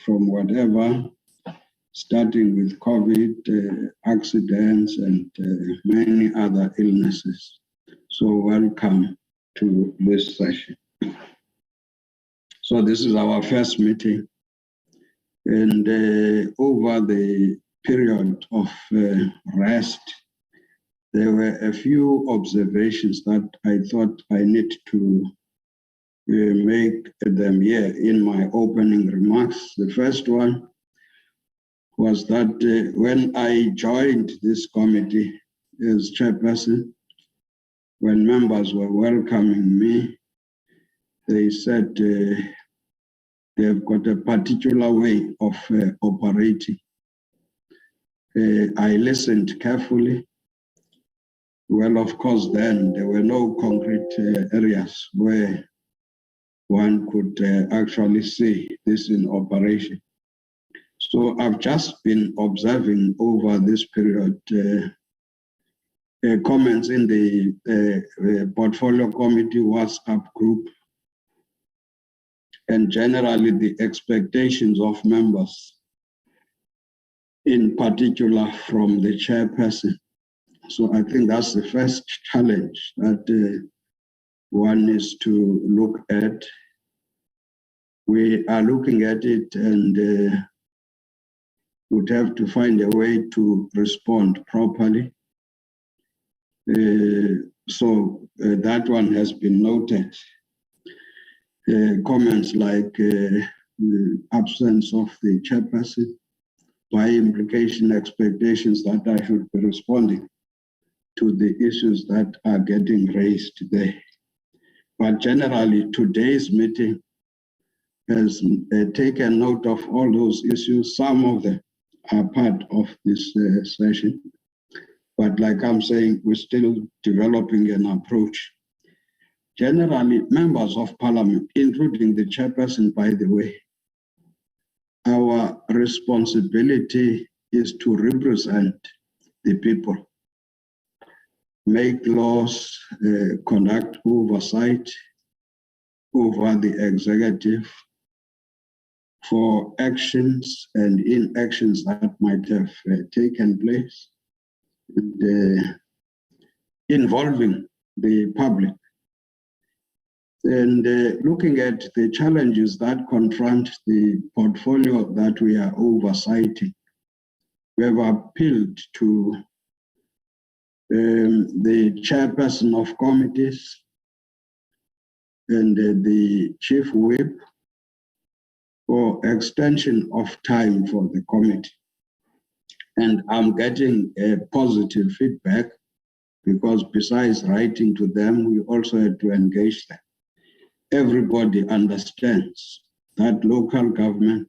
from whatever, starting with COVID, accidents, and many other illnesses. So welcome to this session. So this is our first meeting. And over the period of rest, there were a few observations that I thought I need to make them here in my opening remarks. The first one was that when I joined this committee as chairperson, when members were welcoming me, they said they've got a particular way of operating. I listened carefully. Well, of course, then there were no concrete areas where one could actually see this in operation. So I've just been observing over this period comments in the Portfolio Committee WhatsApp group, and generally the expectations of members, in particular from the chairperson. So I think that's the first challenge that one is to look at. We are looking at it and would have to find a way to respond properly. So that one has been noted. Comments like the absence of the chairperson, by implication expectations that I should be responding to the issues that are getting raised today. But generally, today's meeting has taken note of all those issues. Some of them are part of this session. But like I'm saying, we're still developing an approach. Generally, members of parliament, including the chairperson, by the way, our responsibility is to represent the people, make laws, conduct oversight over the executive for actions and inactions that might have taken place, and, involving the public. And looking at the challenges that confront the portfolio that we are oversighting, we have appealed to the chairperson of committees and the chief whip for extension of time for the committee. And I'm getting positive feedback, because besides writing to them, we also had to engage them. Everybody understands that local government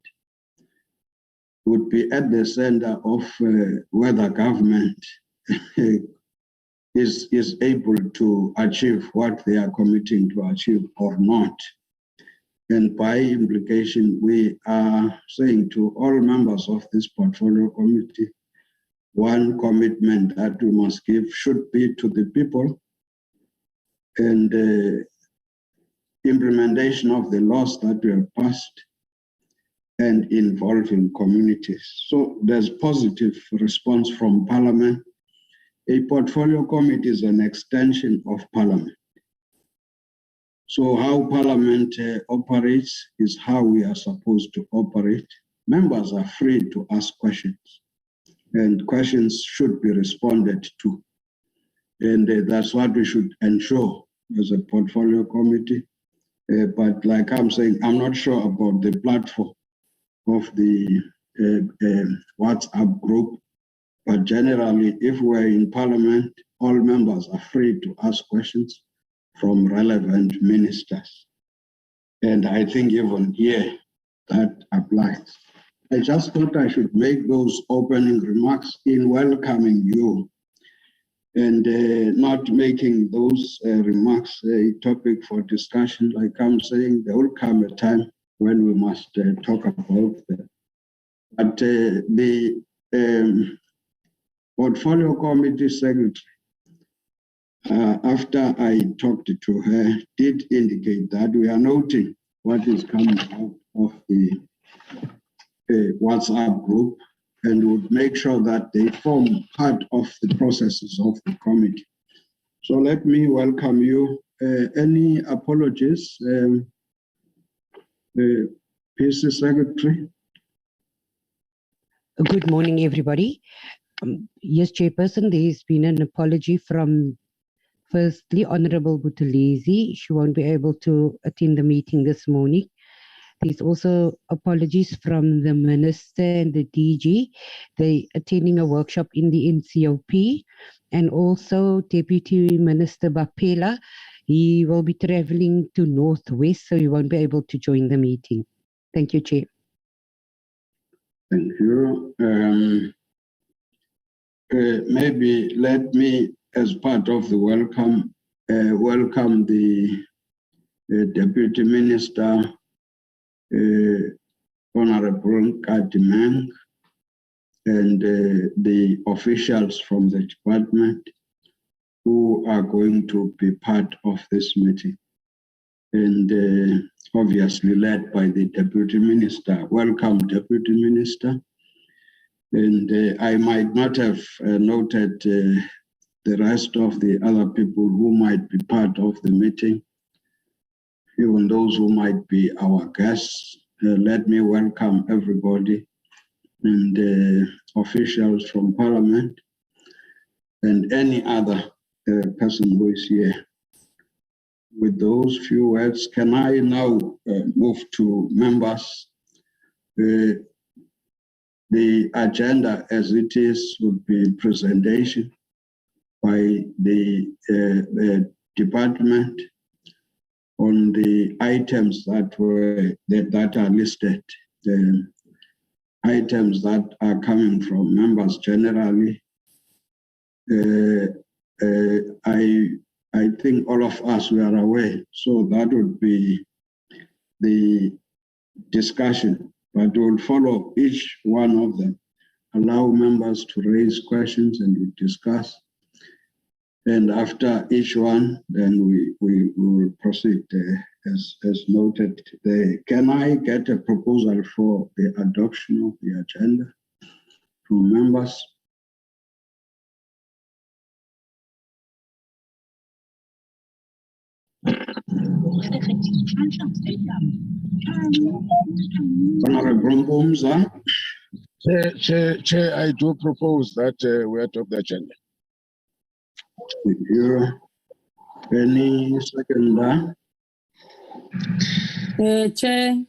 would be at the center of whether government is able to achieve what they are committing to achieve or not. And by implication, we are saying to all members of this portfolio committee, one commitment that we must give should be to the people, and implementation of the laws that we have passed and involving communities. So there's positive response from Parliament. A portfolio committee is an extension of Parliament. So how Parliament operates is how we are supposed to operate. Members are free to ask questions, and questions should be responded to. And that's what we should ensure as a portfolio committee. But like I'm saying, I'm not sure about the platform of the WhatsApp group. But generally, if we're in Parliament, all members are free to ask questions from relevant ministers. And I think even here, that applies. I just thought I should make those opening remarks in welcoming you, and not making those remarks a topic for discussion. Like I'm saying, there will come a time when we must talk about that. But the Portfolio Committee Secretary, after I talked to her, did indicate that we are noting what is coming out of the WhatsApp group and would make sure that they form part of the processes of the committee. So let me welcome you. Any apologies, PC Secretary? Good morning, everybody. Yes, Chairperson, there's been an apology from, firstly, Honorable Buthelezi. She won't be able to attend the meeting this morning. There's also apologies from the Minister and the DG. They're attending a workshop in the NCOP. And also Deputy Minister Bapela. He will be traveling to Northwest, so he won't be able to join the meeting. Thank you, Chair. Thank you. Maybe let me, as part of the welcome, welcome the Deputy Minister, Honorable Kadimang, and the officials from the department who are going to be part of this meeting, and obviously led by the Deputy Minister. Welcome, Deputy Minister. And I might not have noted the rest of the other people who might be part of the meeting, even those who might be our guests. Let me welcome everybody and officials from Parliament and any other person who is here. With those few words, can I now move to members? The agenda as it is would be presentation by the department on the items that are listed, the items that are coming from members generally. I think all of us we are aware, so that would be the discussion, but we'll follow each one of them, allow members to raise questions and we discuss. And after each one, then we will proceed as noted. Can I get a proposal for the adoption of the agenda from members? Honorable Mbumza. Chair, I do propose that we adopt the agenda. Thank you. Any seconder? Chair,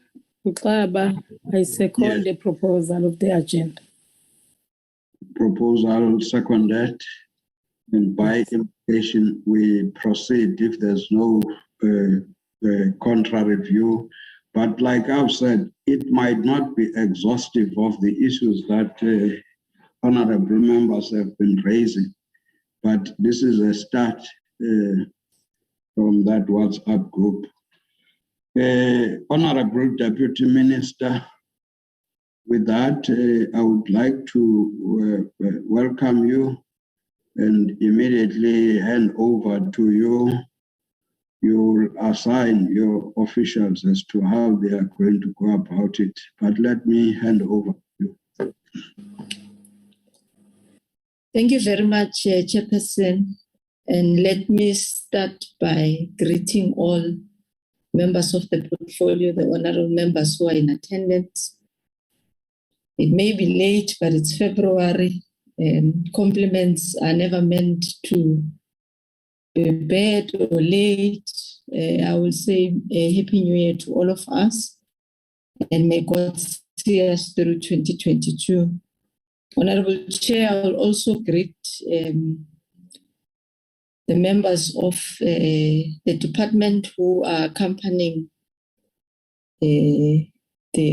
I second the proposal of the agenda. Proposal seconded, and by implication we proceed if there's no contrary view. But like I've said, it might not be exhaustive of the issues that honorable members have been raising, but this is a start from that WhatsApp group. Honorable Deputy Minister, with that, I would like to welcome you and immediately hand over to you. You will assign your officials as to how they are going to go about it. But let me hand over to you. Thank you very much, Chairperson. And let me start by greeting all members of the portfolio, the honorable members who are in attendance. It may be late, but it's February, and compliments are never meant to be bad or late. I will say a Happy New Year to all of us, and may God see us through 2022. Honorable Chair, I will also greet the members of the department who are accompanying the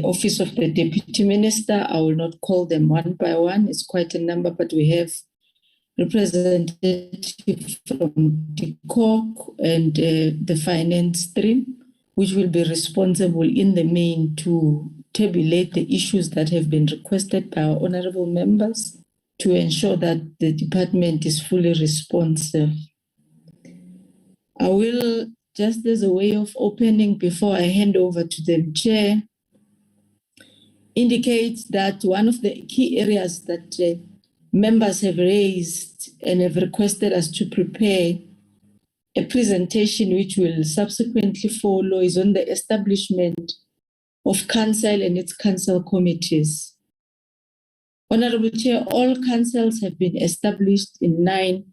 Office of the Deputy Minister. I will not call them one by one. It's quite a number, but we have representatives from DCoG and the finance stream, which will be responsible in the main to tabulate the issues that have been requested by our honorable members to ensure that the department is fully responsive. I will, just as a way of opening before I hand over to the Chair, indicates that one of the key areas that members have raised and have requested us to prepare a presentation which will subsequently follow is on the establishment of council and its council committees. Honorable Chair, all councils have been established in 9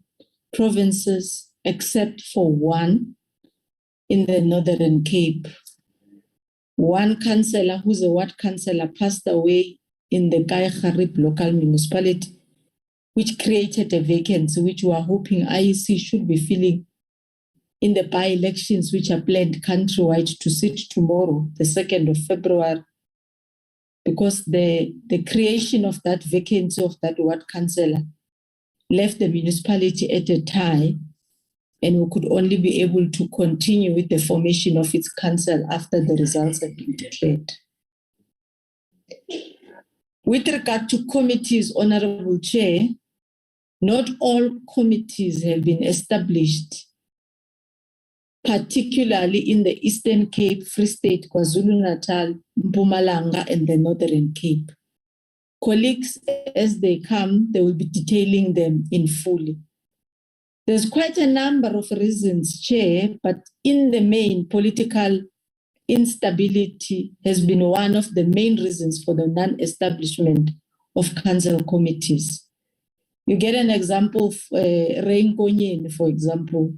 provinces except for 1 in the Northern Cape. One councillor, who's a ward councillor, passed away in the Kayaharib local municipality, which created a vacancy which we are hoping IEC should be filling in the by-elections which are planned countrywide to sit tomorrow, the 2nd of February, because the creation of that vacancy of that ward councillor left the municipality at a tie, and we could only be able to continue with the formation of its council after the results have been declared. With regard to committees, Honorable Chair, not all committees have been established, particularly in the Eastern Cape, Free State, KwaZulu-Natal, Mpumalanga, and the Northern Cape. Colleagues, as they come, they will be detailing them in full. There's quite a number of reasons, Chair, but in the main, political instability has been one of the main reasons for the non-establishment of council committees. You get an example of Reinkonyeni, for example.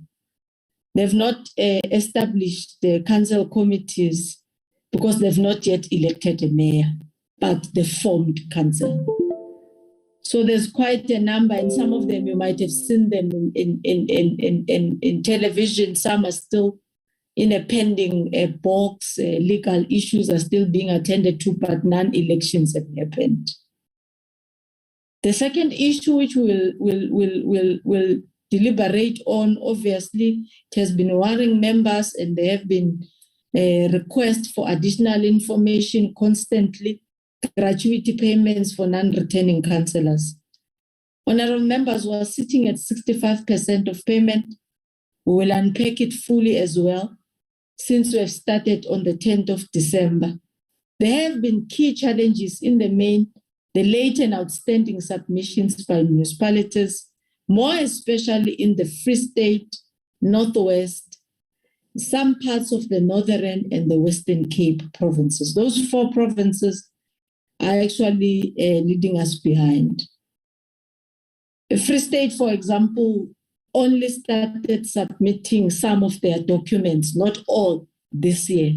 They've not established the council committees because they've not yet elected a mayor, but they formed council. So there's quite a number, and some of them you might have seen them in television. Some are still in a pending box. Legal issues are still being attended to, but non-elections have happened. The second issue, which we'll deliberate on, obviously, it has been worrying members, and there have been requests for additional information constantly. Gratuity payments for non-returning councillors. Honourable members were sitting at 65% of payment. We will unpack it fully as well, since we have started on the 10th of December. There have been key challenges in the main, the late and outstanding submissions by municipalities, more especially in the Free State, Northwest, some parts of the Northern and the Western Cape provinces. Those 4 provinces are actually leading us behind. Free State, for example, only started submitting some of their documents, not all, this year.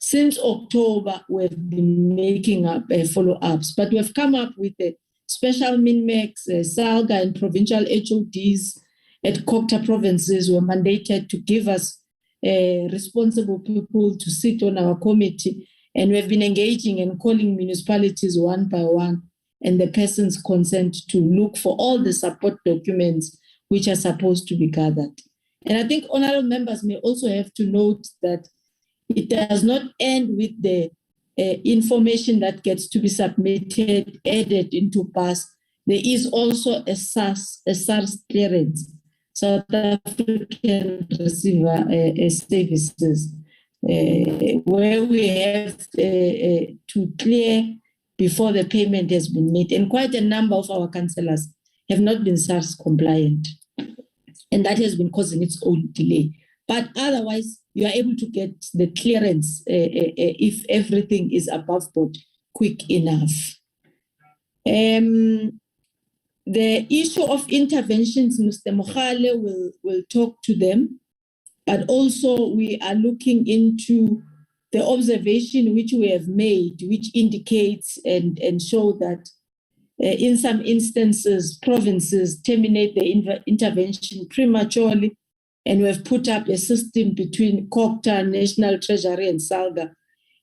Since October, we've been making up follow-ups, but we've come up with a special min-max, SALGA and provincial HODs at COCTA provinces were mandated to give us responsible people to sit on our committee. And we've been engaging and calling municipalities one by one, and the persons consent to look for all the support documents which are supposed to be gathered. And I think honourable members may also have to note that it does not end with the information that gets to be submitted, added into PASS. There is also a SARS clearance, South African Receiver Services, where we have to clear before the payment has been made. And quite a number of our councillors have not been SARS compliant. And that has been causing its own delay. But otherwise, you are able to get the clearance if everything is above board quick enough. The issue of interventions, Mr. Mohale will talk to them. But also we are looking into the observation which we have made, which indicates and show that in some instances, provinces terminate the intervention prematurely, and we have put up a system between COCTA, National Treasury, and SALGA,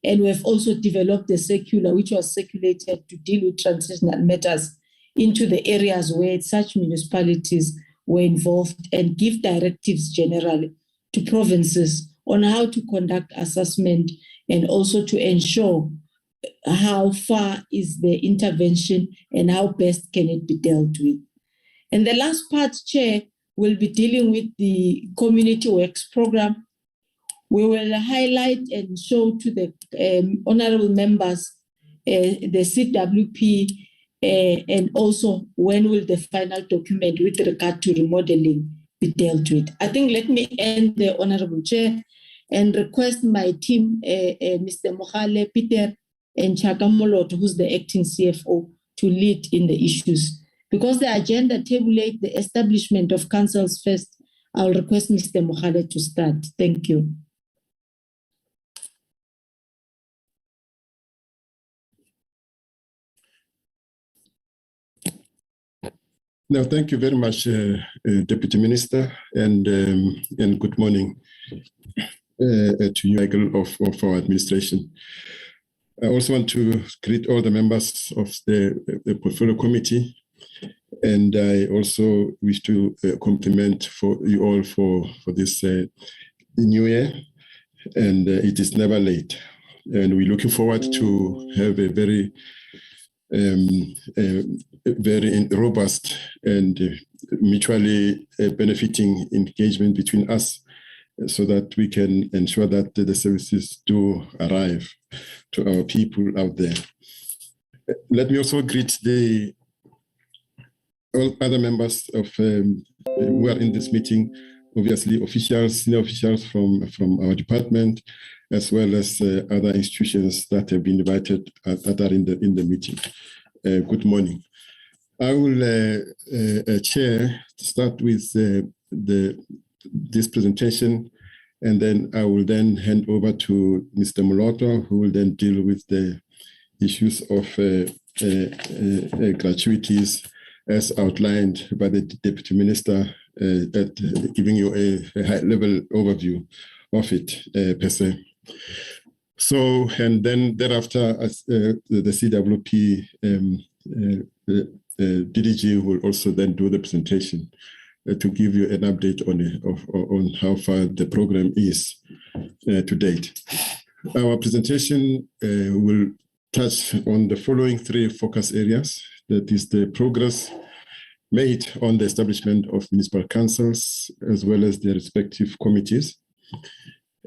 and we have also developed a circular which was circulated to deal with transitional matters into the areas where such municipalities were involved and give directives generally to provinces on how to conduct assessment and also to ensure how far is the intervention and how best can it be dealt with. And the last part, Chair, will be dealing with the community works program. We will highlight and show to the honourable members the CWP, and also when will the final document with regard to remodeling be dealt with. I think let me end there, Honorable Chair, and request my team, Mr. Mohale, Peter, and Chakamolot, who's the acting CFO, to lead in the issues. Because the agenda tabulate the establishment of councils first, I'll request Mr. Mohale to start. Thank you. No, thank you very much, Deputy Minister, and good morning to you, Michael, of our administration. I also want to greet all the members of the Portfolio Committee, and I also wish to compliment for you all for this new year, and it is never late. And we're looking forward to have a very robust and mutually benefiting engagement between us, so that we can ensure that the services do arrive to our people out there. Let me also greet all other members of who are in this meeting, obviously officials, senior officials from our department, as well as other institutions that have been invited that are in the meeting. Good morning. I will start with this presentation, and then I will then hand over to Mr. Moloto, who will then deal with the issues of gratuities as outlined by the Deputy Minister, giving you a high-level overview of it per se. So, and then thereafter, the CWP DDG will also then do the presentation to give you an update on how far the program is to date. Our presentation will touch on the following three focus areas. That is the progress made on the establishment of municipal councils, as well as their respective committees.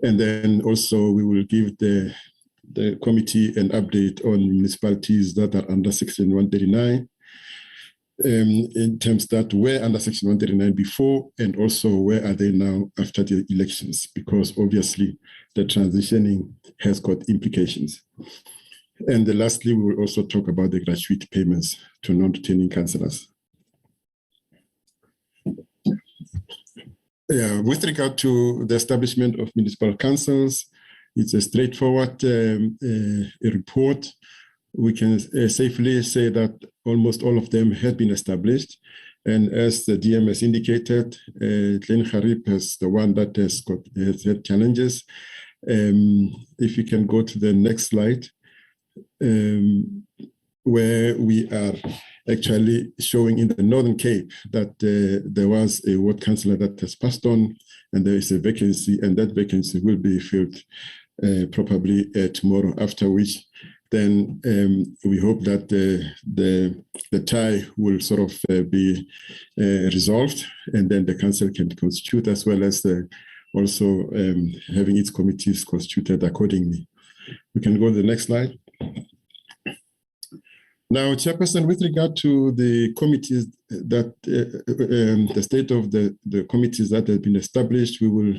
And then also we will give the committee an update on municipalities that are under Section 139, in terms that were under Section 139 before, and also where are they now after the elections, because obviously the transitioning has got implications. And then lastly, we will also talk about the gratuity payments to non-returning councillors. With regard to the establishment of municipal councils, it's a straightforward report. We can safely say that almost all of them have been established. And as the DM has indicated, Glen Harip is the one that has had challenges. If you can go to the next slide, where we are actually showing in the Northern Cape that there was a ward councillor that has passed on, and there is a vacancy, and that vacancy will be filled probably tomorrow, after which then we hope that the tie will sort of be resolved, and then the council can constitute, as well as also having its committees constituted accordingly. We can go to the next slide. Now, Chairperson, with regard to the committees that, the state of the committees that have been established, we will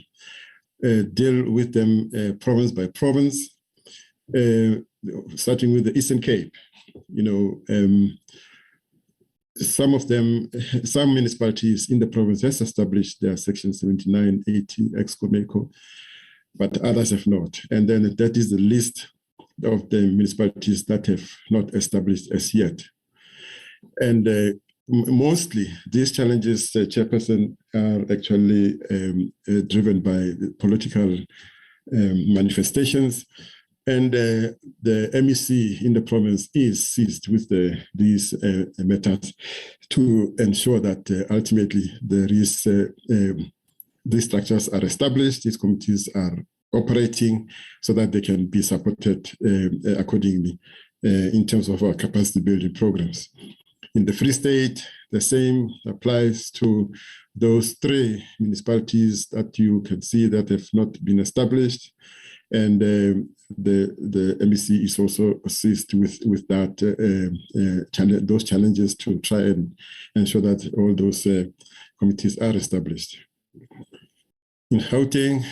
deal with them province by province, starting with the Eastern Cape. You know, some municipalities in the province has established their Section 79, 80, ex-Comeco, but others have not. And then that is the list of the municipalities that have not established as yet. And mostly these challenges, Chairperson, are actually driven by political manifestations. And the MEC in the province is seized with these matters to ensure that ultimately there is these structures are established, these committees are operating, so that they can be supported accordingly in terms of our capacity building programs. In the Free State, the same applies to those three municipalities that you can see that have not been established. And the MEC is also assist with that those challenges to try and ensure that all those committees are established. In Gauteng,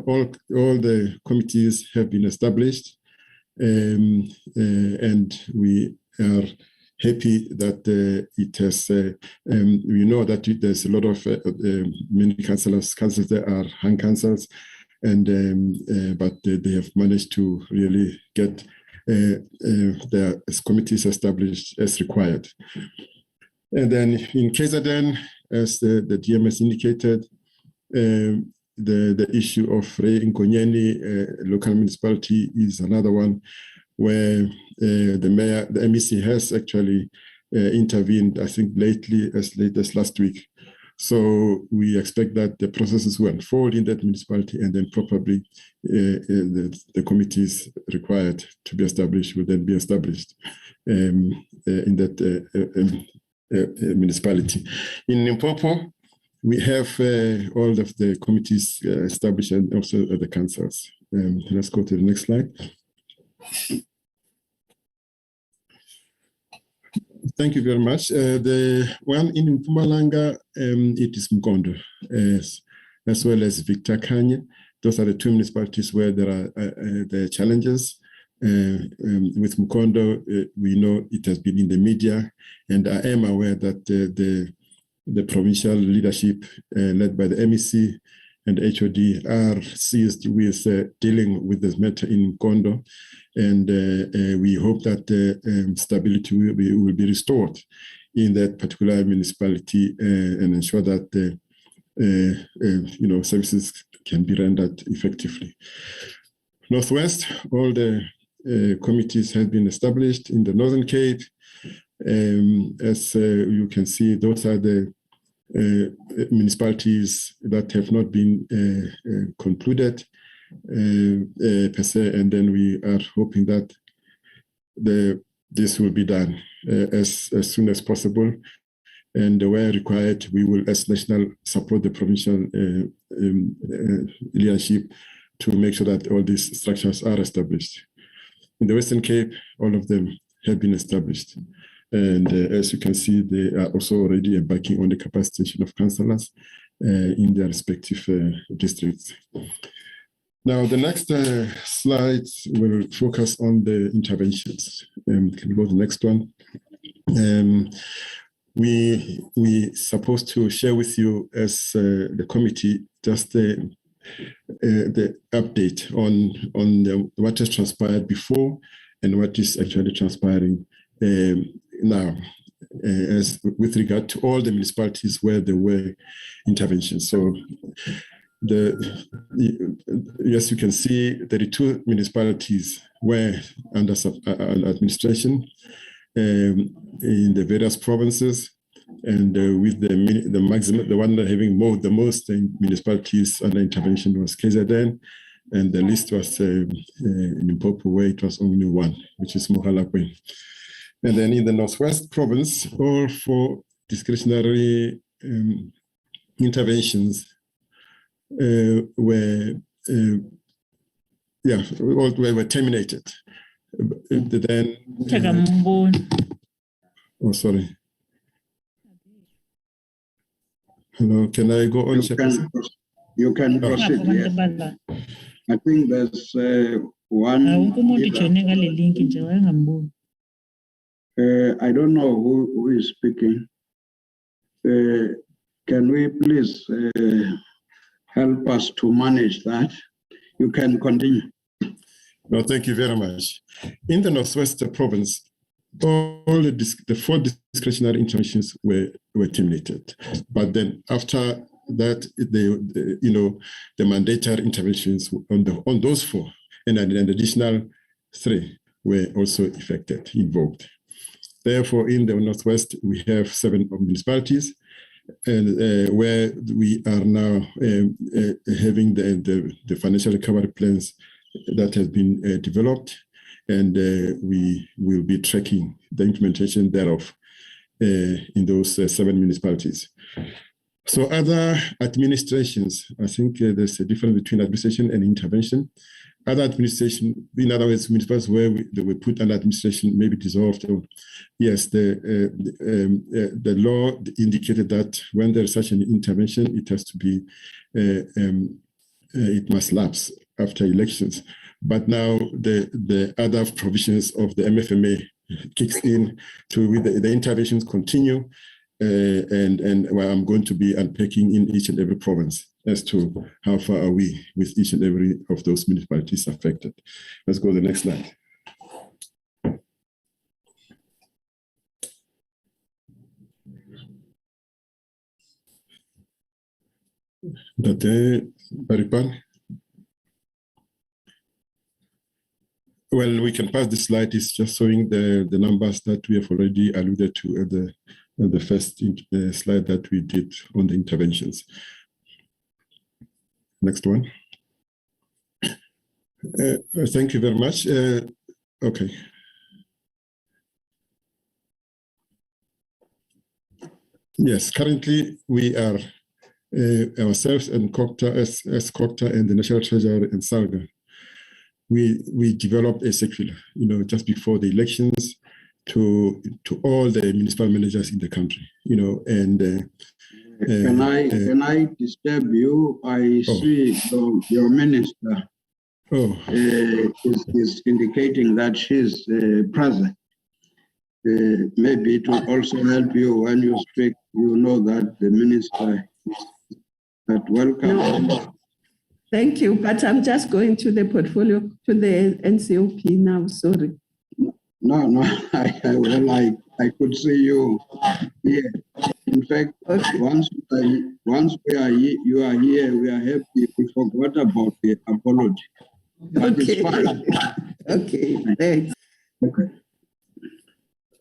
all the committees have been established, and we are happy that it has. We know that there's a lot of many councillors that are hung councils, and but they have managed to really get their committees established as required. And then in KZN, as the DMS indicated, the issue of Re Nkonyeni local municipality is another one where the mayor, the MEC has actually intervened, I think lately, as late as last week. So we expect that the processes will unfold in that municipality, and then probably the committees required to be established will then be established in that municipality. In Limpopo, we have all of the committees established and also the councils. Let's go to the next slide. Thank you very much. The one in Mpumalanga, it is Mkondo, as well as Victor Kanye. Those are the two municipalities where there are the challenges. With Mkondo, we know it has been in the media, and I am aware that the provincial leadership led by the MEC and HOD are seized with dealing with this matter in Mkondo, and we hope that stability will be restored in that particular municipality and ensure that services can be rendered effectively. Northwest, all the committees have been established in the Northern Cape. As you can see, those are the municipalities that have not been concluded per se, and then we are hoping that this will be done as soon as possible, and where required, we will, as national, support the provincial leadership to make sure that all these structures are established. In the Western Cape, all of them have been established. And as you can see, they are also already embarking on the capacitation of councillors in their respective districts. Now, the next slides will focus on the interventions. Can we go to the next one? We supposed to share with you as the committee just the update on what has transpired before and what is actually transpiring now, as with regard to all the municipalities where there were interventions. So, as you can see, 32 municipalities were under administration in the various provinces, and with the maximum, the one having the most municipalities under intervention was KZN, and the list was in Limpopo, where it was only one, which is Mogalakwe. And then in the Northwest province, all 4 discretionary interventions were terminated. Then, oh, sorry. Hello, can I go on? You can proceed. Yes. I think there's one. I don't know who is speaking. Can we please help us to manage that? You can continue. No, thank you very much. In the Northwest province, all the 4 discretionary interventions were terminated. But then after that, the mandatory interventions on those 4 and an additional 3 were also invoked. Therefore, in the Northwest, we have 7 municipalities, and where we are now having the financial recovery plans that have been developed, and we will be tracking the implementation thereof in those 7 municipalities. So other administrations, I think there's a difference between administration and intervention. other administration, in other words, municipalities where they were put under administration, maybe dissolved. Or, yes, the law indicated that when there is such an intervention, it has to be, it must lapse after elections. But now the other provisions of the MFMA kicks in to the interventions continue, and well, I'm going to be unpacking in each and every province as to how far are we with each and every of those municipalities affected. Let's go to the next slide. Baripan? Well, we can pass the slide. It's just showing the numbers that we have already alluded to at the first slide that we did on the interventions. Next one. Thank you very much. Okay. Yes, currently we are ourselves and COCTA, as COCTA and the National Treasury and SALGA. We developed a circular, just before the elections to all the municipal managers in the country, and can I disturb you? I see your minister is indicating that she's present. Maybe it will also help you when you speak. You know that the minister is welcome. No. Thank you, but I'm just going to the portfolio, to the NCOP now, sorry. No, I could see you here. In fact, Okay. once you are here, we are happy. We forgot about the apology. But Okay. it's fine. Okay, thanks. Okay.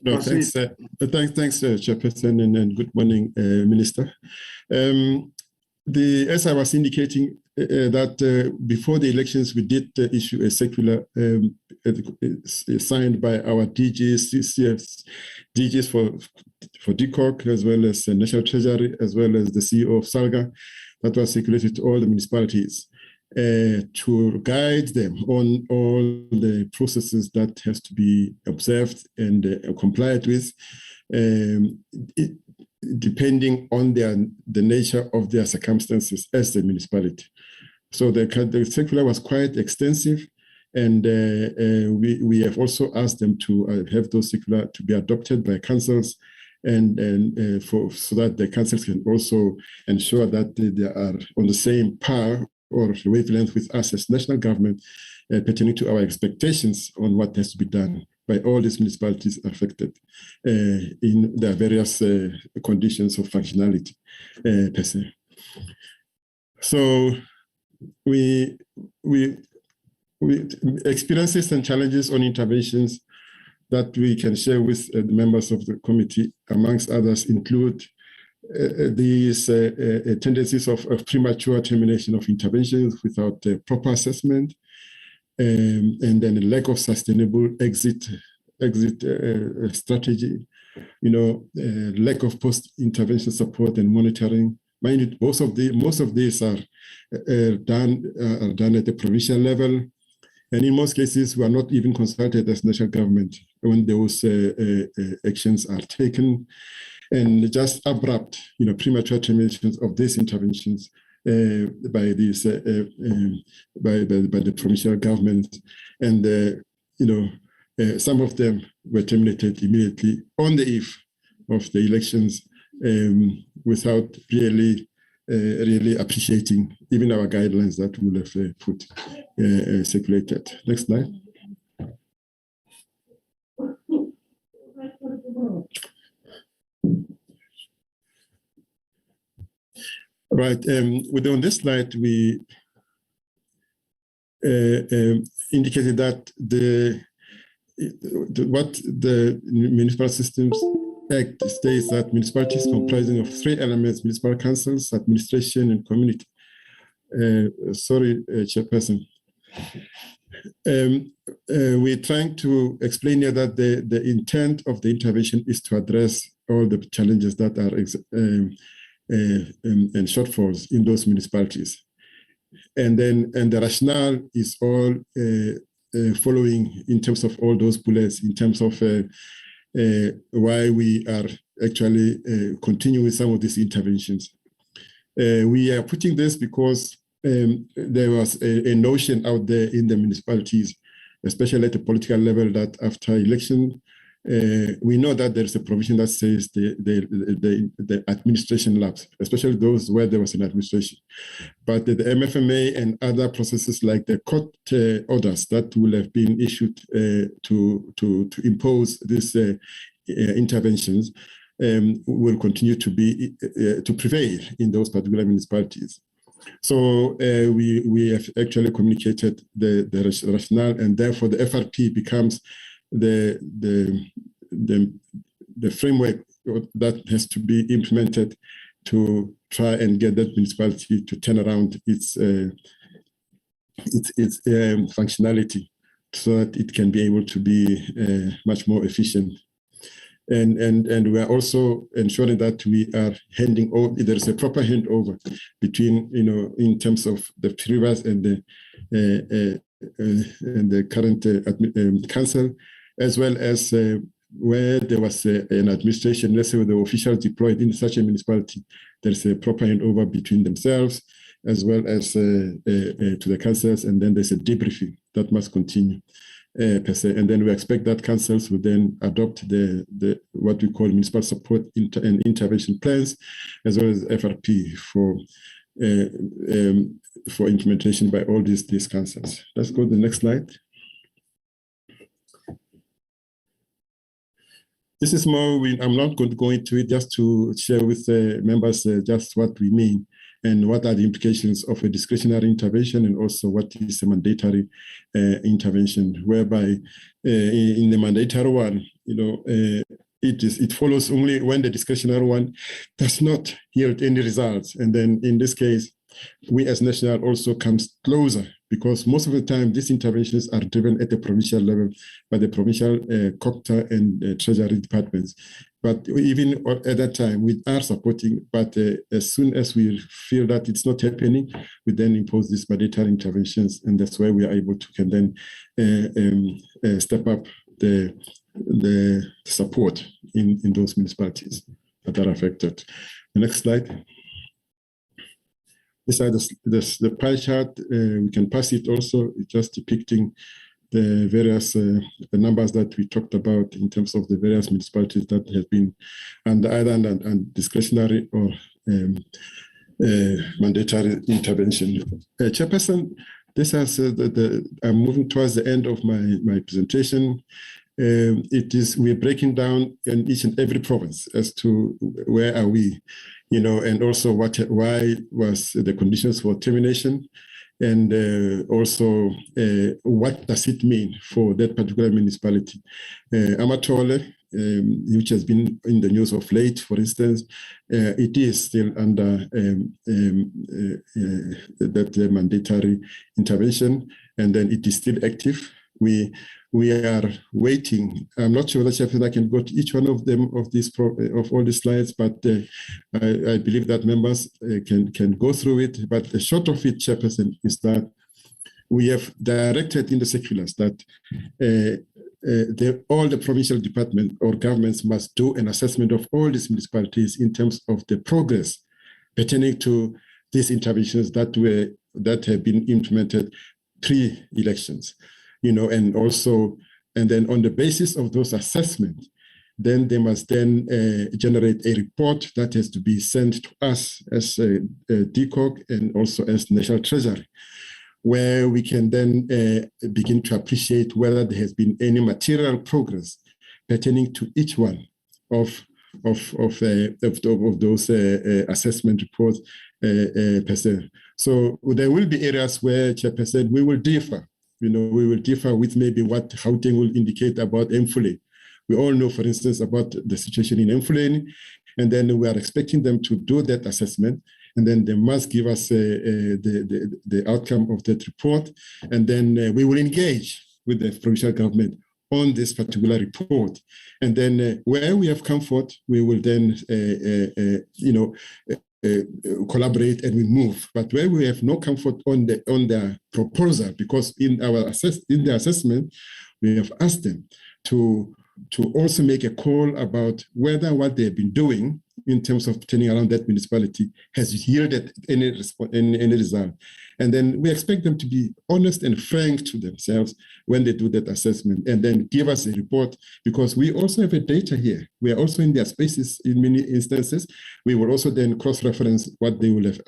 No, thanks, Chairperson, and good morning, Minister. As I was indicating, that before the elections, we did issue a circular signed by our DGs, DGs for DCoG, as well as the National Treasury, as well as the CEO of SALGA, that was circulated to all the municipalities to guide them on all the processes that has to be observed and complied with, depending on the nature of their circumstances as the municipality. So the circular was quite extensive, and we have also asked them to have those circular to be adopted by councils, and so that the councils can also ensure that they are on the same par or wavelength with us as national government, pertaining to our expectations on what has to be done by all these municipalities affected in their various conditions of functionality per se. So we experiences and challenges on interventions that we can share with the members of the committee, amongst others, include these tendencies of premature termination of interventions without proper assessment, and then a lack of sustainable exit strategy, lack of post-intervention support and monitoring. Mind you, most of these are done at the provincial level, and in most cases, we are not even consulted as national government when those actions are taken, and just abrupt, premature terminations of these interventions by these by the provincial government, and some of them were terminated immediately on the eve of the elections, without really appreciating even our guidelines that we will have put circulated. Next slide. Right. On this slide, we indicated that what the Municipal Systems Act states that municipalities comprising of three elements: municipal councils, administration, and community. Sorry, Chairperson. We're trying to explain here that the intent of the intervention is to address all the challenges that are and shortfalls in those municipalities. And the rationale is all following in terms of all those bullets, in terms of why we are actually continuing some of these interventions. We are putting this because there was a notion out there in the municipalities, especially at the political level, that after election, we know that there's a provision that says the administration lapse, especially those where there was an administration. But the MFMA and other processes like the court orders that will have been issued to impose these interventions will continue to be to prevail in those particular municipalities. So we have actually communicated the rationale, and therefore the FRP becomes the framework that has to be implemented to try and get that municipality to turn around its functionality, so that it can be able to be much more efficient. And we are also ensuring that we are handing over, there is a proper handover between, in terms of the previous and the current council, as well as where there was an administration, let's say with the officials deployed in such a municipality, there's a proper handover between themselves, as well as to the councils, and then there's a debriefing that must continue. Per se. And then we expect that councils will then adopt the what we call municipal support and intervention plans, as well as FRP for implementation by all these councils. Let's go to the next slide. This is more, I'm not going to go into it, just to share with the members just what we mean and what are the implications of a discretionary intervention, and also what is a mandatory intervention, whereby in the mandatory one, it follows only when the discretionary one does not yield any results. And then in this case, we as national also comes closer, because most of the time these interventions are driven at the provincial level by the provincial COGTA and Treasury departments. But even at that time, we are supporting, but as soon as we feel that it's not happening, we then impose these mandatory interventions, and that's where we are able to can then step up the support in those municipalities that are affected. The next slide. This is the pie chart. We can pass it also, just depicting the various the numbers that we talked about in terms of the various municipalities that have been under either and discretionary or mandatory intervention. Chairperson, this has I'm moving towards the end of my presentation. We're breaking down in each and every province as to where are we, and also why was the conditions for termination, and also what does it mean for that particular municipality. Amatole, which has been in the news of late, for instance, it is still under that mandatory intervention, and then it is still active. We are waiting. I'm not sure that I can go to each one of them of all these slides, but I believe that members can go through it. But the short of it, Chairperson, is that we have directed in the circulars that all the provincial departments or governments must do an assessment of all these municipalities in terms of the progress pertaining to these interventions that have been implemented pre-elections. And also, and then on the basis of those assessments, then they must then generate a report that has to be sent to us as DCoG and also as National Treasury, where we can then begin to appreciate whether there has been any material progress pertaining to each one of those assessment reports per se. So there will be areas where, Chairperson, we will differ. We will differ with maybe what Gauteng will indicate about Mfuleni. We all know, for instance, about the situation in Mfuleni, and then we are expecting them to do that assessment, and then they must give us the outcome of that report, and then we will engage with the provincial government on this particular report. And then where we have comfort, we will then, collaborate and we move. But where we have no comfort on the proposal, because in the assessment, we have asked them to also make a call about whether what they've been doing in terms of turning around that municipality has yielded any result. And then we expect them to be honest and frank to themselves when they do that assessment, and then give us a report, because we also have a data here. We are also in their spaces in many instances. We will also then cross-reference what they will have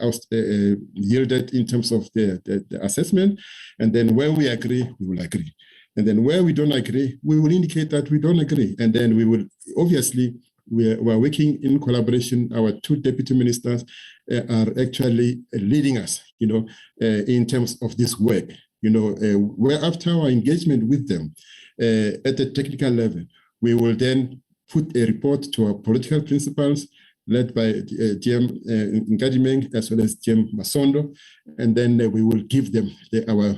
yielded in terms of the assessment. And then where we agree, we will agree. And then where we don't agree, we will indicate that we don't agree. And then we will, obviously, we are working in collaboration. Our two deputy ministers are actually leading us, in terms of this work. Where after our engagement with them at the technical level, we will then put a report to our political principals, led by GM Ngajimeng as well as GM Masondo, and then we will give them our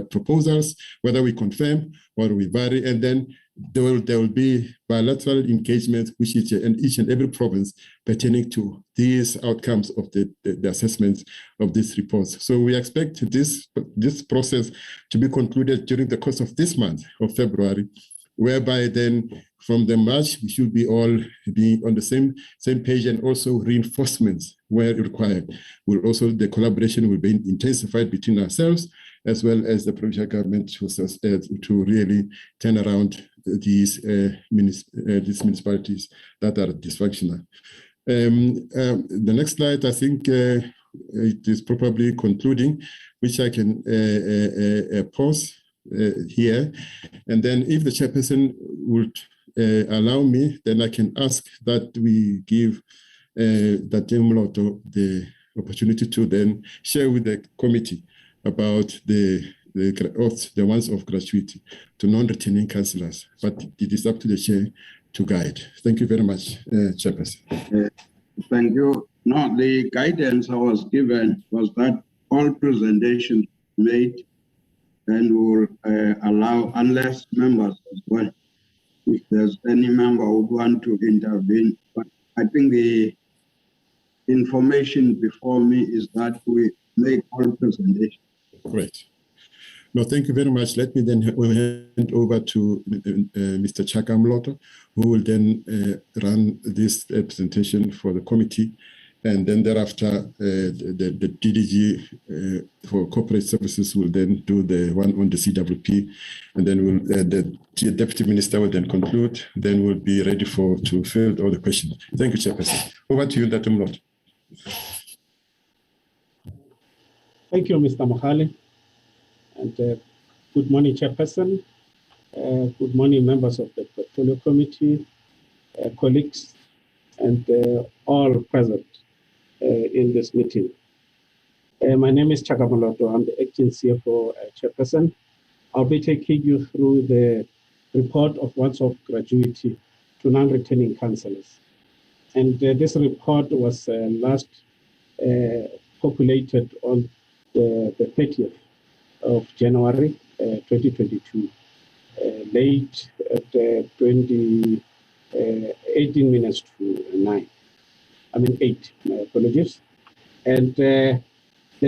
proposals, whether we confirm or we vary, and then there will be bilateral engagement with each and every province pertaining to these outcomes of the assessments of these reports. So we expect this process to be concluded during the course of this month of February, whereby then from the March, we should be all being on the same page, and also reinforcements where required. The collaboration will be intensified between ourselves as well as the provincial government to really turn around these municipalities that are dysfunctional. The next slide, I think it is probably concluding, which I can pause here. And then if the chairperson would allow me, then I can ask that we give Dr. Mloto the opportunity to then share with the committee about the ones of gratuity to non-returning councillors. But it is up to the chair to guide. Thank you very much, Chairperson. Thank you. No, the guidance I was given was that all presentations made and will allow, unless members as well, if there's any member who would want to intervene. But I think the information before me is that we make all presentations. Great. No, thank you very much. Let me then hand over to Mr. Chaka Mloto, who will then run this presentation for the committee. And then thereafter, the DDG for corporate services will then do the one on the CWP, and then the deputy minister will then conclude. Then we'll be ready to field all the questions. Thank you, Chairperson. Over to you, Dr. Mloto. Thank you, Mr. Mohale. And good morning, Chairperson. Good morning, members of the Portfolio Committee, colleagues, and all present in this meeting. My name is Chaka Mloto. I'm the acting CFO Chairperson. I'll be taking you through the report of once-off gratuity to non-returning councillors. And this report was last populated on the 30th of January 2022, late at 18 minutes to 9. I mean 8, my apologies. And the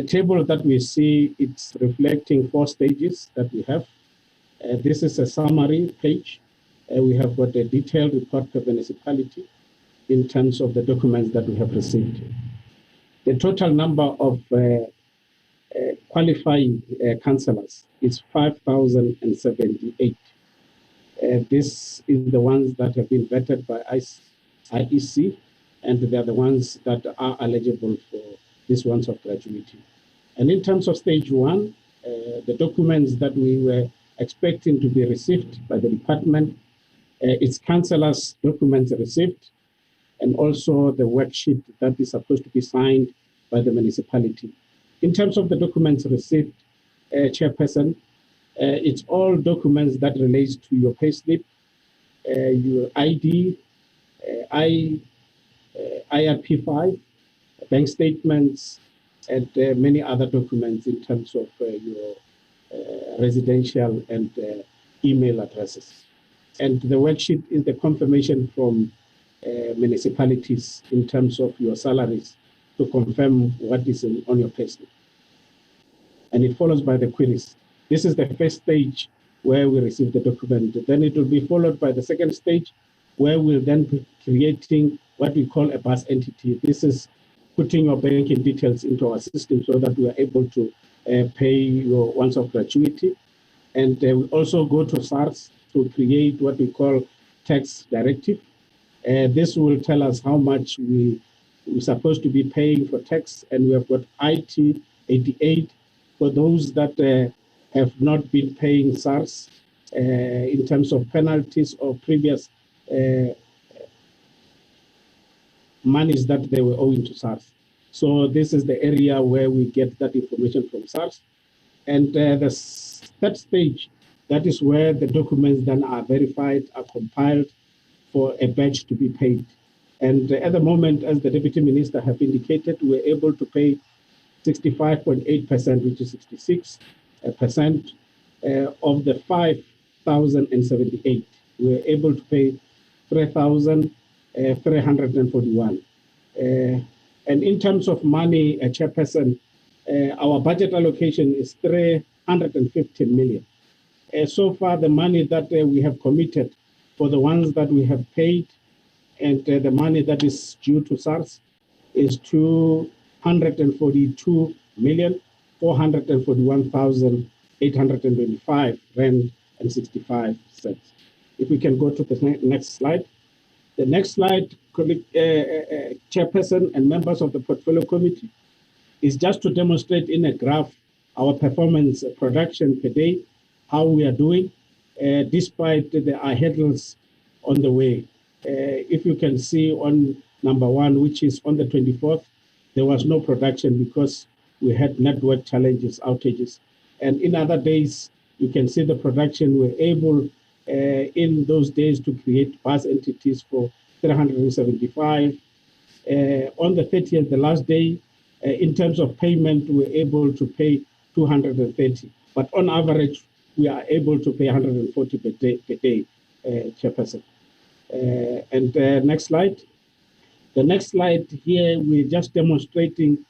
table that we see, it's reflecting 4 stages that we have. This is a summary page. We have got a detailed report per municipality in terms of the documents that we have received. The total number of qualifying councillors is 5,078. This is the ones that have been vetted by IEC, and they are the ones that are eligible for this ones of gratuity. And in terms of stage 1, the documents that we were expecting to be received by the department, it's councillors' documents received, and also the worksheet that is supposed to be signed by the municipality. In terms of the documents received, Chairperson, it's all documents that relates to your payslip, your ID, IRP5, bank statements, and many other documents in terms of your residential and email addresses. And the worksheet is the confirmation from municipalities in terms of your salaries to confirm what is on your payslip. And it follows by the queries. This is the first stage where we receive the document. Then it will be followed by the second stage, where we'll then be creating what we call a bus entity. This is putting your banking details into our system so that we are able to pay your once-off gratuity. And we also go to SARS to create what we call tax directive. This will tell us how much we're supposed to be paying for tax, and we have got IT 88 for those that have not been paying SARS in terms of penalties or previous monies that they were owing to SARS. So this is the area where we get that information from SARS. And the third stage, that is where the documents then are verified, are compiled for a batch to be paid. And at the moment, as the Deputy Minister have indicated, we're able to pay 65.8%, which is 66% of the 5,078. We're able to pay 3,341. And in terms of money, Chairperson, our budget allocation is 350 million. So far, the money that we have committed for the ones that we have paid and the money that is due to SARS is 242,441,825 rand and 65 cents. If we can go to the next slide. The next slide, Chairperson and members of the Portfolio Committee, is just to demonstrate in a graph our performance production per day, how we are doing, despite the hurdles on the way. If you can see on number one, which is on the 24th, there was no production because we had network challenges, outages. And in other days, you can see the production. We're able in those days to create bus entities for 375. On the 30th, the last day, in terms of payment, we're able to pay 230. But on average, we are able to pay 140 per day, Chairperson. Next slide. The next slide here, we're just demonstrating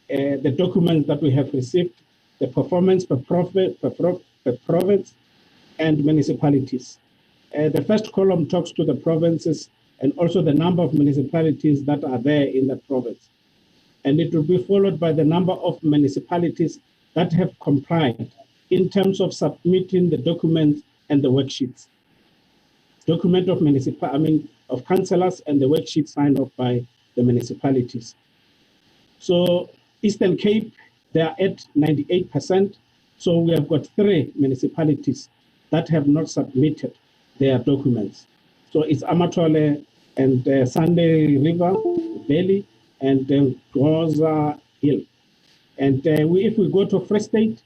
the documents that we have received, the performance per province and municipalities. The first column talks to the provinces and also the number of municipalities that are there in that province. And it will be followed by the number of municipalities that have complied in terms of submitting the documents and the worksheets. Document of of councillors and the worksheet signed off by the municipalities. So Eastern Cape, they are at 98%. So we have got 3 municipalities that have not submitted their documents. So it's Amatole and Sunday River Valley and Goza Hill. And if we go to Free State,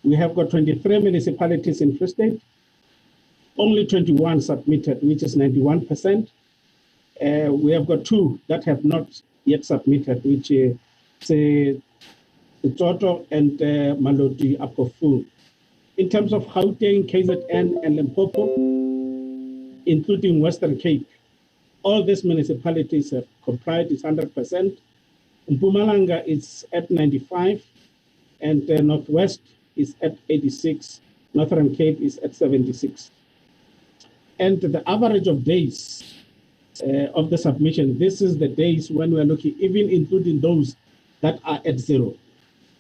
we have got 23 municipalities in Free State. Only 21 submitted, which is 91%. We have got 2 that have not yet submitted, which is Toto and Maloti Apofu. In terms of Gauteng, KZN, and Limpopo, including Western Cape, all these municipalities have complied, it's 100%. Mpumalanga is at 95, and Northwest is at 86. Northern Cape is at 76. And the average of days of the submission, this is the days when we're looking, even including those that are at 0.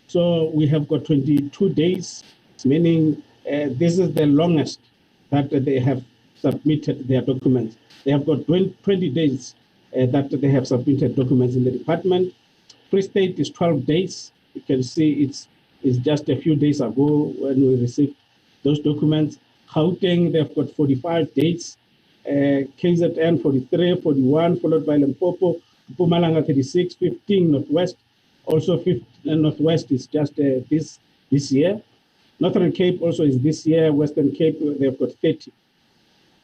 So we have got 22 days, meaning this is the longest that they have submitted their documents. They have got 20 days that they have submitted documents in the department. Free State is 12 days. You can see it's just a few days ago when we received those documents. Gauteng, they've got 45 days. KZN 43, 41, followed by Limpopo, Mpumalanga 36, 15, Northwest. Also 15, Northwest is just this year. Northern Cape also is this year. Western Cape, they've got 30.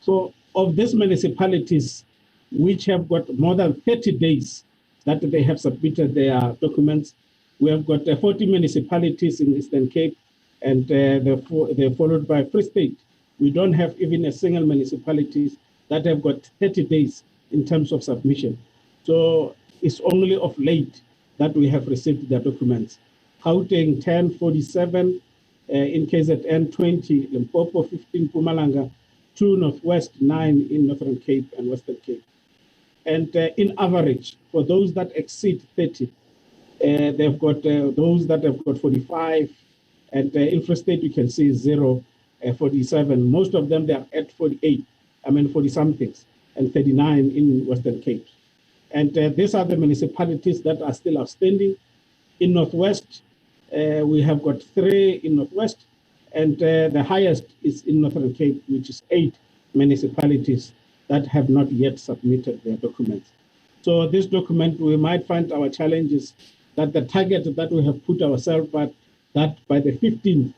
So of these municipalities, which have got more than 30 days that they have submitted their documents, we have got 40 municipalities in Eastern Cape, and they're followed by Free State. We don't have even a single municipality that have got 30 days in terms of submission. So it's only of late that we have received their documents. Gauteng 1047, in KZN 20, Limpopo 15, Mpumalanga 2, Northwest 9 in Northern Cape and Western Cape. And in average, for those that exceed 30, they've got those that have got 45, and infrastate you can see 0, 47. Most of them, they are at 48, 40 somethings, and 39 in Western Cape. And these are the municipalities that are still outstanding. In Northwest, we have got 3 in Northwest, and the highest is in Northern Cape, which is 8 municipalities that have not yet submitted their documents. So this document, we might find our challenges that the target that we have put ourselves at, that by the 15th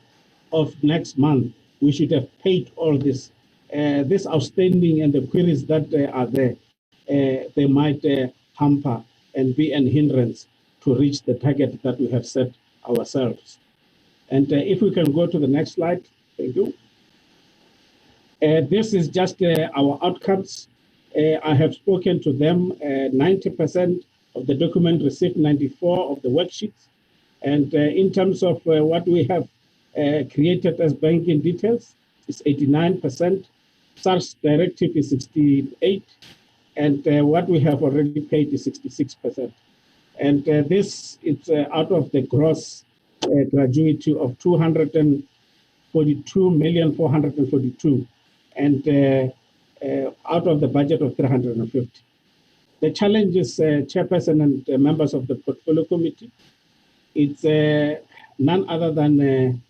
of next month, we should have paid all this. This outstanding and the queries that are there, they might hamper and be an hindrance to reach the target that we have set ourselves. And if we can go to the next slide, thank you. This is just our outcomes. I have spoken to them, 90% of the document received 94 of the worksheets. And in terms of what we have created as banking details, it's 89%. SARS Directive is 68%. And what we have already paid is 66%. And this is out of the gross gratuity of 242,442,000, and out of the budget of 350. The challenges, Chairperson and members of the Portfolio Committee, it's none other than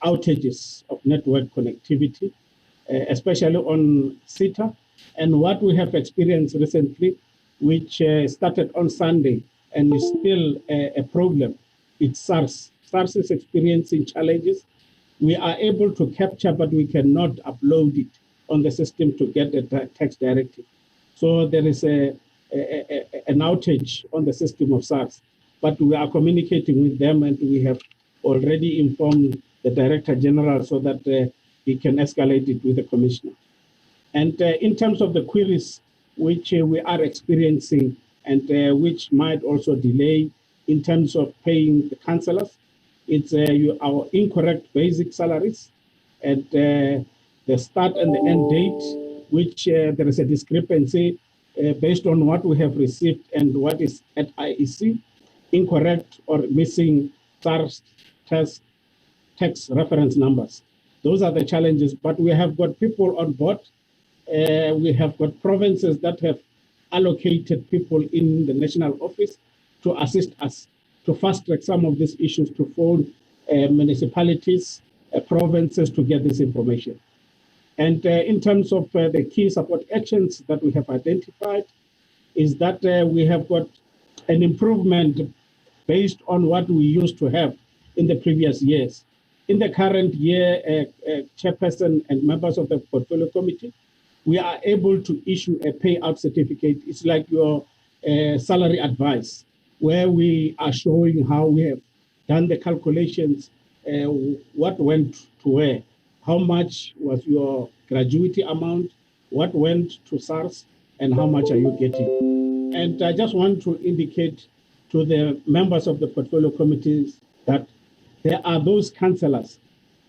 outages of network connectivity, especially on SITA. And what we have experienced recently, which started on Sunday and is still a problem, it's SARS. SARS is experiencing challenges. We are able to capture, but we cannot upload it on the system to get the tax directive. So there is an outage on the system of SARS, but we are communicating with them, and we have already informed the Director General so that he can escalate it with the Commissioner. And in terms of the queries which we are experiencing and which might also delay in terms of paying the councillors, it's our incorrect basic salaries and the start and the end date, which there is a discrepancy based on what we have received and what is at IEC, incorrect or missing SARS tax reference numbers. Those are the challenges, but we have got people on board. We have got provinces that have allocated people in the national office to assist us to fast track some of these issues, to phone municipalities, provinces to get this information. And in terms of the key support actions that we have identified, is that we have got an improvement based on what we used to have in the previous years. In the current year, Chairperson and members of the Portfolio Committee, we are able to issue a payout certificate. It's like your salary advice, where we are showing how we have done the calculations, what went to where, how much was your gratuity amount, what went to SARS, and how much are you getting. And I just want to indicate to the members of the Portfolio Committees that there are those councillors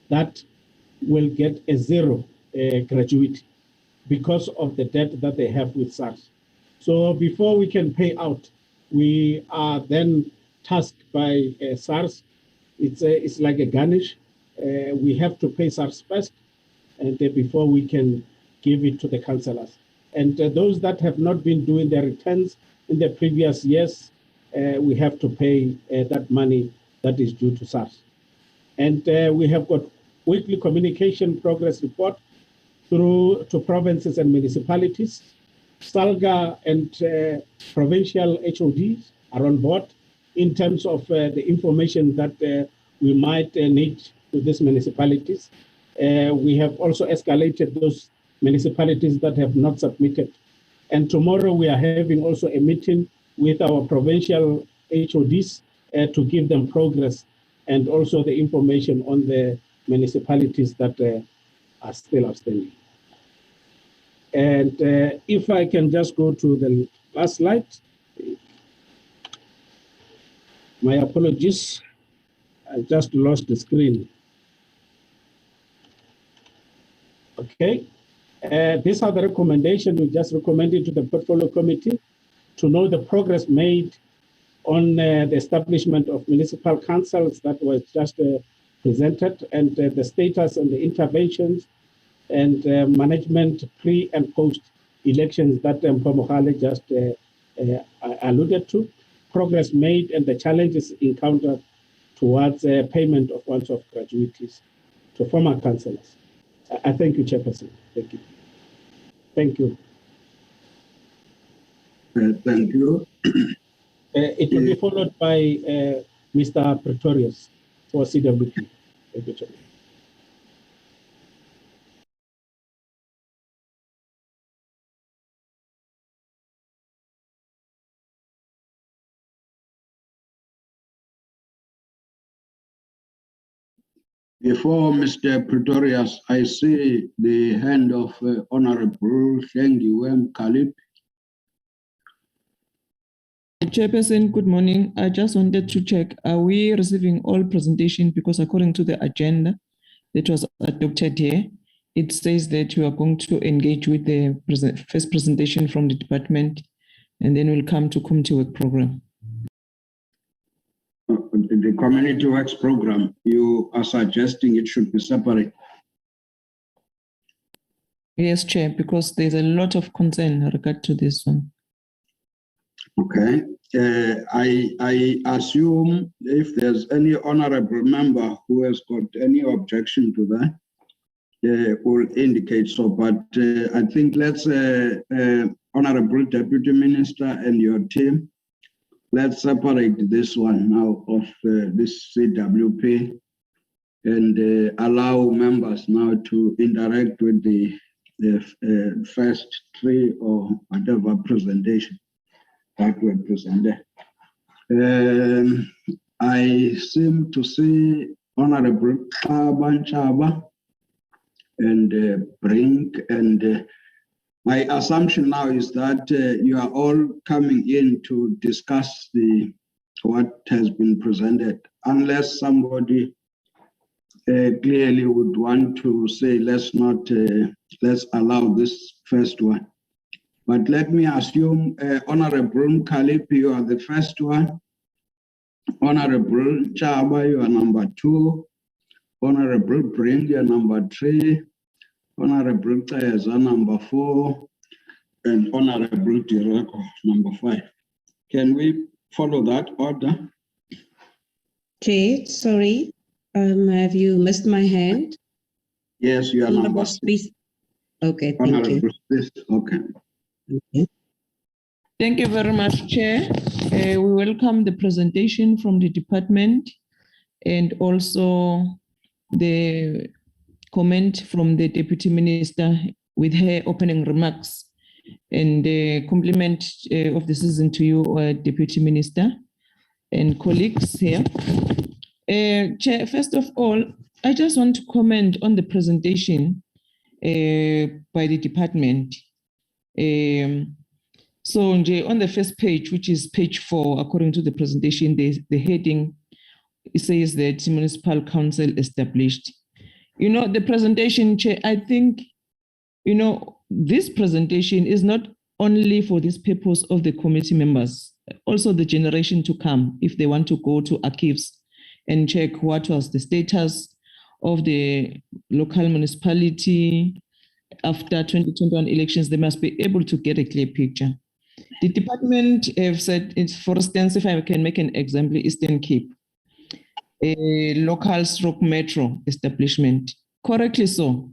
that will get a 0 gratuity because of the debt that they have with SARS. So before we can pay out, we are then tasked by SARS. It's like a garnish. We have to pay SARS first, and before we can give it to the councillors. And those that have not been doing their returns in the previous years, we have to pay that money that is due to SARS. And we have got weekly communication progress report through to provinces and municipalities. SALGA and provincial HODs are on board in terms of the information that we might need to these municipalities. We have also escalated those municipalities that have not submitted. And tomorrow we are having also a meeting with our provincial HODs to give them progress and also the information on the municipalities that are still outstanding. And if I can just go to the last slide. My apologies. I just lost the screen. Okay. These are the recommendations we just recommended to the portfolio committee to know the progress made on the establishment of municipal councils that was just presented, and the status and the interventions and management pre and post elections that Mpomogale just alluded to, progress made and the challenges encountered towards payment of once-off gratuities to former councillors. I thank you, Chairperson. Thank you. Thank you. Thank you. It will be followed by Mr. Pretorius for CWP. Thank you, Chair. Before Mr. Pretorius, I see the hand of Honorable Shengiwem Kalip. Chairperson, good morning. I just wanted to check, are we receiving all presentation? Because according to the agenda that was adopted here, it says that you are going to engage with the first presentation from the department, and then we'll come to committee work program. The community works program, you are suggesting it should be separate. Yes, Chair, because there's a lot of concern in regard to this one. Okay. I assume if there's any honorable member who has got any objection to that, will indicate so. But I think let's, Honorable Deputy Minister and your team, let's separate this one now of this CWP and allow members now to interact with the first three or whatever presentation that were presented. I seem to see Honorable Chaba and Brink, and my assumption now is that you are all coming in to discuss what has been presented, unless somebody clearly would want to say let's allow this first one. But let me assume Honorable Kalip, you are the first one. Honorable Chaba, you are number 2. Honorable Brink, you are number 3. Honorable Tayeza, number 4. And Honorable Direko, number 5. Can we follow that order? Chair, sorry, have you missed my hand? Yes, you are number 6. Okay, thank you. Okay. Okay. Thank you very much, Chair. We welcome the presentation from the department and also the comment from the Deputy Minister with her opening remarks, and the compliment of the season to you, Deputy Minister and colleagues here. Chair, first of all, I just want to comment on the presentation by the department. So on the first page, which is page 4, according to the presentation, the heading, it says that municipal council established. You know, the presentation, Chair, I think, you know, this presentation is not only for this purpose of the committee members, also the generation to come, if they want to go to archives and check what was the status of the local municipality after 2021 elections, they must be able to get a clear picture. The department have said, for instance, if I can make an example, Eastern Cape, a local stroke metro establishment, correctly so,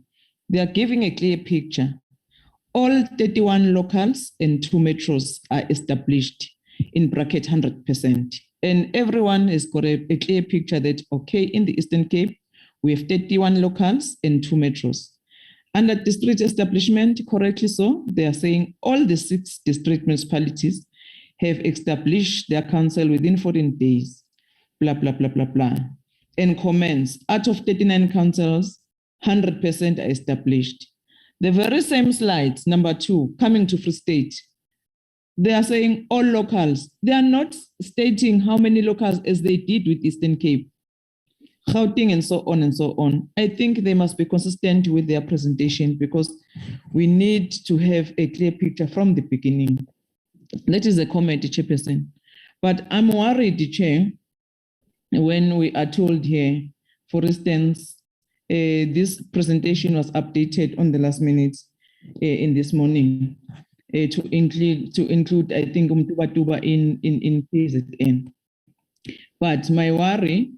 they are giving a clear picture. All 31 locals and 2 metros are established in bracket 100%. And everyone has got a clear picture that, okay, in the Eastern Cape, we have 31 locals and 2 metros. Under district establishment, correctly so, they are saying all the 6 district municipalities have established their council within 14 days, blah, blah, blah, blah, blah. And comments, out of 39 councils, 100% are established. the very same slides, number 2, coming to Free State, they are saying all locals. They are not stating how many locals as they did with Eastern Cape, Gauteng, and so on and so on. I think they must be consistent with their presentation because we need to have a clear picture from the beginning. That is a comment, Chairperson. But I'm worried, Chair, when we are told here, for instance, this presentation was updated on the last minute in this morning to include I think Umtuba in KZN. But my worry,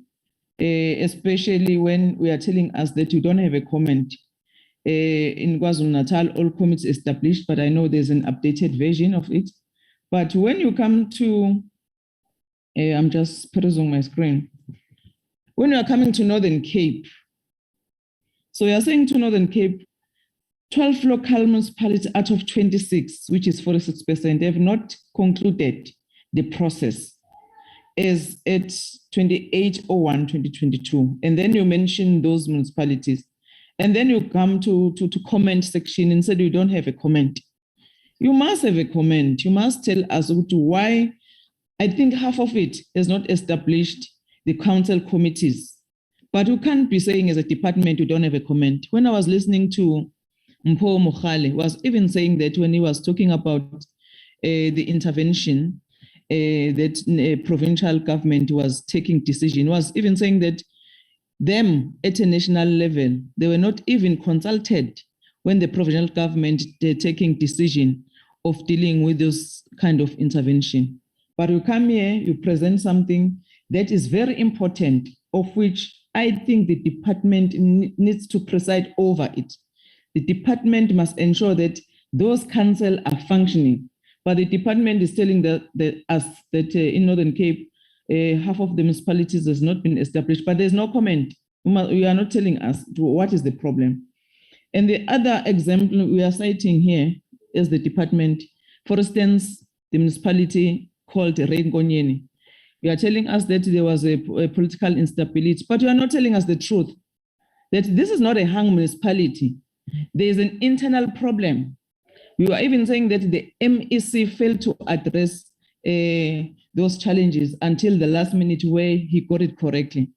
especially when we are telling us that you don't have a comment in KwaZulu-Natal, all committees established, but I know there's an updated version of it. But when you come to, I'm just perusing my screen. When you are coming to Northern Cape, so you are saying to Northern Cape, 12 local municipalities out of 26, which is 46%, have not concluded the process as at 28/01/2022. And then you mention those municipalities. And then you come to comment section and said you don't have a comment. You must have a comment. You must tell us why. I think half of it has not established the council committees. But you can't be saying as a department you don't have a comment. When I was listening to Mpho Mokhale, was even saying that when he was talking about the intervention that provincial government was taking decision, was even saying that them at a national level, they were not even consulted when the provincial government taking decision of dealing with this kind of intervention. But you come here, you present something that is very important, of which I think the department needs to preside over it. The department must ensure that those councils are functioning. But the department is telling us that in Northern Cape, half of the municipalities has not been established, but there's no comment. You are not telling us what is the problem. And the other example we are citing here is the department. For instance, the municipality called Renkonyeni. You are telling us that there was a political instability, but you are not telling us the truth, that this is not a hung municipality. There is an internal problem. We were even saying that the MEC failed to address those challenges until the last minute where he got it correctly.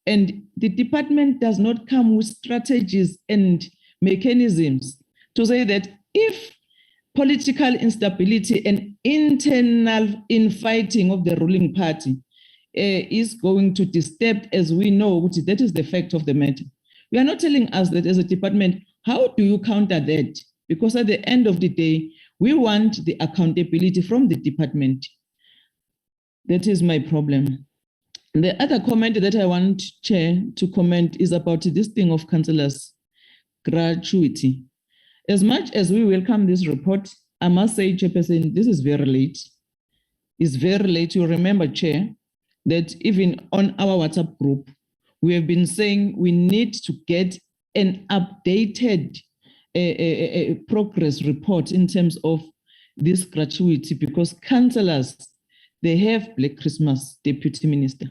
And the department does not come with strategies and mechanisms to say that if political instability and internal infighting of the ruling party is going to disturb, as we know, that is the fact of the matter. You are not telling us that as a department, how do you counter that? Because at the end of the day, we want the accountability from the department. That is my problem. The other comment that I want, Chair, to comment is about this thing of councillors' gratuity. As much as we welcome this report, I must say, Chairperson, this is very late. It's very late. You remember, Chair, that even on our WhatsApp group, we have been saying we need to get an updated progress report in terms of this gratuity, because councillors, they have Black Christmas, Deputy Minister.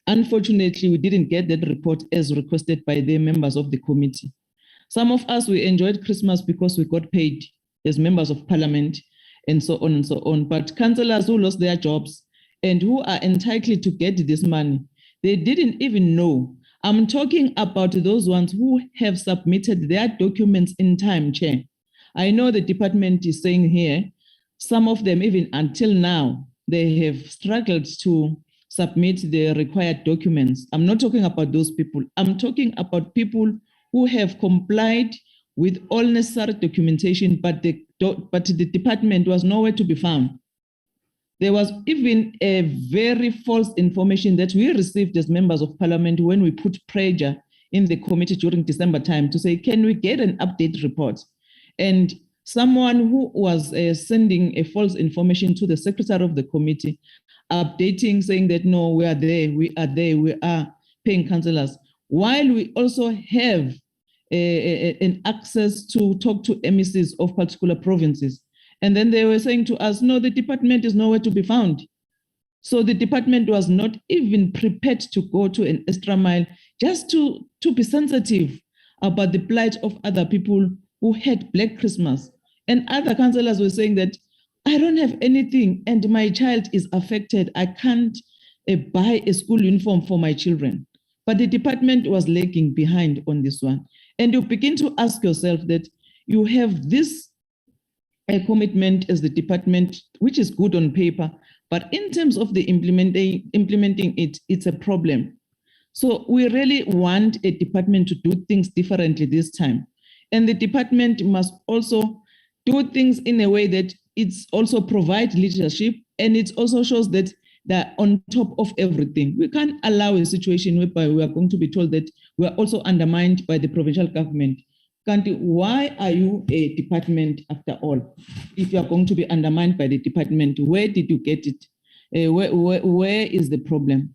Unfortunately, we didn't get that report as requested by the members of the committee. Some of us, we enjoyed Christmas because we got paid as members of parliament and so on and so on. But councillors who lost their jobs and who are entitled to get this money, they didn't even know. I'm talking about those ones who have submitted their documents in time, Chair. I know the department is saying here, some of them even until now, they have struggled to submit the required documents. I'm not talking about those people. I'm talking about people who have complied with all necessary documentation, but the department was nowhere to be found. There was even a very false information that we received as members of parliament when we put pressure in the committee during December time to say, can we get an update report? And someone who was sending a false information to the secretary of the committee, updating, saying that, no, we are there, we are paying councillors, while we also have an access to talk to MECs of particular provinces. And then they were saying to us, no, the department is nowhere to be found. So the department was not even prepared to go to an extra mile just to be sensitive about the plight of other people who had Black Christmas. And other councillors were saying that I don't have anything and my child is affected. I can't buy a school uniform for my children. But the department was lagging behind on this one. And you begin to ask yourself that you have this commitment as the department, which is good on paper, but in terms of the implementing it, it's a problem. So we really want a department to do things differently this time. And the department must also do things in a way that it's also provide leadership, and it also shows that they're on top of everything. We can't allow a situation whereby we are going to be told that we are also undermined by the provincial government. Why are you a department after all? If you are going to be undermined by the department, where did you get it? Where is the problem?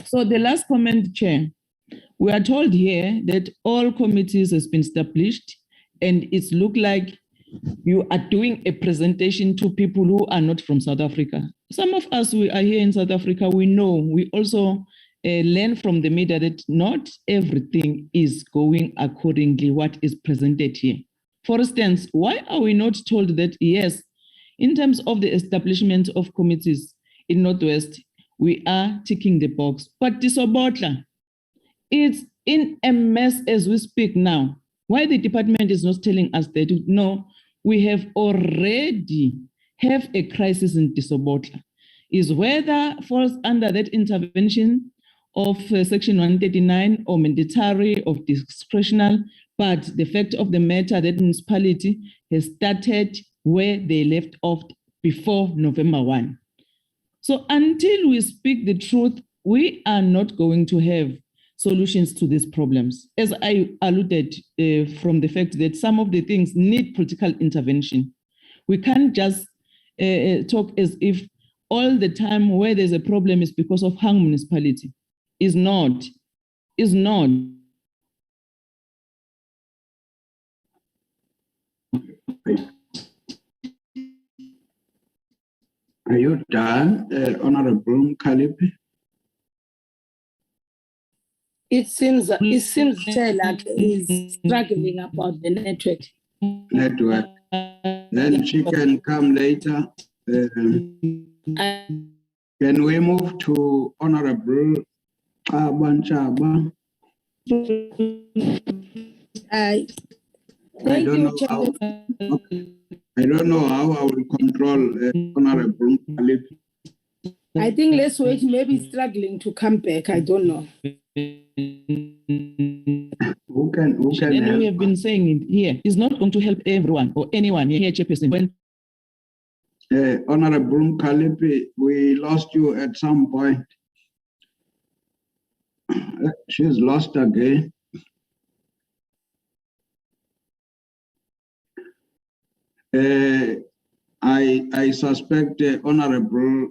So the last comment, Chair, we are told here that all committees has been established, and it's look like you are doing a presentation to people who are not from South Africa. Some of us, we are here in South Africa, we know, we also learn from the media that not everything is going accordingly what is presented here. For instance, why are we not told that, yes, in terms of the establishment of committees in Northwest, we are ticking the box, but Disobotla, it's in a mess as we speak now. Why the department is not telling us that, no, we have already have a crisis in Disobotla. Is whether falls under that intervention of Section 139 or mandatory or discretionary, but the fact of the matter that municipality has started where they left off before November 1. So until we speak the truth, we are not going to have solutions to these problems. As I alluded from the fact that some of the things need political intervention. We can't just talk as if all the time where there's a problem is because of hung municipality. Is not. Are you done, Honorable Kalipi? It seems Chair, like he's struggling about the network. Then she can come later. Can we move to Honorable Chaba? Thank you, Chair. I don't know how I will control Honorable Kalipi. I think let's wait, maybe struggling to come back. I don't know. Who can And help? we have been saying it here. It's not going to help everyone or anyone here, Chairperson. When Honorable Kalipi, we lost you at some point. She's lost again. I suspect Honorable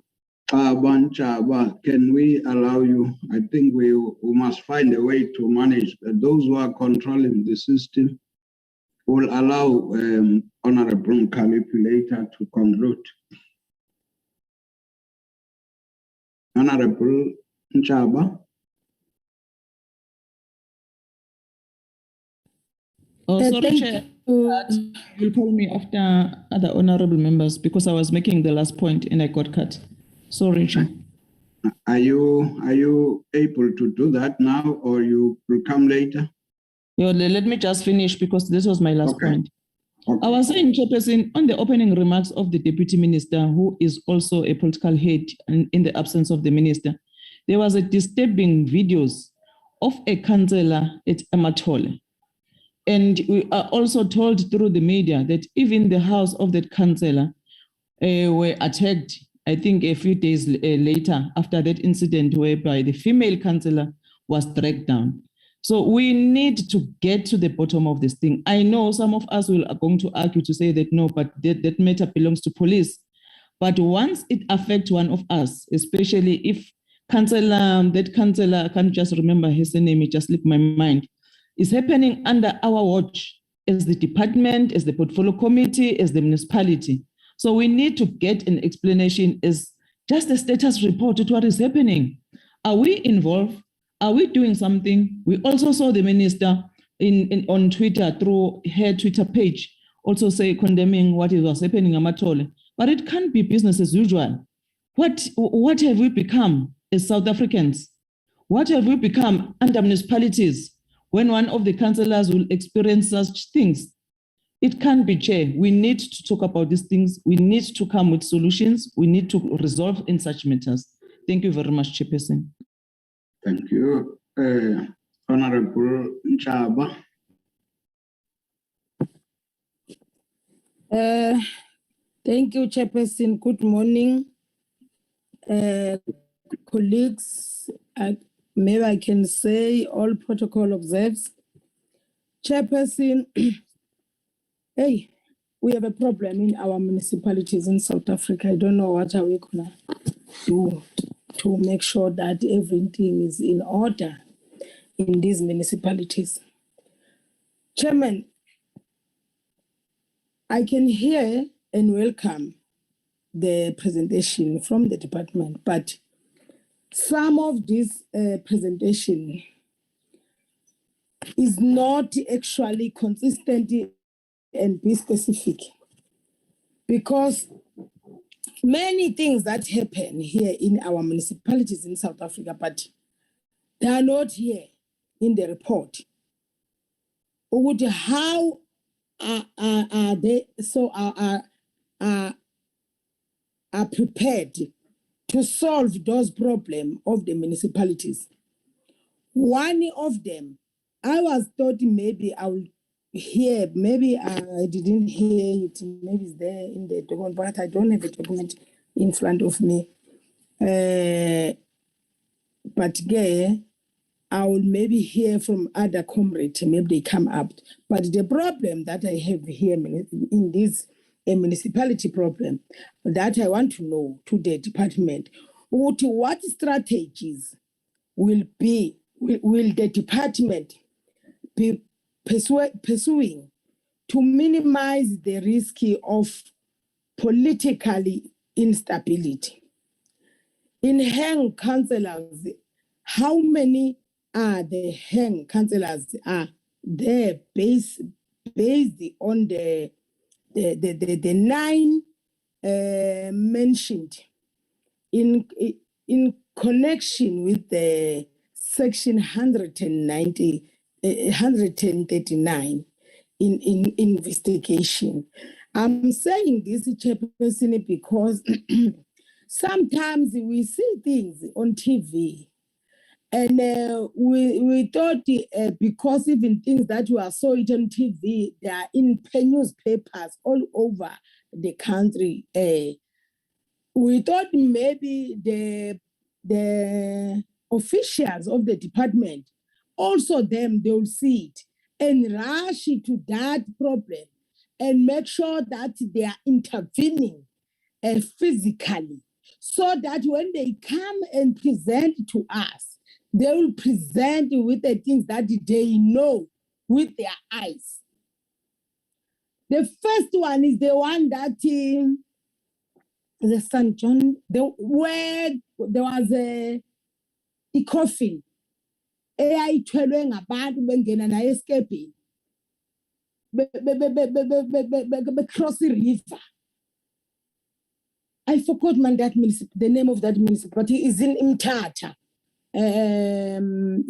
Chaba, can we allow you? I think we must find a way to manage those who are controlling the system. Will allow Honorable Kalipi later to conclude. Honorable Chaba. Oh, sorry, Thank Chair. you. You'll call me after other honorable members because I was making the last point and I got cut. Sorry, Chair. Are you able to do that now, or you will come later? Let me just finish because this was my last point. Okay. I was saying, Chairperson, on the opening remarks of the Deputy Minister, who is also a political head in the absence of the Minister, there was a disturbing videos of a councillor at Amatole. And we are also told through the media that even the house of that councillor were attacked, I think a few days later after that incident whereby the female councillor was dragged down. So we need to get to the bottom of this thing. I know some of us are going to argue to say that no, but that matter belongs to police. But once it affects one of us, especially if that councillor, I can't just remember his name, it just slipped my mind, is happening under our watch as the department, as the portfolio committee, as the municipality. So we need to get an explanation as just a status report of what is happening. Are we involved? Are we doing something? We also saw the minister on Twitter through her Twitter page, also say condemning what was happening in Amatole. But it can't be business as usual. What have we become as South Africans? What have we become under municipalities when one of the councillors will experience such things? It can't be, Chair. We need to talk about these things. We need to come with solutions. We need to resolve in such matters. Thank you very much, Chairperson. Thank you. Honorable Nchaba. Thank you, Chairperson. Good morning, colleagues. Maybe I can say all protocol observes. Chairperson, hey, we have a problem in our municipalities in South Africa. I don't know what are we gonna do to make sure that everything is in order in these municipalities. Chairman, I can hear and welcome the presentation from the department, but some of this presentation is not actually consistent and be specific, because many things that happen here in our municipalities in South Africa, but they are not here in the report. How are they so are prepared to solve those problems of the municipalities? One of them, I was thought maybe I will hear, maybe I didn't hear it, maybe it's there in the document, but I don't have a document in front of me. But yeah, I will maybe hear from other comrades, maybe they come up. But the problem that I have here in this municipality problem, that I want to know to the department, what strategies will the department be pursuing to minimize the risk of political instability? In hang councillors, how many are the hang councillors are there based on the 9 mentioned in connection with the section 139 in investigation? I'm saying this, Chairperson, because sometimes we see things on TV and we thought because even things that we saw it on TV, they are in newspapers all over the country. We thought maybe the officials of the department, also they will see it and rush to that problem and make sure that they are intervening physically, so that when they come and present to us, they will present with the things that they know with their eyes. The first one is the one that the St. John, where there was a coffin. Escaping. Cross the river. I forgot the name of that municipality is in Mthatha, in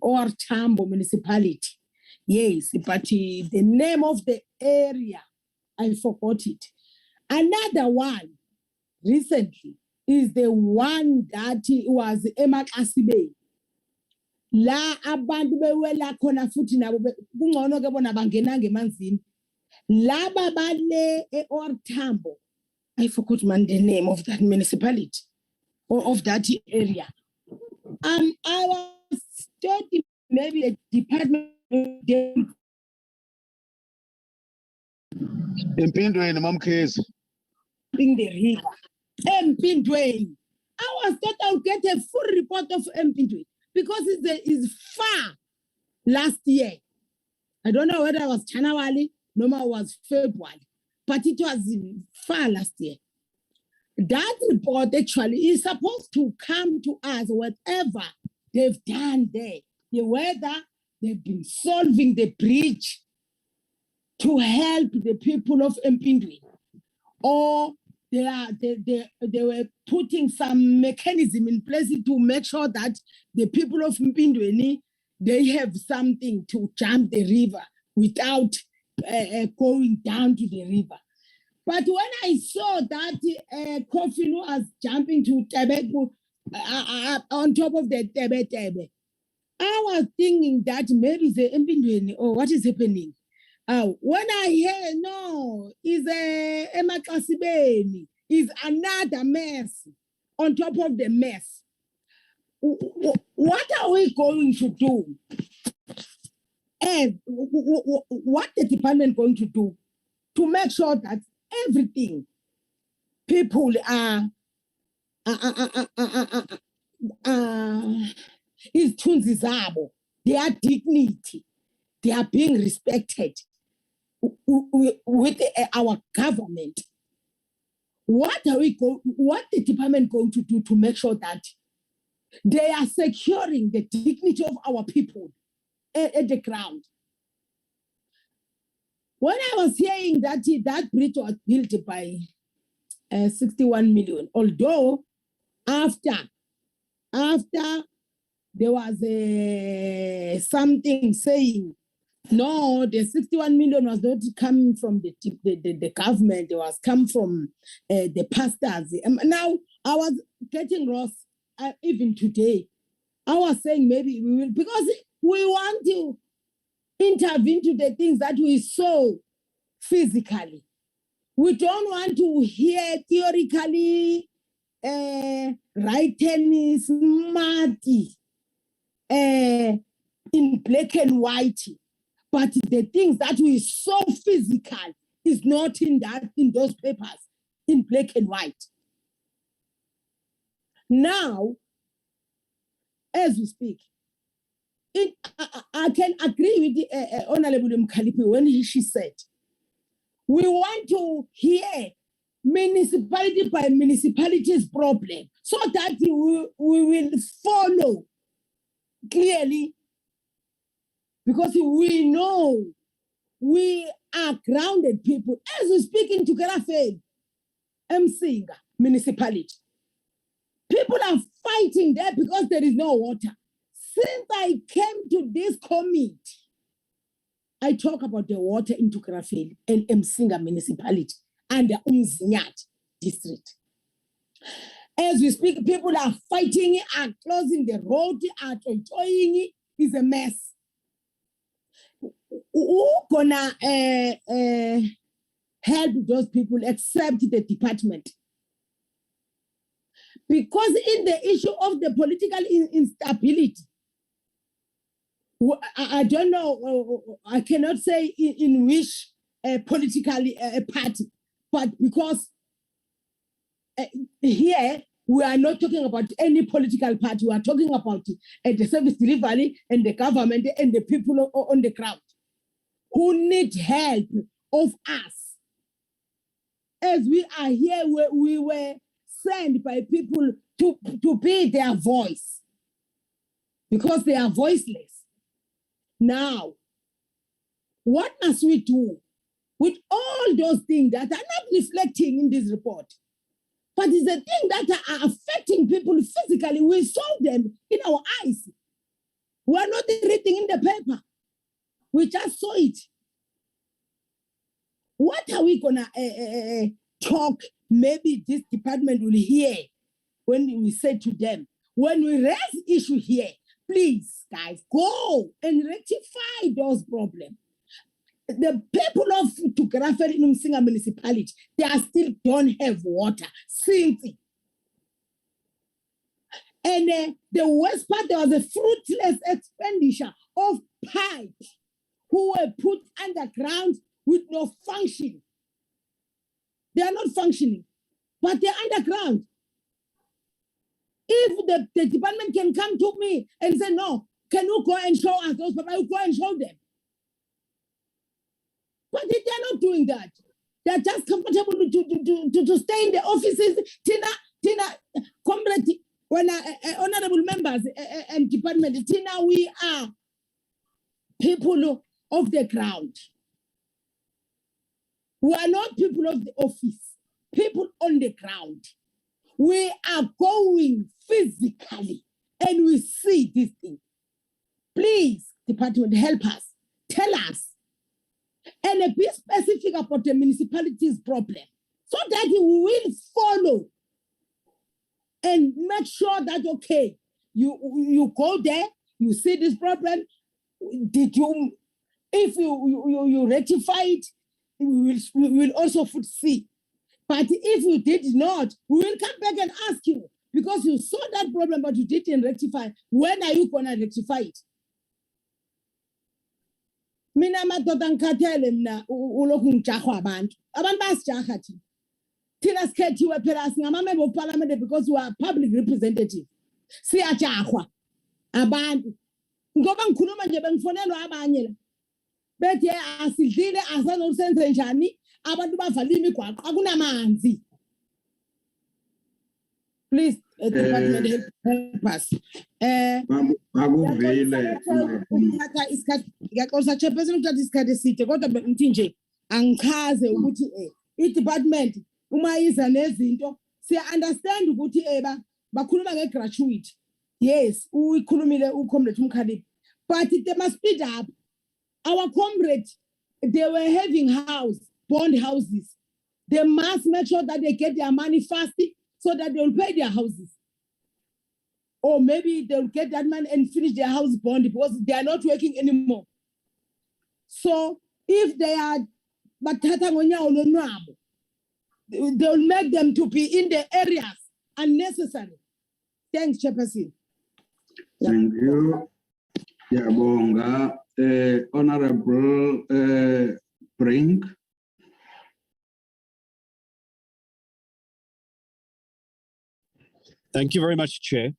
Ortambo municipality. Yes, but the name of the area, I forgot it. Another one recently is the one that was eMakasibe. La abantu bewela khona futhi nabo kungcono ke bona bangena ngemanzini. Laba bale eOrtambo, I forgot the name of that municipality or of that area. I was studying maybe a department Impindweni mamkhizi. in the river. Mpindweni. I was thought I would get a full report of Mpindweni because it's far last year. I don't know whether it was January, no more was February, but it was far last year. That report actually is supposed to come to us, whatever they've done there, the weather, they've been solving the bridge to help the people of Mpindwe, or they were putting some mechanism in place to make sure that the people of Mpindwe, they have something to jump the river without going down to the river. But when I saw that Kofi was jumping to Tebe on top of the Tebe, I was thinking that maybe the Mpindwe, or what is happening? When I hear no, is a Emakasibeni, is another mess on top of the mess. What are we going to do? And what the department going to do to make sure that everything people is tunzizabo, their dignity, they are being respected with our government. What the department going to do to make sure that they are securing the dignity of our people at the ground? When I was hearing that that bridge was built by 61 million, although after there was something saying, no, the 61 million was not coming from the government, it was come from the pastors. Now, I was getting lost, even today. I was saying maybe we will, because we want to intervene to the things that we saw physically. We don't want to hear theoretically written smarty in black and white. But the things that we saw physical is not in those papers, in black and white. Now, as we speak, I can agree with the Honorable Mkhalipi when she said, we want to hear municipality by municipality's problem so that we will follow clearly, because we know we are grounded people. As we speak in Tukarafel, Msinga municipality, people are fighting there because there is no water. Since I came to this committee, I talk about the water in Tukarafel and Msinga municipality and the Umzinyat district. As we speak, people are fighting, are closing the road, are enjoying it. It's a mess. Who gonna help those people except the department? Because in the issue of the political instability, I don't know, I cannot say in which political party, but because here we are not talking about any political party, we are talking about the service delivery and the government and the people on the ground who need help of us. As we are here, we were sent by people to be their voice because they are voiceless. Now, what must we do with all those things that are not reflecting in this report, but it's the things that are affecting people physically? We saw them in our eyes. We are not reading in the paper. We just saw it. What are we gonna talk? Maybe this department will hear when we say to them, when we raise issue here, please, guys, go and rectify those problems. The people of Tukarafel in Msinga municipality, they are still don't have water since. And the worst part, there was a fruitless expenditure of pipes who were put underground with no function. They are not functioning, but they're underground. If the department can come to me and say, no, can you go and show us those, but I will go and show them. But they are not doing that. They're just comfortable to stay in the offices. Tina, comrade, when honorable members and department, Tina, we are people of the ground. We are not people of the office, people on the ground. We are going physically and we see this thing. Please, Department, help us. Tell us. And be specific about the municipality's problem so that we will follow and make sure that, okay, you go there, you see this problem. Did you, if you rectify it, we will also see. But if you did not, we will come back and ask you, because you saw that problem, but you didn't rectify. When are you going to rectify it? Mina madoda ngikhathele mina ulokhu ngijahwa abantu basijaha thina thina sikhethiwe phela singamamember of parliament because we are public representative siyajahwa abantu ngoba ngikhuluma nje bengifonelwa abanye la bethi asidlile asanosenze njani abantu bavala imigwaqo akunamanzi. Please, Department, help us. Ngiyaqolisa chairperson ukuthatha isikhathi eside kodwa ngithi nje angichaze ukuthi i-department uma iza nezinto siya-understand ukuthi bakhuluma nge-gratuity. Yes, uyikhulumile uComrade uMkhaliphi, but they must speed up. Our comrade, they were having bond houses. They must make sure that they get their money fast so that they will pay their houses. Or maybe they'll get that money and finish their house bond because they are not working anymore. So if they are, they'll make them to be in the areas unnecessary. Thanks, Chairperson. Thank you. Yabonga, Honorable Brink. Thank you very much, Chair.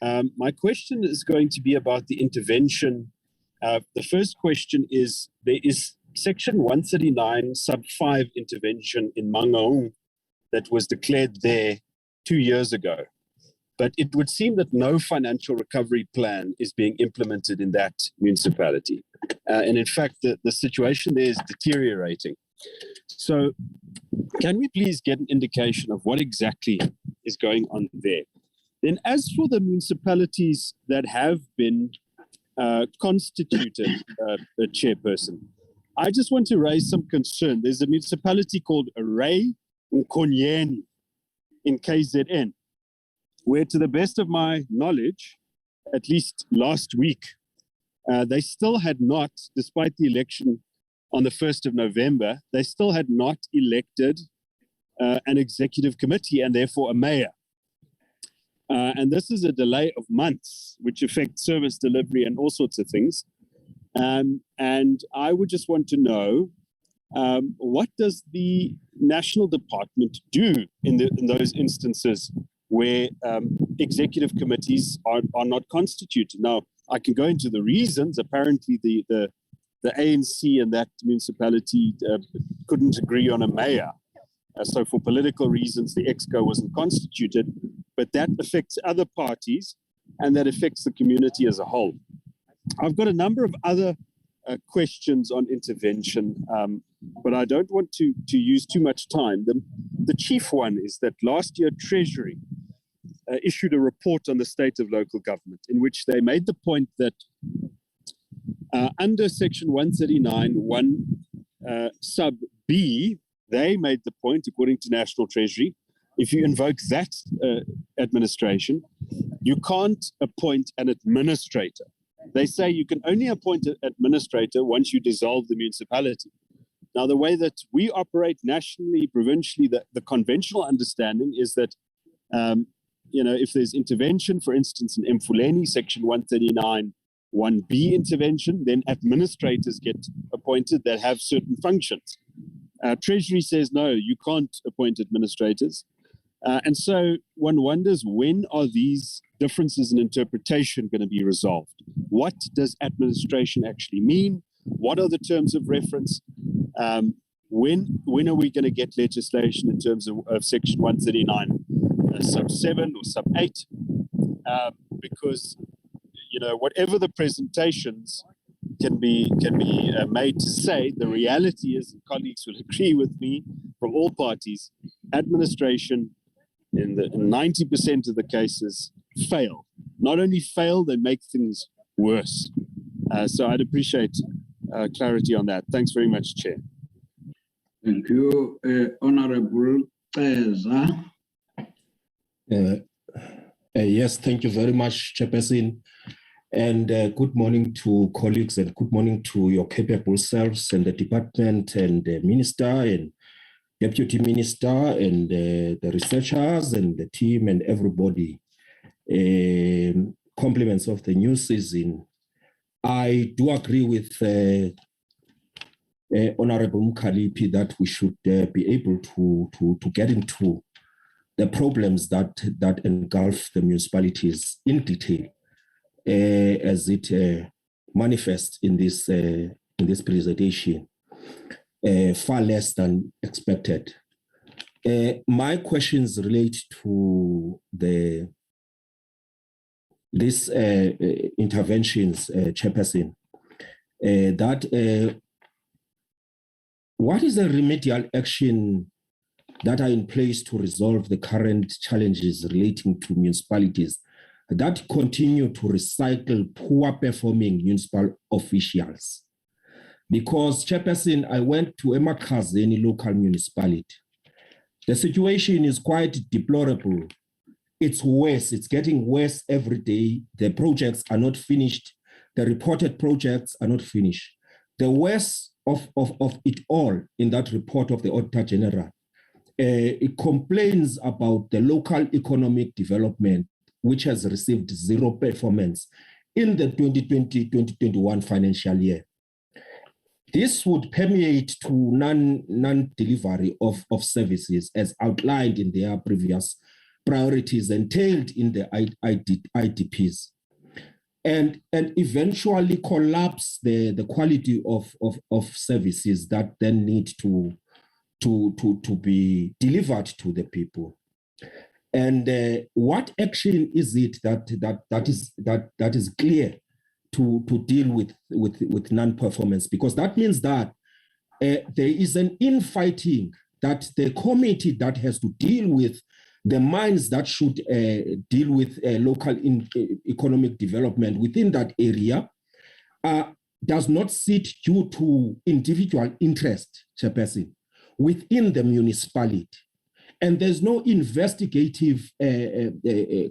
My question is going to be about the intervention. The first question is, there is Section 139, Sub 5 intervention in Mangaung that was declared there 2 years ago. But it would seem that no financial recovery plan is being implemented in that municipality. And in fact, the situation there is deteriorating. So can we please get an indication of what exactly is going on there? Then as for the municipalities that have been constituted, Chairperson, I just want to raise some concern. There's a municipality called Ray Nkonyeni in KZN, where to the best of my knowledge, at least last week, they still had not, despite the election on the 1st of November, they still had not elected an executive committee and therefore a mayor. And this is a delay of months, which affects service delivery and all sorts of things. And I would just want to know, what does the national department do in those instances where executive committees are not constituted? Now, I can go into the reasons. Apparently, the ANC and that municipality couldn't agree on a mayor. So for political reasons, the EXCO wasn't constituted, but that affects other parties and that affects the community as a whole. I've got a number of other questions on intervention, but I don't want to use too much time. The chief one is that last year Treasury issued a report on the state of local government in which they made the point that under Section 139(1) sub B, they made the point, according to National Treasury, if you invoke that administration, you can't appoint an administrator. They say you can only appoint an administrator once you dissolve the municipality. Now, the way that we operate nationally, provincially, the conventional understanding is that, if there's intervention, for instance, in Mfuleni, Section 139(1)B intervention, then administrators get appointed that have certain functions. Treasury says, no, you can't appoint administrators. And so one wonders, when are these differences in interpretation going to be resolved? What does administration actually mean? What are the terms of reference? When are we going to get legislation in terms of Section 139 sub 7 or sub 8? Because, whatever the presentations, can be made to say the reality is, and colleagues will agree with me from all parties, administration in 90% of the cases fail. Not only fail, they make things worse. So I'd appreciate clarity on that. Thanks very much, Chair. Thank you, Honorable Eza. Yes, thank you very much, Chairperson. And good morning to colleagues, and good morning to your capable selves and the department and the minister and deputy minister and the researchers and the team and everybody. Compliments of the new season. I do agree with Honorable Mkhalipi that we should be able to get into the problems that engulf the municipalities in detail as it manifests in this presentation, far less than expected. My questions relate to these interventions, Chairperson. What is the remedial action that are in place to resolve the current challenges relating to municipalities that continue to recycle poor performing municipal officials? Because, Chairperson, I went to Emakhazeni local municipality. The situation is quite deplorable. It's worse, it's getting worse every day. The projects are not finished. The reported projects are not finished. The worst of it all in that report of the Auditor General, it complains about the local economic development, which has received zero performance in the 2020-2021 financial year. This would permeate to non-delivery of services as outlined in their previous priorities entailed in the IDPs, and eventually collapse the quality of services that then need to be delivered to the people. And what action is it that is clear to deal with non-performance? Because that means that there is an infighting that the committee that has to deal with the minds that should deal with local economic development within that area does not sit due to individual interest, Chairperson, within the municipality. And there's no investigative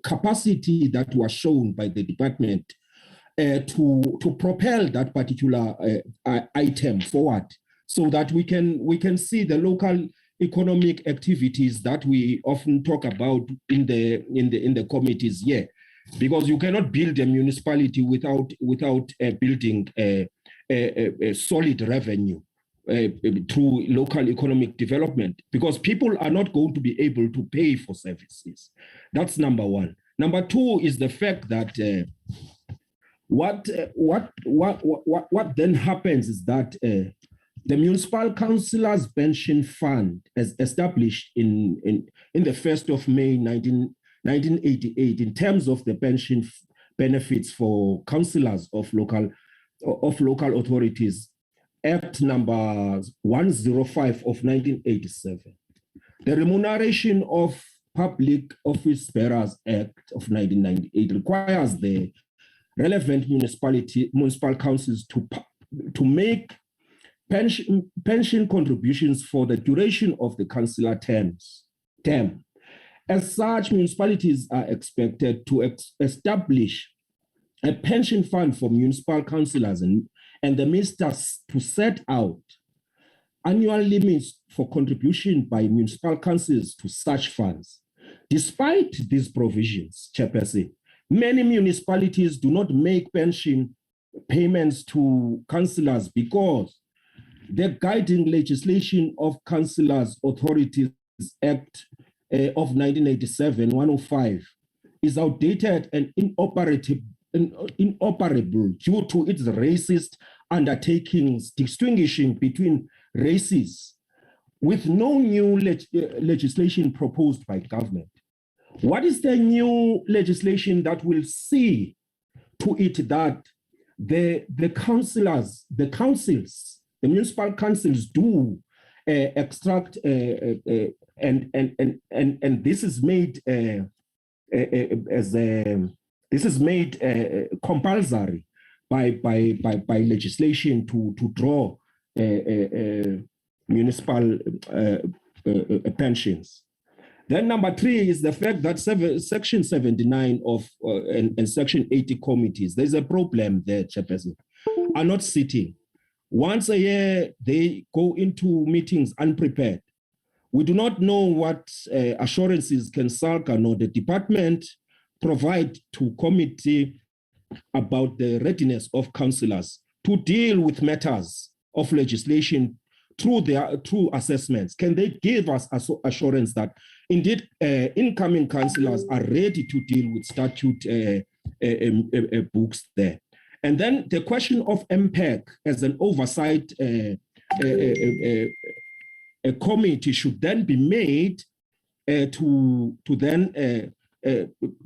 capacity that was shown by the department to propel that particular item forward, so that we can see the local economic activities that we often talk about in the committees here, because you cannot build a municipality without building a solid revenue through local economic development, because people are not going to be able to pay for services. That's number one. Number two is the fact that what then happens is that the Municipal Councillors Pension Fund, as established in the 1st of May 1988, in terms of the pension benefits for councillors of local authorities, Act number 105 of 1987. The Remuneration of Public Office Bearers Act of 1998 requires the relevant municipal councils to make pension contributions for the duration of the councillor term. As such, municipalities are expected to establish a pension fund for municipal councillors and the ministers to set out annual limits for contribution by municipal councils to such funds. Despite these provisions, Chairperson, many municipalities do not make pension payments to councillors because the guiding legislation of Councillors Authorities Act of 1987, 105, is outdated and inoperable due to its racist undertakings distinguishing between races, with no new legislation proposed by government. What is the new legislation that will see to it that the councils, the municipal councils do extract and this is made compulsory by legislation to draw municipal pensions. Then number 3 is the fact that Section 79 of and Section 80 committees, there's a problem there, Chairperson, are not sitting. Once a year, they go into meetings unprepared. We do not know what assurances can SALGA nor the department provide to committee about the readiness of councillors to deal with matters of legislation through assessments. Can they give us assurance that indeed incoming councillors are ready to deal with statute books there? And then the question of MPEC as an oversight a committee should then be made to then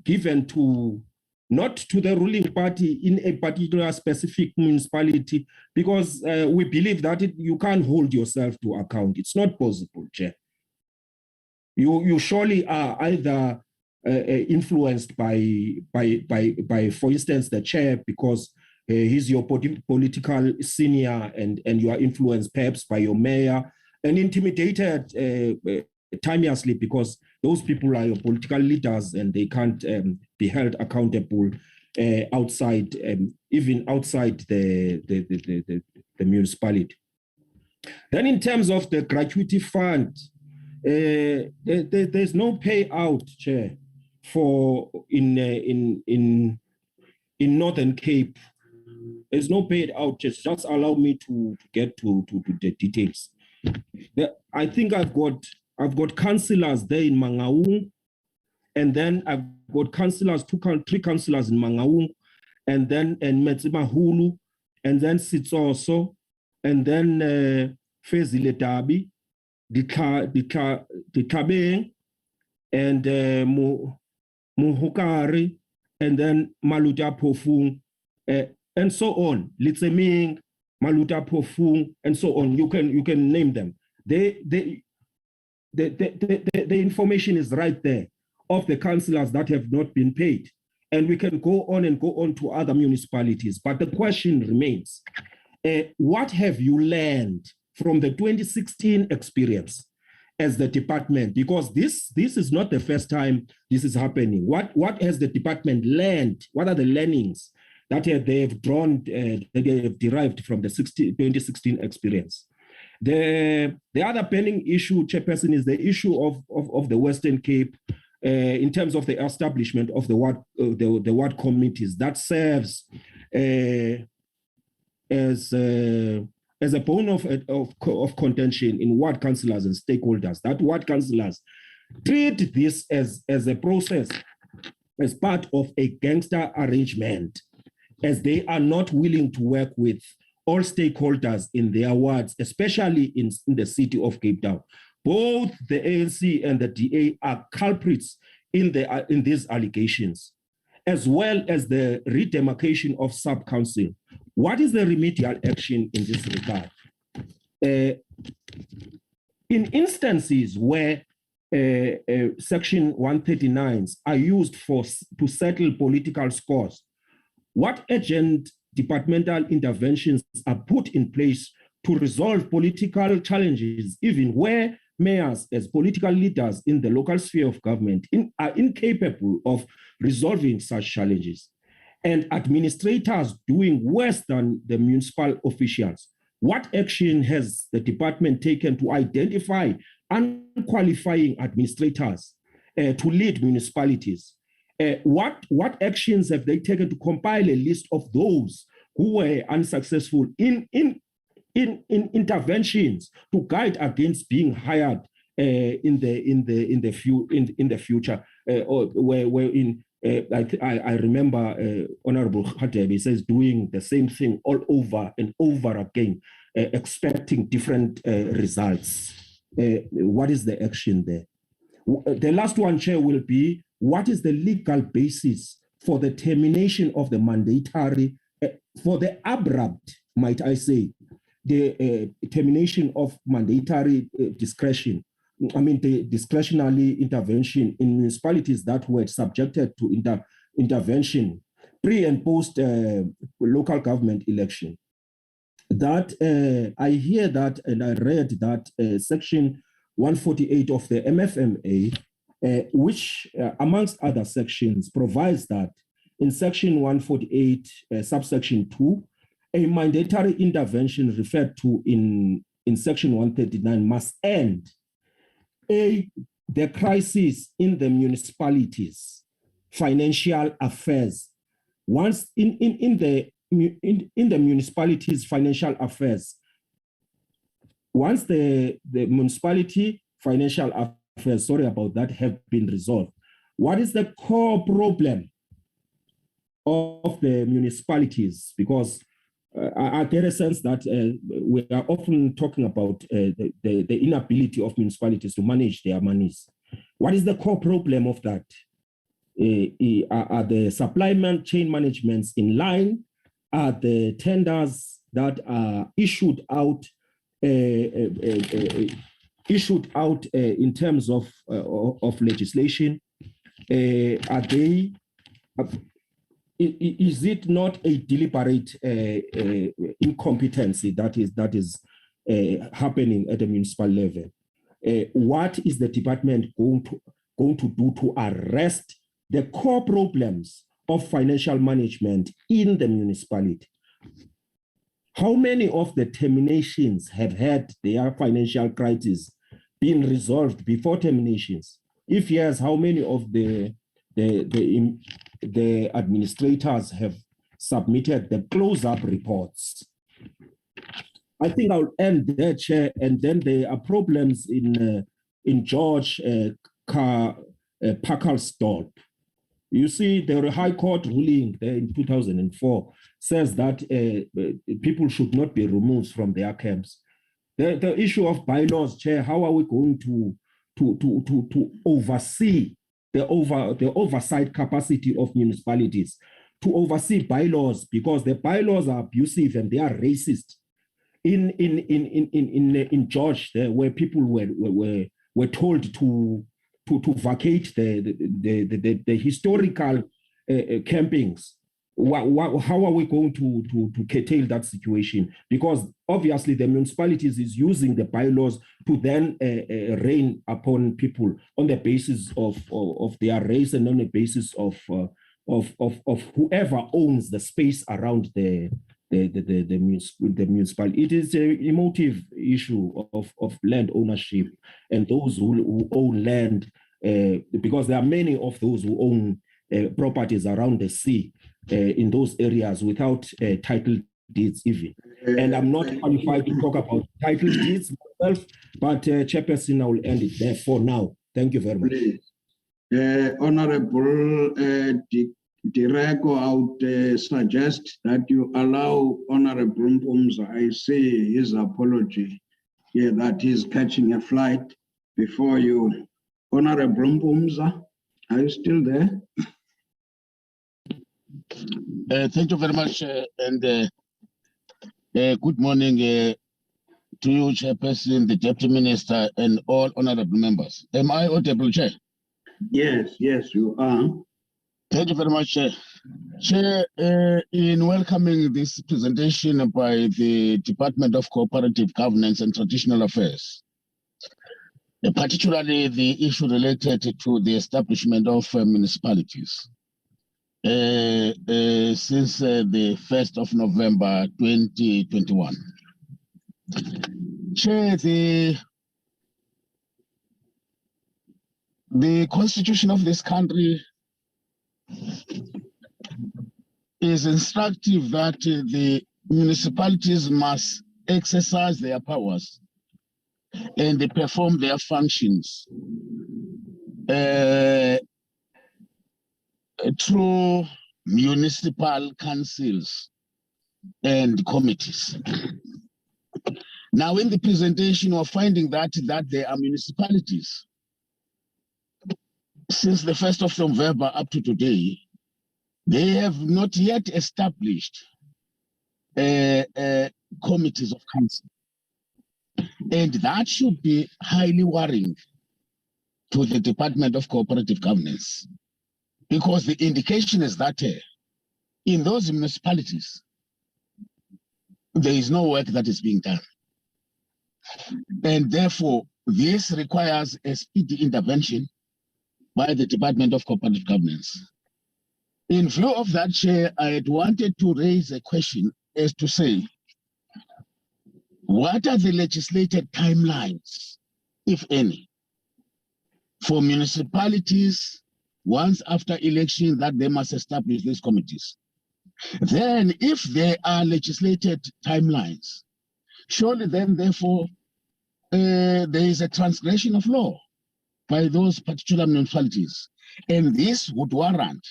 given to not to the ruling party in a particular specific municipality, because we believe that you can't hold yourself to account. It's not possible, Chair. You surely are either influenced by, for instance, the chair, because he's your political senior, and you are influenced perhaps by your mayor, and intimidated timeously because those people are your political leaders and they can't be held accountable outside, even outside the municipality. Then in terms of the gratuity fund, there's no payout, Chair, for in Northern Cape. There's no payout. Just allow me to get to the details. I think I've got councillors there in Mangaung, and then I've got councillors, 3 councillors in Mangaung, and then Metsimahulu, and then Sitsoso, and then Fezile Dabi, Ditabeng, and Muhukari, and then Maluta Pofung, and so on. Litseming, Maluta Pofung, and so on. You can name them. The information is right there of the councillors that have not been paid. And we can go on to other municipalities. But the question remains, what have you learned from the 2016 experience as the department? Because this is not the first time this is happening. What has the department learned? What are the learnings that they have drawn, that they have derived from the 2016 experience? The other pending issue, Chairperson, is the issue of the Western Cape in terms of the establishment of the ward committees that serves as a bone of contention in ward councillors and stakeholders. That ward councillors treat this as a process, as part of a gangster arrangement, as they are not willing to work with all stakeholders in their wards, especially in the city of Cape Town. Both the ANC and the DA are culprits in these allegations, as well as the redemarcation of sub-council. What is the remedial action in this regard? In instances where Section 139s are used to settle political scores, what urgent departmental interventions are put in place to resolve political challenges, even where mayors as political leaders in the local sphere of government are incapable of resolving such challenges, and administrators doing worse than the municipal officials? What action has the department taken to identify unqualifying administrators to lead municipalities? What actions have they taken to compile a list of those who were unsuccessful in interventions to guide against being hired in the future? I remember Honorable Khatebe says doing the same thing all over and over again, expecting different results. What is the action there? The last one, Chair, will be, what is the legal basis for the termination of the mandatory for the abrupt, might I say, the termination of mandatory discretion, the discretionary intervention in municipalities that were subjected to intervention pre and post local government election. That I hear that, and I read that section 148 of the MFMA, which amongst other sections provides that in section 148, subsection 2, a mandatory intervention referred to in section 139 must end the crisis in the municipalities' financial affairs. Once in the municipalities' financial affairs, once the municipality financial affairs, sorry about that, have been resolved, what is the core problem of the municipalities? Because I get a sense that we are often talking about the inability of municipalities to manage their monies. What is the core problem of that? Are the supply chain managements in line? Are the tenders that are issued out in terms of legislation? Are they? Is it not a deliberate incompetency that is happening at the municipal level? What is the department going to do to arrest the core problems of financial management in the municipality? How many of the terminations have had their financial crisis been resolved before terminations? If yes, how many of the administrators have submitted the close-up reports? I think I'll end there, Chair, and then there are problems in George Packlesdorp. You see, the High Court ruling there in 2004 says that people should not be removed from their camps. The issue of bylaws, Chair, how are we going to oversee the oversight capacity of municipalities to oversee bylaws, because the bylaws are abusive and they are racist? In George, there, where people were told to vacate the historical campings. How are we going to curtail that situation? Because obviously the municipalities is using the bylaws to then reign upon people on the basis of their race and on the basis of whoever owns the space around the municipality. It is an emotive issue of land ownership and those who own land, because there are many of those who own properties around the sea in those areas without title deeds even. And I'm not qualified to talk about title deeds myself, but Chairperson, I will end it there for now. Thank you very much. Honorable Direko, I would suggest that you allow Honorable Mpumza, I see his apology here, that he's catching a flight before you. Honorable Mpumza, are you still there? Thank you very much, and good morning to you, Chairperson, the Deputy Minister, and all honorable members. Am I audible, Chair? Yes, you are. Thank you very much, Chair. Chair, in welcoming this presentation by the Department of Cooperative Governance and Traditional Affairs, particularly the issue related to the establishment of municipalities, since the 1st of November 2021. Chair, the constitution of this country is instructive that the municipalities must exercise their powers and they perform their functions through municipal councils and committees. Now, in the presentation, we're finding that there are municipalities since the 1st of November up to today, they have not yet established committees of council. And that should be highly worrying to the Department of Cooperative Governance, because the indication is that in those municipalities, there is no work that is being done. And therefore, this requires a speedy intervention by the Department of Cooperative Governance. In view of that, Chair, I had wanted to raise a question as to say, what are the legislated timelines, if any, for municipalities once after election that they must establish these committees? Then, if there are legislated timelines, surely then, therefore, there is a transgression of law by those particular municipalities. And this would warrant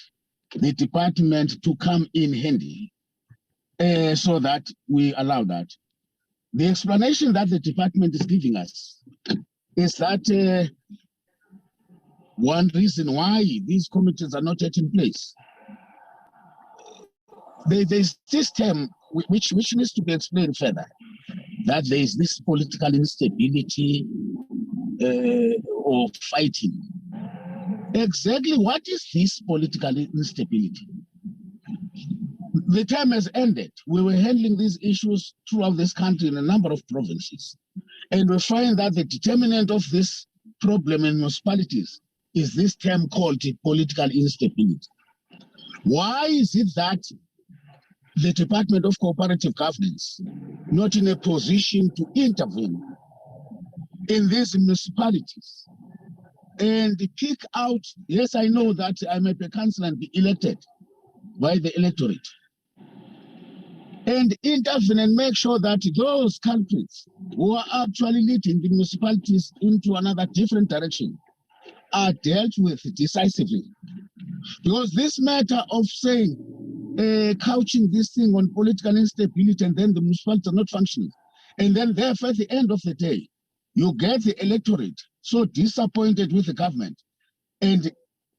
the department to come in handy so that we allow that. The explanation that the department is giving us is that one reason why these committees are not yet in place, there's this term which needs to be explained further, that there is this political instability or fighting. Exactly what is this political instability? The term has ended. We were handling these issues throughout this country in a number of provinces. And we find that the determinant of this problem in municipalities is this term called political instability. Why is it that the Department of Cooperative Governance not in a position to intervene in these municipalities and pick out? Yes, I know that I may be councillor and be elected by the electorate, and intervene and make sure that those culprits who are actually leading the municipalities into another different direction are dealt with decisively. Because this matter of saying, couching this thing on political instability and then the municipalities are not functioning, and then therefore at the end of the day, you get the electorate so disappointed with the government and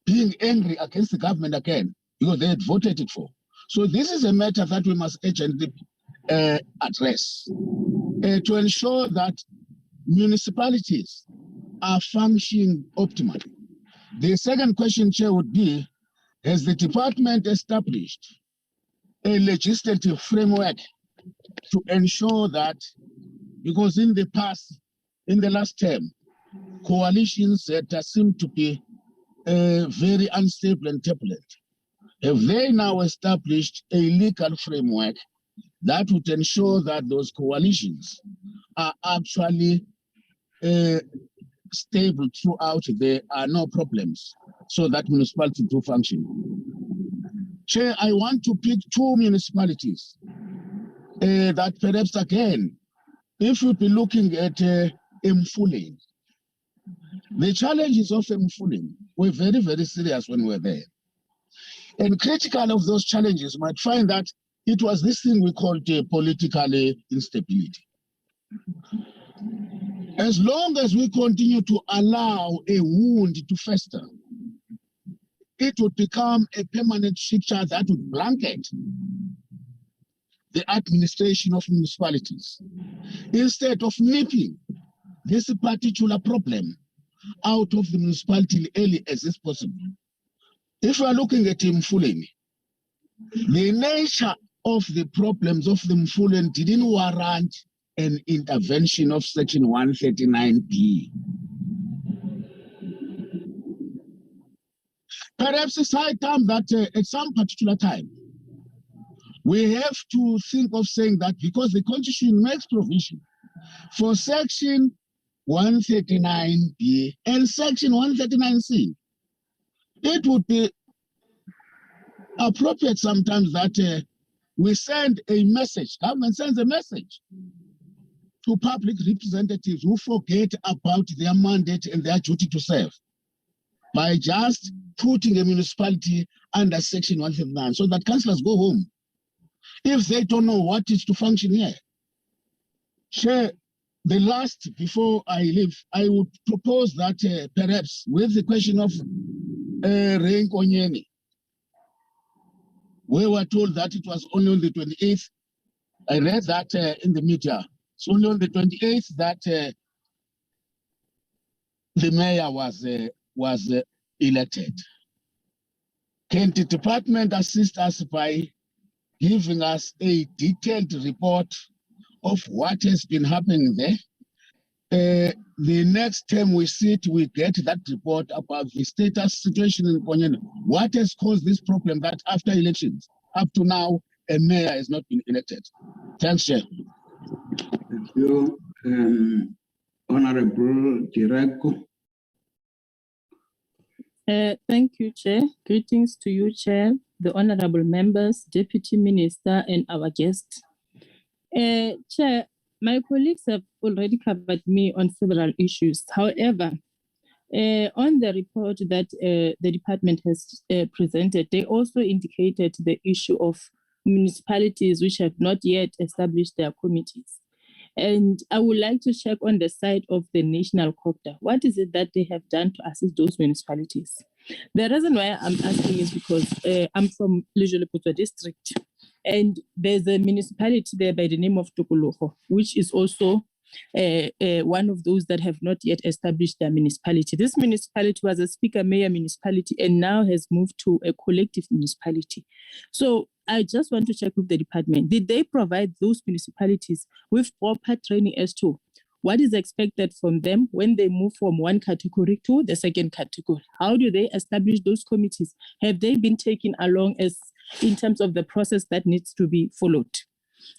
being angry against the government again because they had voted it for. So this is a matter that we must urgently address to ensure that municipalities are functioning optimally. The second question, Chair, would be, has the department established a legislative framework to ensure that, because in the past, in the last term, coalitions that seem to be very unstable and turbulent, have they now established a legal framework that would ensure that those coalitions are actually stable throughout, there are no problems, so that municipalities do function? Chair, I want to pick two municipalities that perhaps again, if we'd be looking at Mfuleni, the challenges of Mfuleni were very, very serious when we were there. And critical of those challenges, you might find that it was this thing we called political instability. As long as we continue to allow a wound to fester, it would become a permanent stricture that would blanket the administration of municipalities, instead of nipping this particular problem out of the municipality early as is possible. If we are looking at Mfuleni, the nature of the problems of the Mfuleni didn't warrant an intervention of Section 139B. Perhaps it's high time that at some particular time, we have to think of saying that because the Constitution makes provision for Section 139B and Section 139C, it would be appropriate sometimes that we send a message, government sends a message to public representatives who forget about their mandate and their duty to serve by just putting a municipality under Section 139 so that councillors go home if they don't know what is to function here. Chair, the last, before I leave, I would propose that perhaps with the question of Rain Konyeni, we were told that it was only on the 28th I read that in the media. It's only on the 28th that the mayor was elected. Can the department assist us by giving us a detailed report of what has been happening there? The next time we sit, we get that report about the status situation in Konyana. What has caused this problem that after elections, up to now, a mayor has not been elected? Thanks, Chair. Thank you. Honorable Direko. Thank you, Chair. Greetings to you, Chair, the honorable members, Deputy Minister, and our guests. Chair, my colleagues have already covered me on several issues. However, on the report that the department has presented, they also indicated the issue of municipalities which have not yet established their committees. And I would like to check on the side of the National Copter. What is it that they have done to assist those municipalities? The reason why I'm asking is because I'm from Lejoliputswa district, and there's a municipality there by the name of Tokologo, which is also one of those that have not yet established their municipality. This municipality was a speaker mayor municipality and now has moved to a collective municipality. So I just want to check with the department. Did they provide those municipalities with proper training as to what is expected from them when they move from one category to the second category? How do they establish those committees? Have they been taken along as in terms of the process that needs to be followed?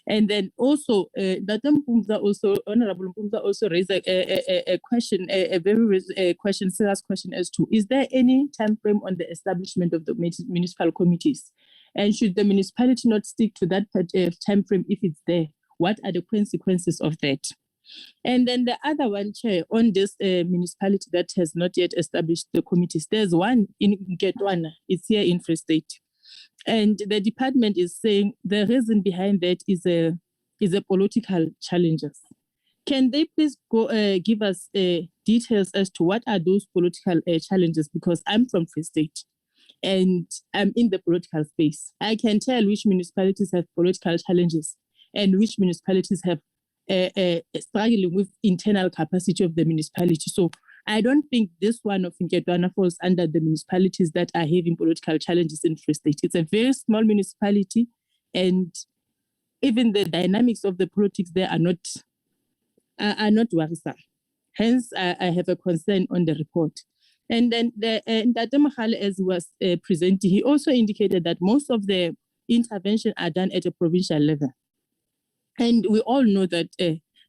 And then also, Honorable Mpumza also raised a question, a very serious question as to, is there any time frame on the establishment of the municipal committees? And should the municipality not stick to that time frame if it's there? What are the consequences of that? And then the other one, Chair, on this municipality that has not yet established the committees, there's one in Getwana, it's here in Free State. And the department is saying the reason behind that is a political challenges. Can they please go give us details as to what are those political challenges? Because I'm from Free State and I'm in the political space. I can tell which municipalities have political challenges and which municipalities have struggling with internal capacity of the municipality. So I don't think this one of Nketwana falls under the municipalities that are having political challenges in Free State. It's a very small municipality, and even the dynamics of the politics there are not worrisome. Hence, I have a concern on the report. And then Ntate Mohale, as was presenting, he also indicated that most of the interventions are done at a provincial level. And we all know that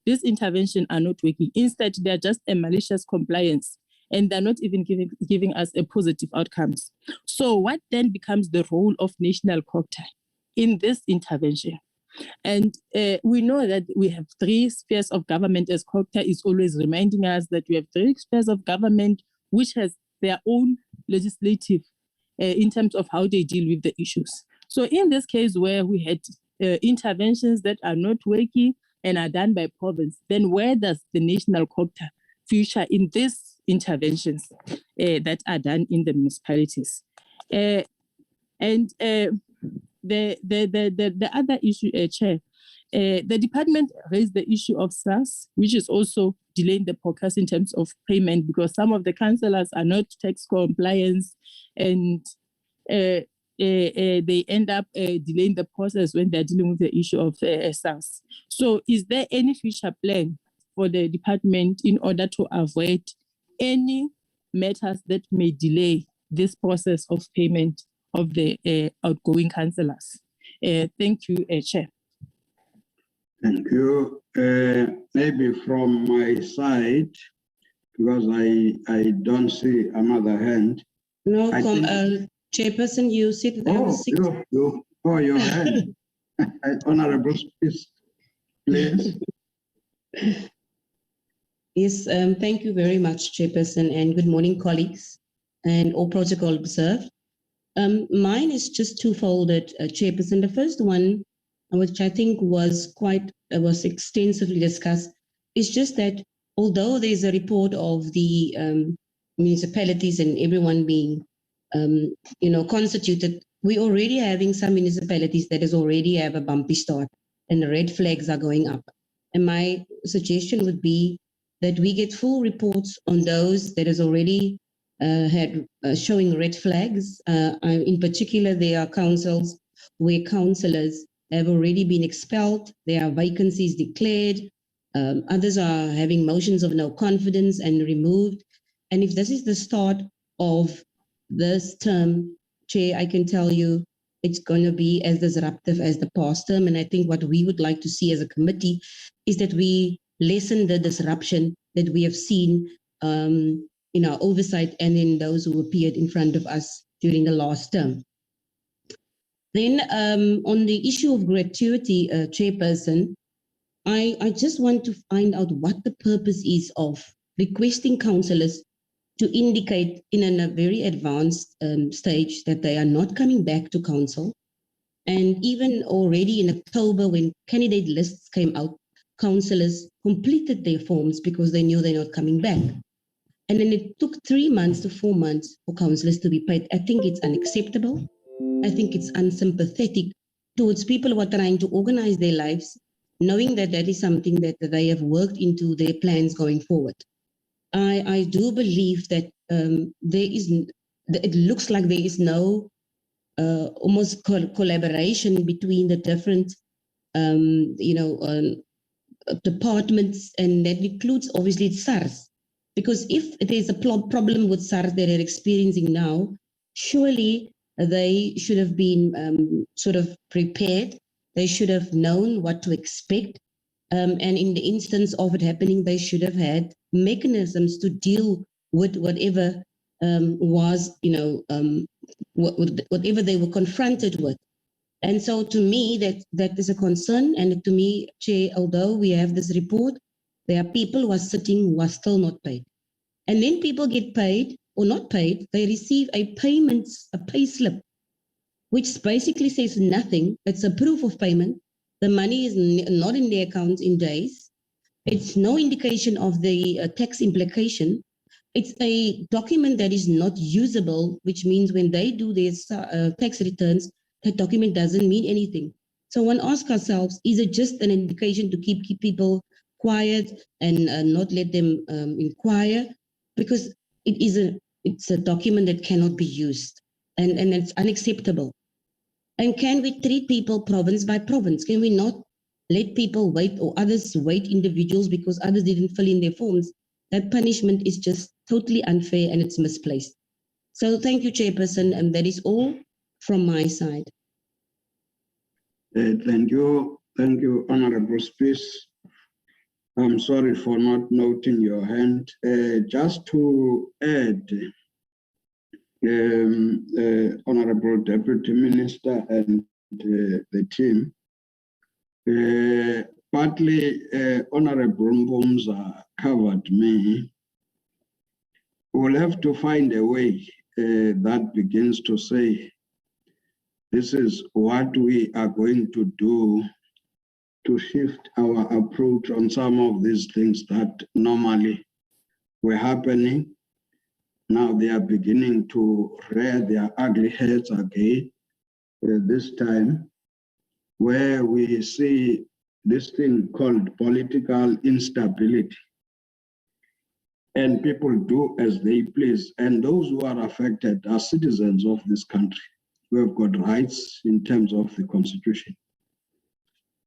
these interventions are not working. Instead, they're just a malicious compliance, and they're not even giving us a positive outcomes. So what then becomes the role of National Copter in this intervention? And we know that we have three spheres of government, as Copter is always reminding us that we have three spheres of government which has their own legislative in terms of how they deal with the issues. So in this case where we had interventions that are not working and are done by province, then where does the National Copter feature in these interventions that are done in the municipalities? The other issue, Chair, the department raised the issue of SARS, which is also delaying the progress in terms of payment because some of the councillors are not tax compliance and they end up delaying the process when they're dealing with the issue of SARS. So is there any future plan for the department in order to avoid any matters that may delay this process of payment of the outgoing councillors? Thank you, Chair. Thank you. Maybe from my side, because I don't see another hand. No, Chairperson, you said there was six. Your hand. Honorable, please. Yes, thank you very much, Chairperson, and good morning, colleagues, and all protocol observed. Mine is just two-folded, Chairperson. The first one, which I think was extensively discussed, is just that although there's a report of the municipalities and everyone being constituted, we already having some municipalities that already have a bumpy start and red flags are going up. And my suggestion would be that we get full reports on those that has already had showing red flags. In particular, there are councils where councillors have already been expelled. There are vacancies declared. Others are having motions of no confidence and removed. And if this is the start of this term, Chair, I can tell you it's going to be as disruptive as the past term. And I think what we would like to see as a committee is that we lessen the disruption that we have seen in our oversight and in those who appeared in front of us during the last term. Then on the issue of gratuity, Chairperson, I just want to find out what the purpose is of requesting councillors to indicate in a very advanced stage that they are not coming back to council. And even already in October, when candidate lists came out, councillors completed their forms because they knew they're not coming back. And then it took 3 months to 4 months for councillors to be paid. I think it's unacceptable. I think it's unsympathetic towards people who are trying to organize their lives, knowing that that is something that they have worked into their plans going forward. I do believe that it looks like there is no almost collaboration between the different departments, and that includes obviously SARS. Because if there's a problem with SARS that they're experiencing now, surely they should have been sort of prepared. They should have known what to expect. And in the instance of it happening, they should have had mechanisms to deal with whatever whatever they were confronted with. And so to me, that is a concern. And to me, Chair, although we have this report, there are people who are sitting who are still not paid. And then people get paid or not paid, they receive a pay slip, which basically says nothing. It's a proof of payment. The money is not in their accounts in days. It's no indication of the tax implication. It's a document that is not usable, which means when they do their tax returns, that document doesn't mean anything. So one asks ourselves, is it just an indication to keep people quiet and not let them inquire? Because it's a document that cannot be used, and it's unacceptable. And can we treat people province by province? Can we not let people wait or others wait individuals because others didn't fill in their forms? That punishment is just totally unfair and it's misplaced. So thank you, Chairperson, and that is all from my side. Thank you, Honorable Spies. I'm sorry for not noting your hand. Just to add, Honorable Deputy Minister and the team, partly Honorable Mbumza covered me. We'll have to find a way that begins to say, this is what we are going to do to shift our approach on some of these things that normally were happening. Now they are beginning to rear their ugly heads again, this time, where we see this thing called political instability. And people do as they please. And those who are affected are citizens of this country who have got rights in terms of the Constitution.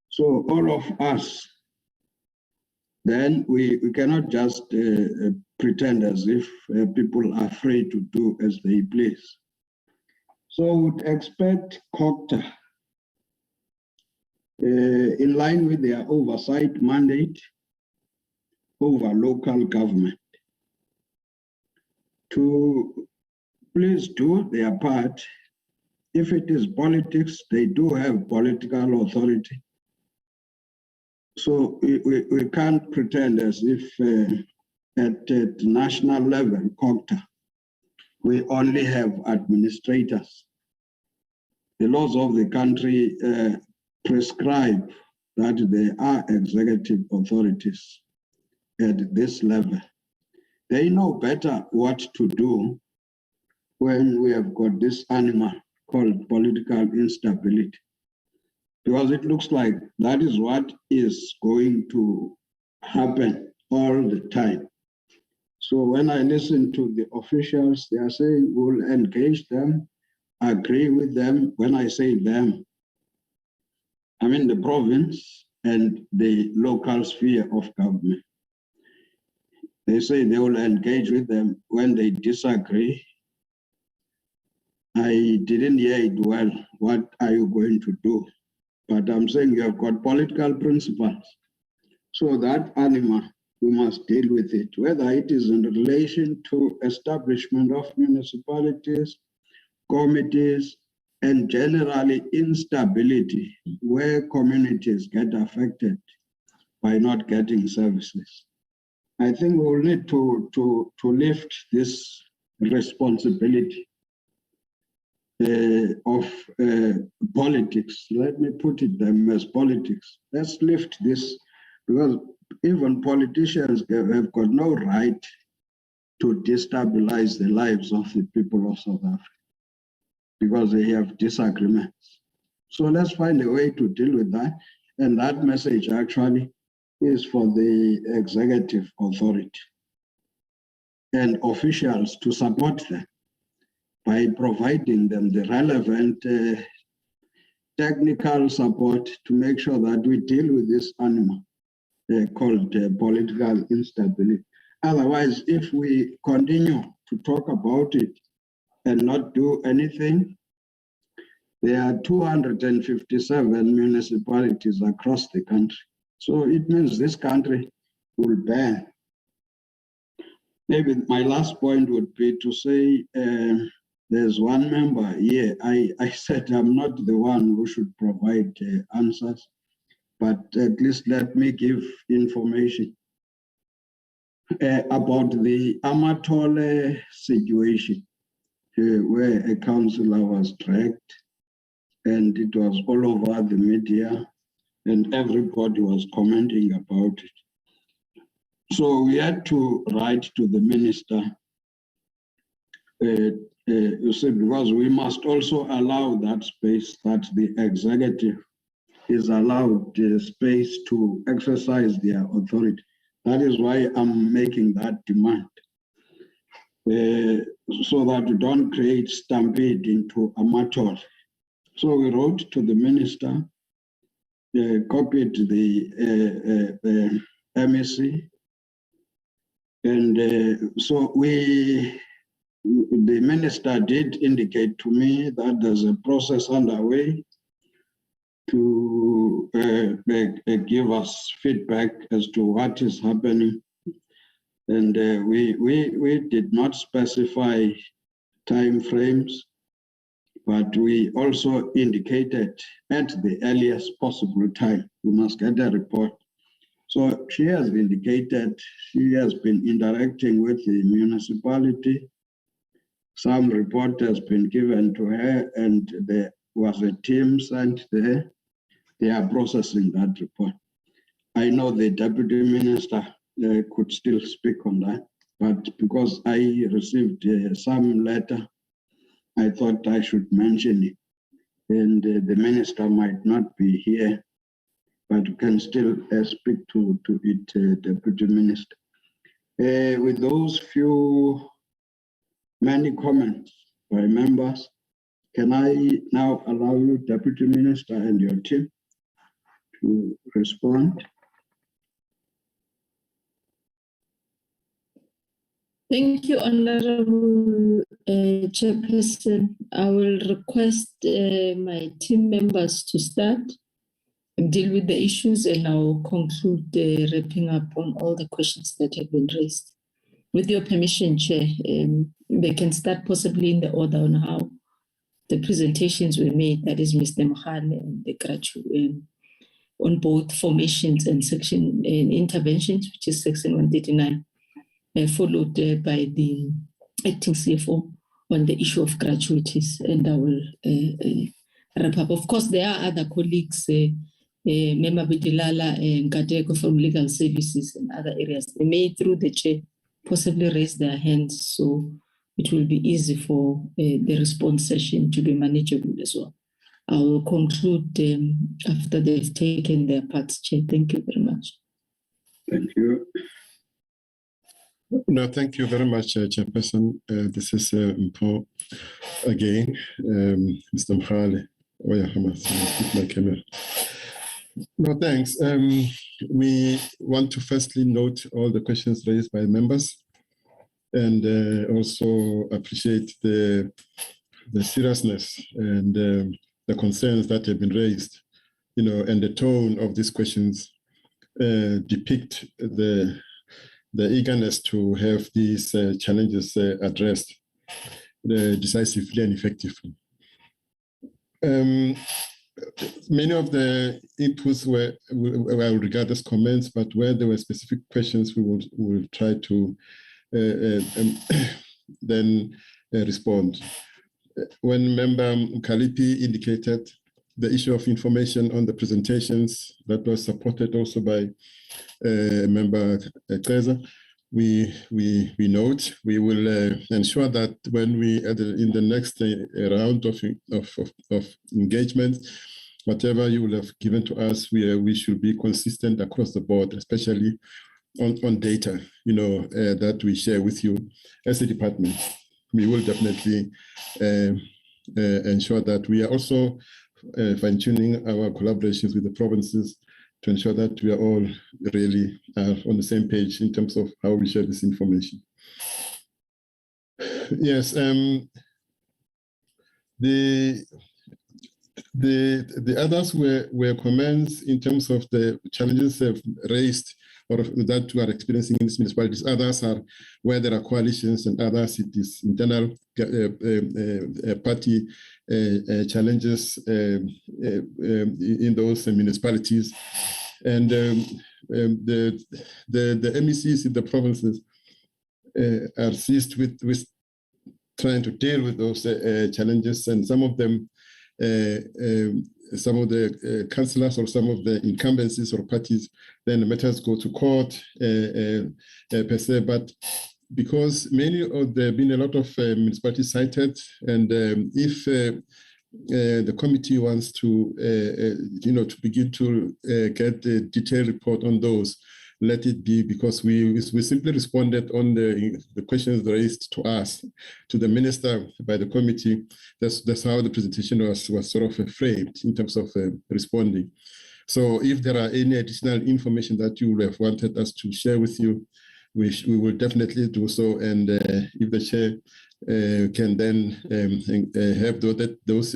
So all of us, then we cannot just pretend as if people are free to do as they please. So would expect COGTA, in line with their oversight mandate over local government, to please do their part. If it is politics, they do have political authority. So we can't pretend as if at national level, COGTA, we only have administrators. The laws of the country prescribe that there are executive authorities at this level. They know better what to do when we have got this animal called political instability. because it looks like that is what is going to happen all the time. So when I listen to the officials, they are saying we'll engage them, agree with them. When I say them, I mean the province and the local sphere of government. They say they will engage with them when they disagree. I didn't hear it well. What are you going to do? But I'm saying you have got political principles. So that anima, we must deal with it, whether it is in relation to establishment of municipalities, committees, and generally instability where communities get affected by not getting services. I think we will need to lift this responsibility of politics. Let me put it them as politics. Let's lift this, because even politicians have got no right to destabilize the lives of the people of South Africa because they have disagreements. So let's find a way to deal with that. And that message actually is for the executive authority and officials to support them by providing them the relevant technical support to make sure that we deal with this animal called political instability. Otherwise, if we continue to talk about it and not do anything, there are 257 municipalities across the country. So it means this country will burn. Maybe my last point would be to say, there's one member here. I said I'm not the one who should provide answers, but at least let me give information about the Amatole situation, where a councillor was dragged, and it was all over the media, and everybody was commenting about it. So we had to write to the minister, you see, because we must also allow that space, that the executive is allowed space to exercise their authority. That is why I'm making that demand, so that we don't create stampede into Amatol. So we wrote to the minister, copied the MEC, and so the minister did indicate to me that there's a process underway to give us feedback as to what is happening. And we did not specify time frames, but we also indicated at the earliest possible time, we must get a report. So she has indicated she has been interacting with the municipality. Some report has been given to her, and there was a team sent there. They are processing that report. I know the deputy minister could still speak on that, but because I received some letter, I thought I should mention it. And the minister might not be here, but you can still speak to it, deputy minister. With those many comments by members, can I now allow you, deputy minister, and your team to respond? Thank you, Honorable Chairperson. I will request my team members to start and deal with the issues, and I will conclude wrapping up on all the questions that have been raised. With your permission, Chair, they can start possibly in the order on how the presentations were made, that is Mr. Mohale and the gratuity on both formations and section and interventions, which is section 139. Followed by the acting CFO on the issue of gratuities, and I will wrap up. Of course, there are other colleagues, Member Bidilala and Kadeko from Legal Services and other areas. They may, through the chair, possibly raise their hands, so it will be easy for the response session to be manageable as well. I will conclude after they've taken their parts, Chair. Thank you very much. Thank you. No, thank you very much, Chairperson. This is Mpo again, Mr. Mkhale. Oh, yeah, keep my camera. No, thanks. We want to firstly note all the questions raised by members and also appreciate the seriousness and the concerns that have been raised, and the tone of these questions depict the eagerness to have these challenges addressed decisively and effectively. Many of the inputs were regarded as comments, but where there were specific questions, we will try to then respond. When Member Kalipi indicated the issue of information on the presentations, that was supported also by Member Keza. We note, we will ensure that when we in the next round of engagement, whatever you will have given to us, we should be consistent across the board, especially on data, that we share with you as a department. We will definitely ensure that we are also fine-tuning our collaborations with the provinces to ensure that we are all really on the same page in terms of how we share this information. Yes, the others were comments in terms of the challenges raised or that we are experiencing in these municipalities. Others are where there are coalitions, and others it is internal party challenges in those municipalities. And the MECs in the provinces are seized with trying to deal with those challenges, and some of them, some of the councillors or some of the incumbencies or parties, then the matters go to court per se. But because there have been a lot of municipalities cited, and if the committee wants to, to begin to get a detailed report on those, let it be, because we simply responded on the questions raised to us, to the minister by the committee. That's how the presentation was sort of framed in terms of responding. So if there are any additional information that you would have wanted us to share with you, we will definitely do so. And if the chair can then have those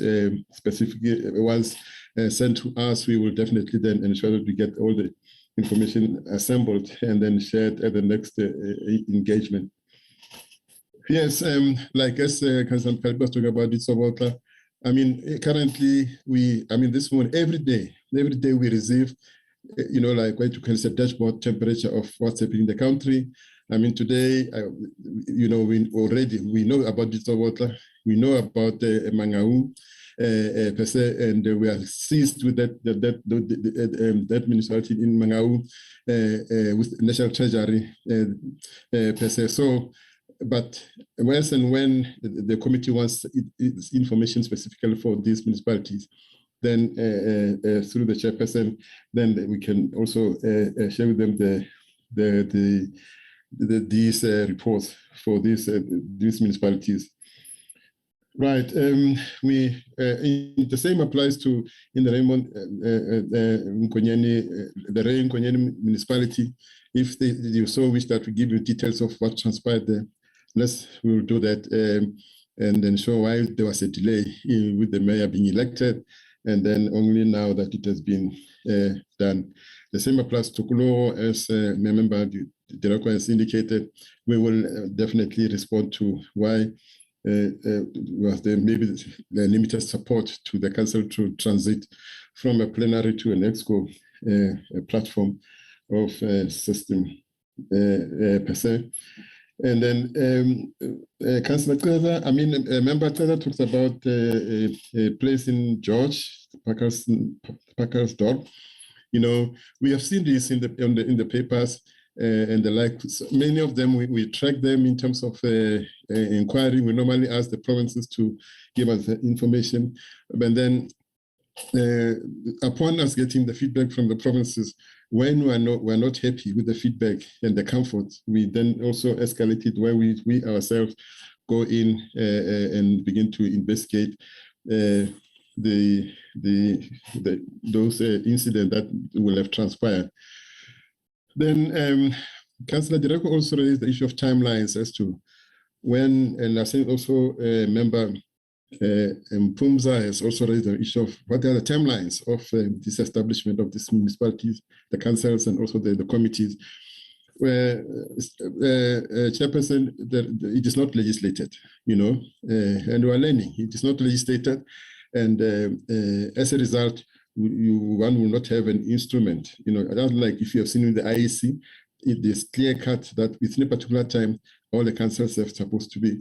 specific ones sent to us, we will definitely then ensure that we get all the information assembled and then shared at the next engagement. Yes, like as Councillor Kalbi was talking about, it's about, currently this morning, every day we receive, like what you can say, dashboard temperature of what's happening in the country. Today, we know about digital water, we know about Mangau, per se, and we are seized with that municipality in Mangau with National Treasury per se. So, but once and when the committee wants its information specifically for these municipalities, then through the chairperson, then we can also share with them these reports for these municipalities. Right. The same applies to in the Raymond Nkonyeni municipality. If you so wish that we give you details of what transpired there, we will do that and then show why there was a delay with the mayor being elected, and then only now that it has been done. The same applies to Kulo, as my member Dirako has indicated. We will definitely respond to why was there maybe the limited support to the council to transit from a plenary to an exco platform of system per se. And then Councillor Kweza, Member Kweza talks about a place in George, Parkersdorp. We have seen this in the papers and the like. So many of them, we track them in terms of inquiry. We normally ask the provinces to give us information, but then upon us getting the feedback from the provinces, when we're not happy with the feedback and the comfort, we then also escalate it where we ourselves go in and begin to investigate those incidents that will have transpired. Then Councillor Direko also raised the issue of timelines as to when, and I think also Member Mpumza has also raised the issue of what are the timelines of this establishment of these municipalities, the councils, and also the committees, where Chairperson, it is not legislated, and we're learning. It is not legislated, and as a result, one will not have an instrument. Just like if you have seen in the IEC, it is clear cut that within a particular time, all the councils are supposed to be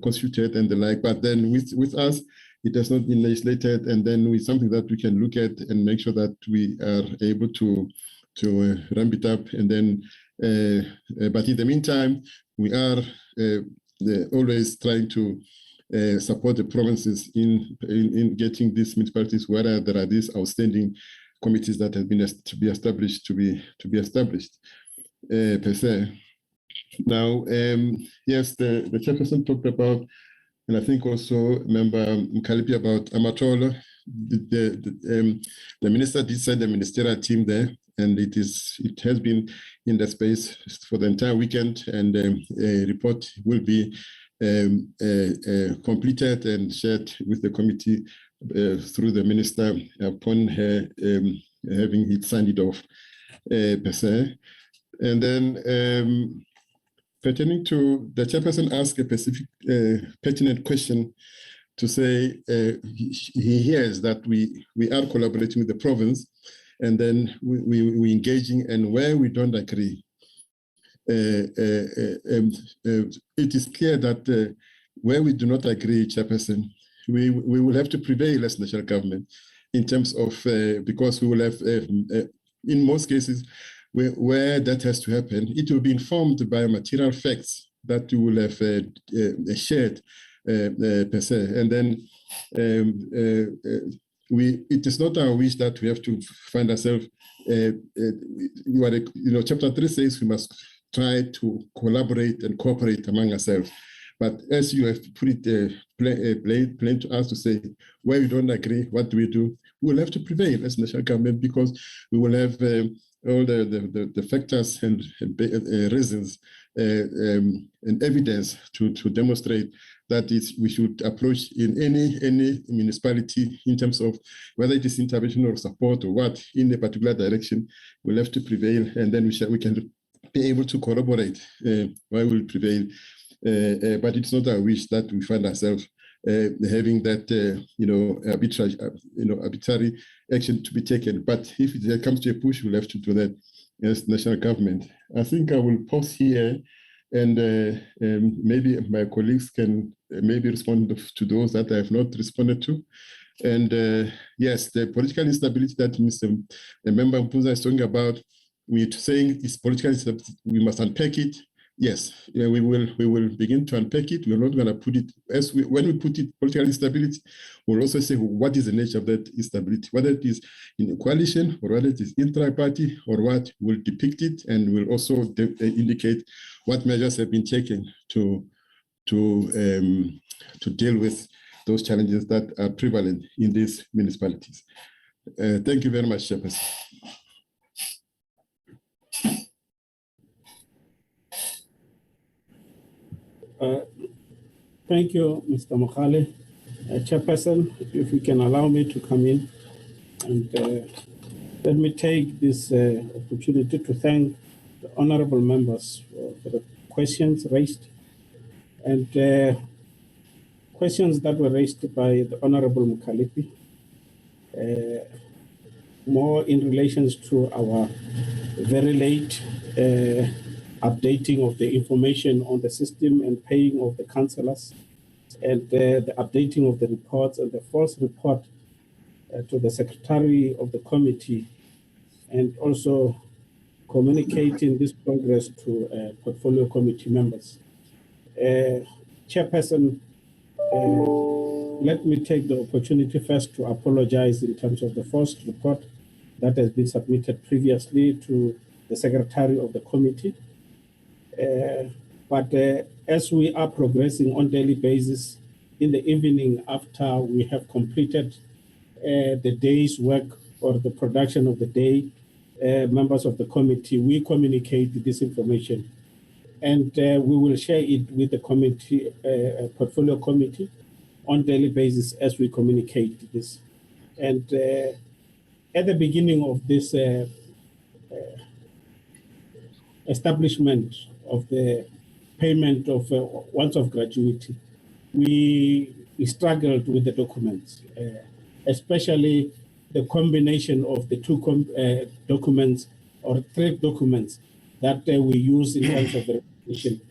constituted and the like. But then with us, it has not been legislated, and then with something that we can look at and make sure that we are able to ramp it up. And then, but in the meantime, we are always trying to support the provinces in getting these municipalities where there are these outstanding committees that have been to be established per se. Now, yes, the chairperson talked about, and I think also Member Mkalipi about Amatolo. The minister did send a ministerial team there, and it has been in the space for the entire weekend, and a report will be completed and shared with the committee through the minister upon her having it signed it off per se. And then pertaining to the chairperson asked a specific pertinent question to say he hears that we are collaborating with the province, and then we engaging, and where we don't agree, it is clear that where we do not agree, Chairperson, we will have to prevail as national government in terms of, because we will have, in most cases, where that has to happen, it will be informed by material facts that we will have shared per se. And then it is not our wish that we have to find ourselves, Chapter 3 says we must try to collaborate and cooperate among ourselves. But as you have put it plain to us to say, where we don't agree, what do we do? We will have to prevail as national government, because we will have all the factors and reasons and evidence to demonstrate that we should approach in any municipality in terms of whether it is intervention or support or what in a particular direction. We'll have to prevail, and then we can be able to corroborate why we'll prevail. But it's not our wish that we find ourselves having that arbitrary action to be taken. But if it comes to a push, we'll have to do that as national government. I think I will pause here, and maybe my colleagues can maybe respond to those that I have not responded to. And yes, the political instability that Member Mpuza is talking about, we're saying is political instability. We must unpack it. Yes, we will begin to unpack it. We're not going to put it when we put it political instability. We'll also say what is the nature of that instability, whether it is in a coalition or whether it is intra-party or what. We'll depict it, and we'll also indicate what measures have been taken to deal with those challenges that are prevalent in these municipalities. Thank you very much, Chairperson. Thank you, Mr. Mokhale. Chairperson, if you can allow me to come in, and let me take this opportunity to thank the honorable members for the questions raised, and questions that were raised by the Honorable Mkalipi, more in relation to our very late updating of the information on the system and paying of the councillors, and the updating of the reports and the false report to the secretary of the committee, and also communicating this progress to portfolio committee members. Chairperson, let me take the opportunity first to apologize in terms of the first report that has been submitted previously to the Secretary of the Committee. But as we are progressing on daily basis, in the evening after we have completed the day's work or the production of the day, members of the committee, we communicate this information. And we will share it with the committee, portfolio committee on daily basis as we communicate this. And at the beginning of this establishment of the payment of once-off gratuity, we struggled with the documents, especially the combination of the two documents or three documents that we use in terms of the recognition.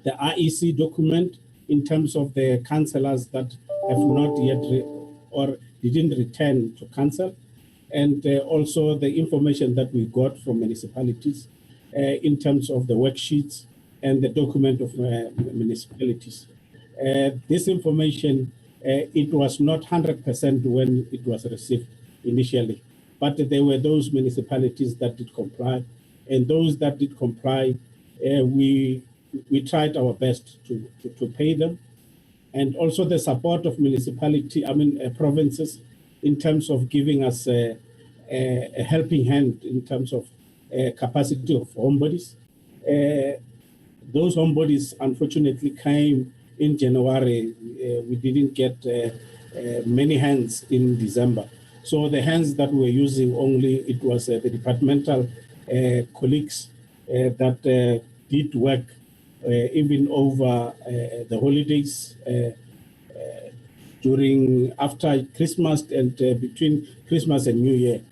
The REC document in terms of the councillors that have not yet or didn't return to council, and also the information that we got from municipalities in terms of the worksheets and the document of municipalities. This information, it was not 100% when it was received initially, but there were those municipalities that did comply, and those that did comply, we tried our best to pay them, and also the support of provinces in terms of giving us a helping hand in terms of capacity of home bodies. Those home bodies unfortunately came in January. We didn't get many hands in December. So the hands that we're using only, it was the departmental colleagues that did work even over the holidays after Christmas and between Christmas and New Year.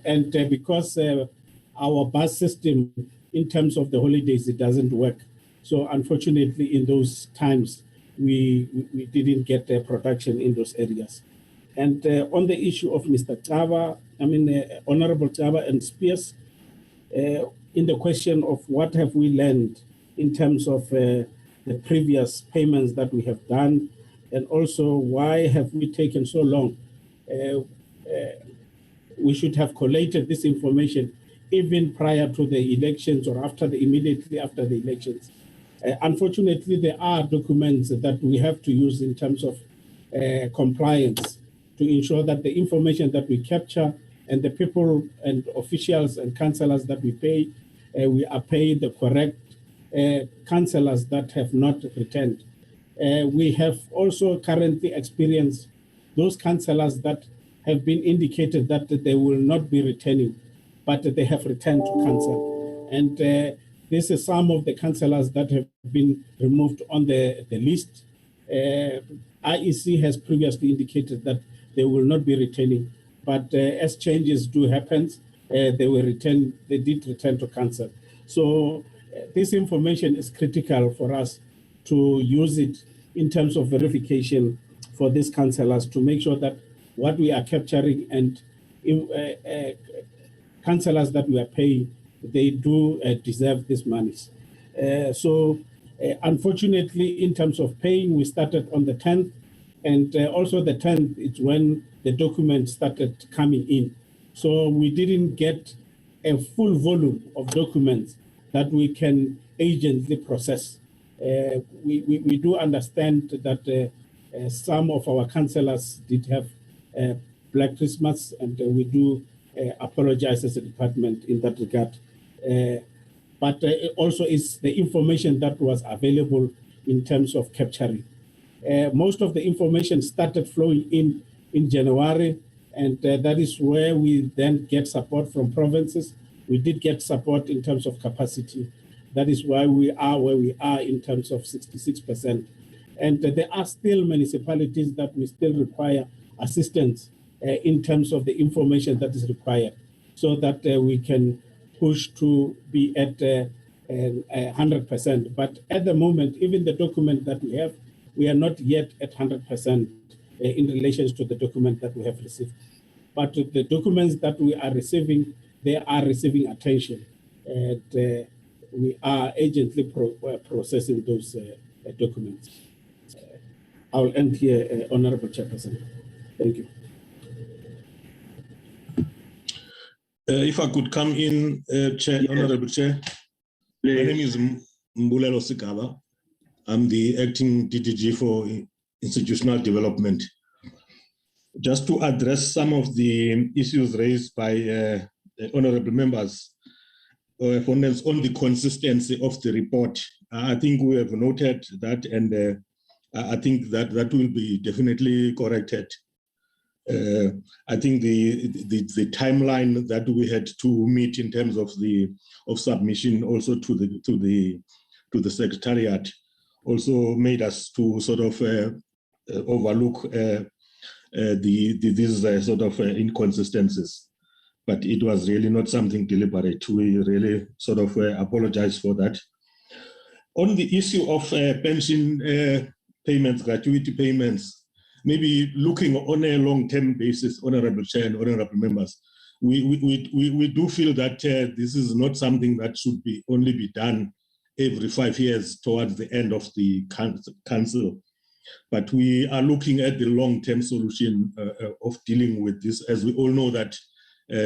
And because our bus system in terms of the holidays, it doesn't work. So unfortunately, in those times, we didn't get production in those areas. And on the issue of Mr. Chava, Honorable Chava and Spears, in the question of what have we learned in terms of the previous payments that we have done, and also why have we taken so long? We should have collated this information even prior to the elections or immediately after the elections. Unfortunately, there are documents that we have to use in terms of compliance to ensure that the information that we capture and the people and officials and councillors that we pay, we are paying the correct councillors that have not returned. We have also currently experienced those councillors that have been indicated that they will not be returning, but they have returned to council. And this is some of the councillors that have been removed on the list. IEC has previously indicated that they will not be returning, but as changes do happen, they did return to council. So this information is critical for us to use it in terms of verification for these councillors to make sure that what we are capturing and councillors that we are paying, they do deserve these monies. Unfortunately, in terms of paying, we started on the 10th, and also the 10th is when the documents started coming in. So we didn't get a full volume of documents that we can agently process. We do understand that some of our councillors did have Black Christmas, and we do apologize as a department in that regard. But also it's the information that was available in terms of capturing. Most of the information started flowing in January, and that is where we then get support from provinces. We did get support in terms of capacity. That is why we are where we are in terms of 66%. And there are still municipalities that we still require assistance in terms of the information that is required, so that we can push to be at 100%. But at the moment, even the document that we have, we are not yet at 100% in relation to the document that we have received. But the documents that we are receiving, they are receiving attention. And we are agently processing those documents. I'll end here, Honorable Chairperson. Thank you. If I could come in, Chair, yes. Honorable Chair. Please. My name is Mbulelo Sigaba. I'm the acting DDG for institutional development. Just to address some of the issues raised by honorable members, on the consistency of the report, I think we have noted that, and I think that will be definitely corrected. I think the timeline that we had to meet in terms of submission also to the Secretariat also made us to sort of overlook these sort of inconsistencies. But it was really not something deliberate. We really sort of apologize for that. On the issue of pension payments, gratuity payments, maybe looking on a long-term basis, Honorable Chair and honorable members, we do feel that this is not something that should only be done every 5 years towards the end of the council. But we are looking at the long-term solution of dealing with this, as we all know that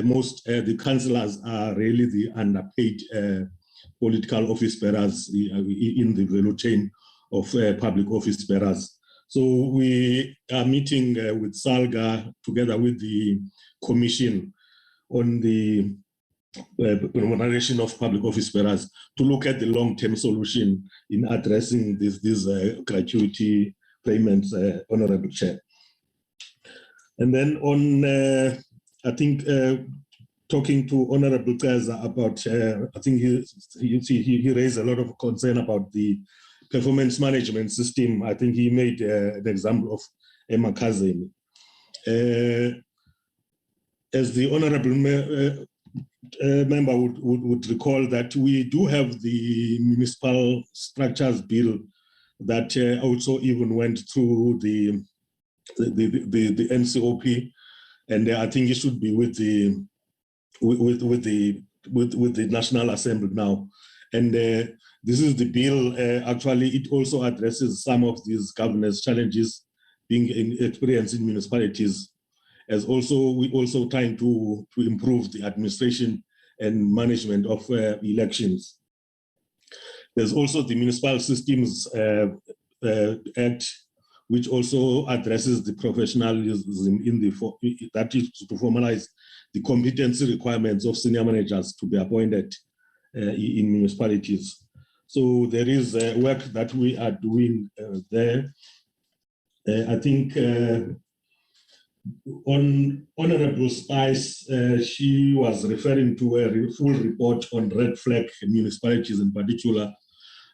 most the councillors are really the underpaid political office bearers in the value chain of public office bearers. So we are meeting with SALGA together with the Commission on the remuneration of public office bearers to look at the long-term solution in addressing these gratuity payments, Honorable Chair. And then on, I think, talking to Honorable Kaza about, I think he raised a lot of concern about the performance management system. I think he made an example of Emakazeni. As the Honorable member would recall that we do have the Municipal Structures Bill that also even went through the NCOP, and I think it should be with the National Assembly now. And this is the bill. Actually, it also addresses some of these governance challenges being experienced in municipalities, as also we also trying to improve the administration and management of elections. There's also the Municipal Systems Act, which also addresses the professionalism that is to formalize the competency requirements of senior managers to be appointed in municipalities. So there is work that we are doing there. I think on Honorable Spice, she was referring to a full report on red flag municipalities in particular.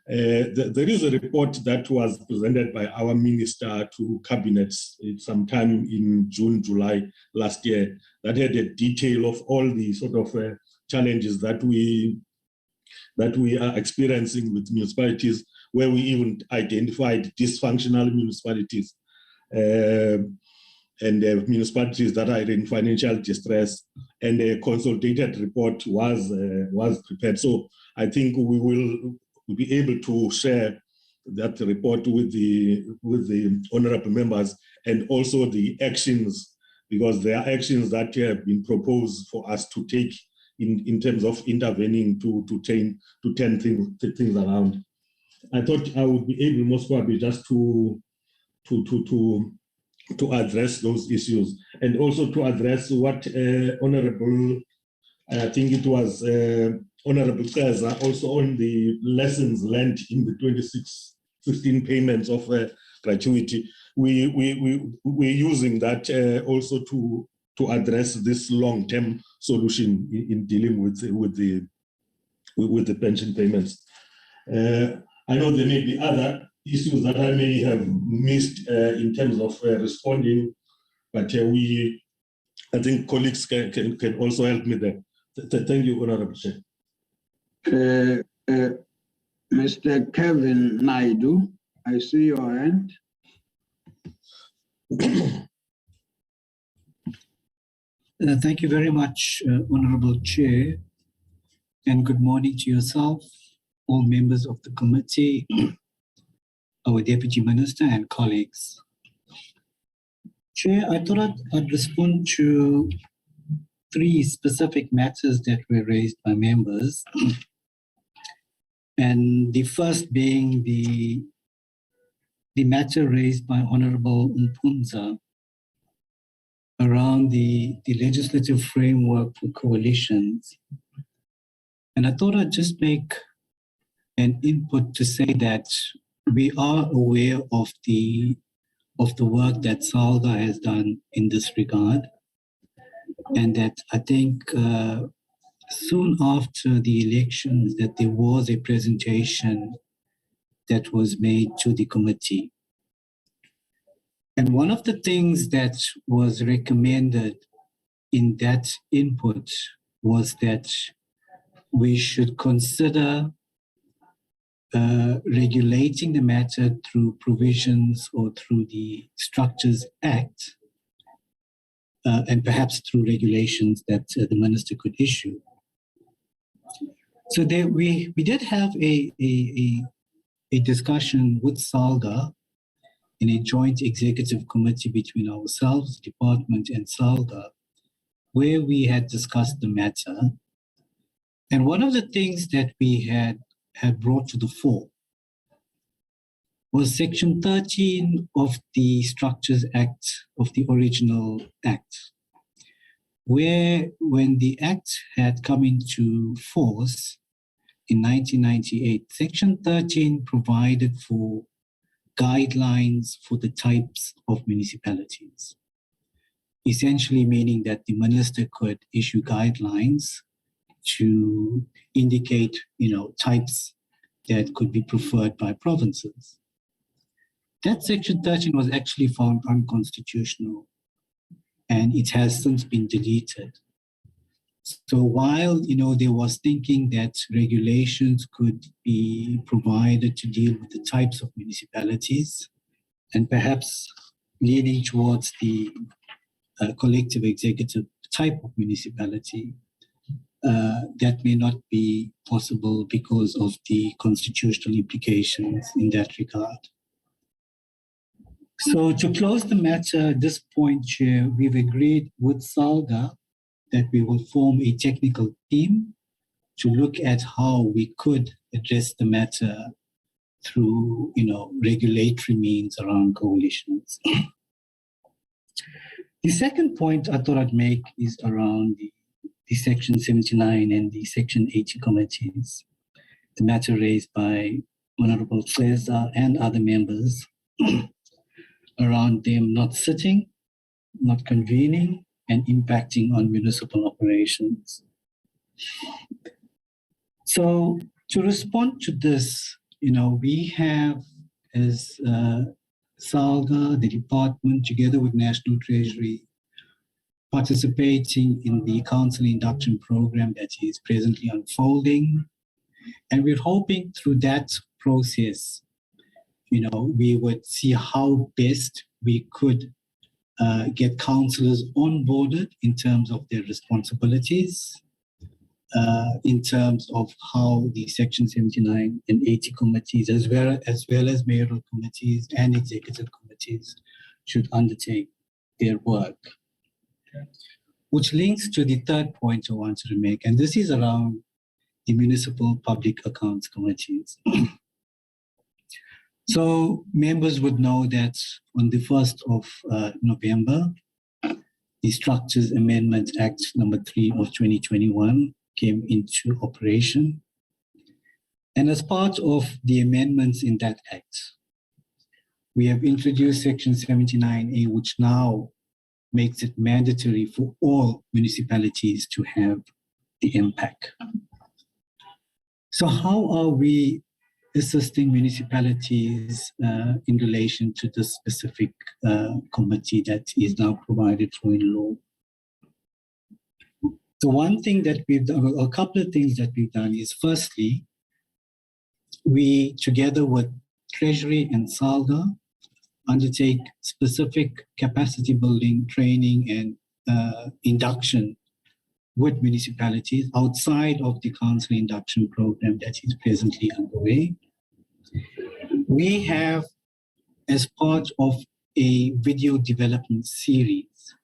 There is a report that was presented by our minister to cabinets sometime in June, July last year that had a detail of all the sort of challenges that we are experiencing with municipalities, where we even identified dysfunctional municipalities and municipalities that are in financial distress, and a consolidated report was prepared. So I think we will be able to share that report with the honorable members, and also the actions, because there are actions that have been proposed for us to take in terms of intervening to turn things around. I thought I would be able most probably just to address those issues, and also to address what Honorable, I think it was Honorable Kaza, also on the lessons learned in the 2615 payments of gratuity. We're using that also to address this long-term solution in dealing with the pension payments. I know there may be other issues that I may have missed in terms of responding, but I think colleagues can also help me there. Thank you, Honorable Chair. Mr. Kevin Naidu, I see your hand. Thank you very much, Honorable Chair, and good morning to yourself, all members of the committee, our Deputy Minister and colleagues. Chair, I thought I'd respond to 3 specific matters that were raised by members. And the first being the matter raised by Honorable Mpunza around the legislative framework for coalitions. And I thought I'd just make an input to say that we are aware of the work that SALGA has done in this regard. And that I think soon after the elections that there was a presentation that was made to the committee. And one of the things that was recommended in that input was that we should consider regulating the matter through provisions or through the Structures Act, and perhaps through regulations that the minister could issue. So there we did have a discussion with SALGA in a joint executive committee between ourselves, department, and SALGA, where we had discussed the matter. And one of the things that we had brought to the fore was Section 13 of the Structures Act, of the original Act, where when the Act had come into force in 1998, Section 13 provided for guidelines for the types of municipalities, essentially meaning that the minister could issue guidelines to indicate, types that could be preferred by provinces. That Section 13 was actually found unconstitutional, and it has since been deleted. So while, there was thinking that regulations could be provided to deal with the types of municipalities, and perhaps leaning towards the collective executive type of municipality, that may not be possible because of the constitutional implications in that regard. So to close the matter at this point, Chair, we've agreed with SALGA that we will form a technical team to look at how we could address the matter through, regulatory means around coalitions. The second point I thought I'd make is around the Section 79 and the Section 80 committees, the matter raised by Honorable Cesar and other members around them not sitting, not convening, and impacting on municipal operations. So to respond to this, we have, as SALGA, the department, together with National Treasury, participating in the council induction program that is presently unfolding. And we're hoping through that process, we would see how best we could get councillors onboarded in terms of their responsibilities, in terms of how the Section 79 and 80 committees, as well as mayoral committees and executive committees, should undertake their work. Which links to the third point I wanted to make, and this is around the municipal public accounts committees. So members would know that on the 1st of November, the Structures Amendment Act number 3 of 2021 came into operation. And as part of the amendments in that act, we have introduced Section 79A, which now makes it mandatory for all municipalities to have the impact. So how are we assisting municipalities in relation to this specific committee that is now provided for in law? So one thing that we've done, a couple of things that we've done is, firstly, we, together with Treasury and SALGA, undertake specific capacity building, training, and induction with municipalities outside of the council induction program that is presently underway. We have, as part of a video development series,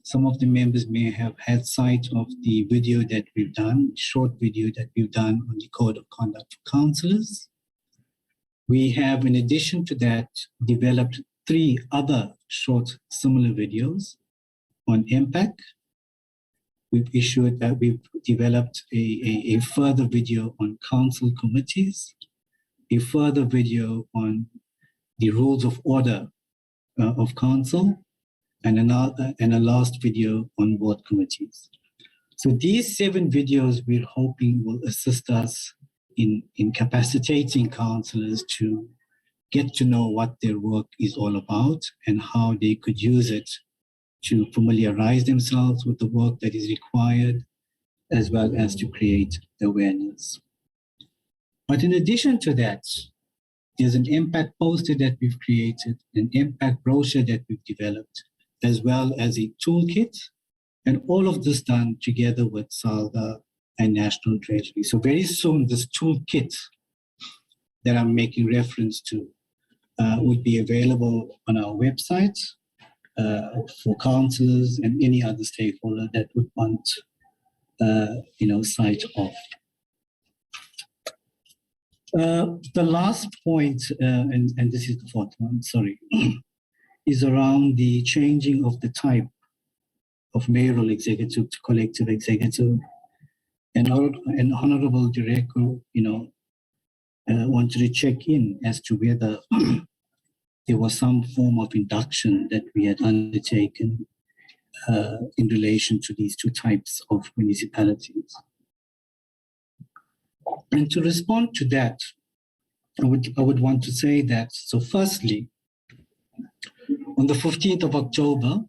some of the members may have had sight of the video that we've done, short video that we've done on the Code of Conduct for Councillors. We have, in addition to that, developed 3 other short similar videos on impact. We've developed a further video on council committees, a further video on the rules of order of council, and a last video on board committees. So these 7 videos we're hoping will assist us in capacitating councillors to get to know what their work is all about and how they could use it to familiarize themselves with the work that is required, as well as to create awareness. But in addition to that, there's an impact poster that we've created, an impact brochure that we've developed, as well as a toolkit, and all of this done together with SALGA and National Treasury. So very soon, this toolkit that I'm making reference to would be available on our website for councillors and any other stakeholder that would want, sight of. The last point, and this is the 4th one, sorry, is around the changing of the type of mayoral executive to collective executive. And Honorable Director, wanted to check in as to whether there was some form of induction that we had undertaken in relation to these 2 types of municipalities. And to respond to that, I would want to say that, so firstly, on the 15th of October,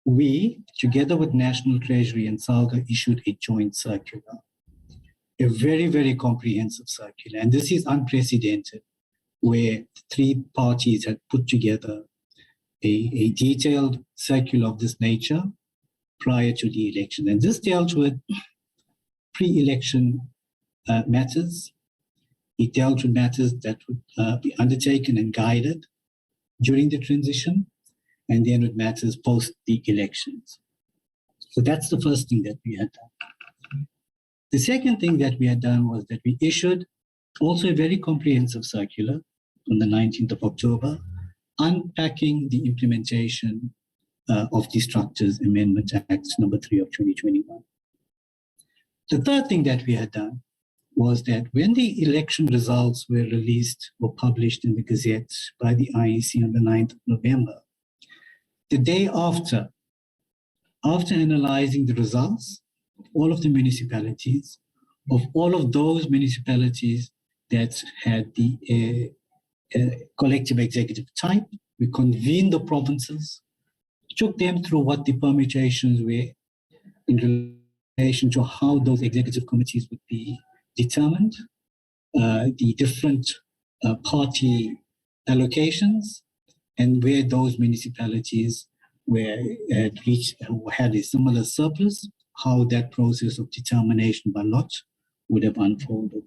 we, together with National Treasury and SALGA, issued a joint circular, a very, very comprehensive circular. And this is unprecedented, where 3 parties had put together a detailed circular of this nature prior to the election. And this dealt with pre-election matters. It dealt with matters that would be undertaken and guided during the transition, and then with matters post the elections. So that's the first thing that we had done. The second thing that we had done was that we issued also a very comprehensive circular on the 19th of October, unpacking the implementation of the Structures Amendment Act number 3 of 2021. The third thing that we had done was that when the election results were released or published in the Gazette by the IEC on the 9th of November, the day after analyzing the results, all of the municipalities, of all of those municipalities that had the collective executive type, we convened the provinces, took them through what the permutations were in relation to how those executive committees would be determined, the different party allocations, and where those municipalities had a similar surplus, how that process of determination by lot would have unfolded.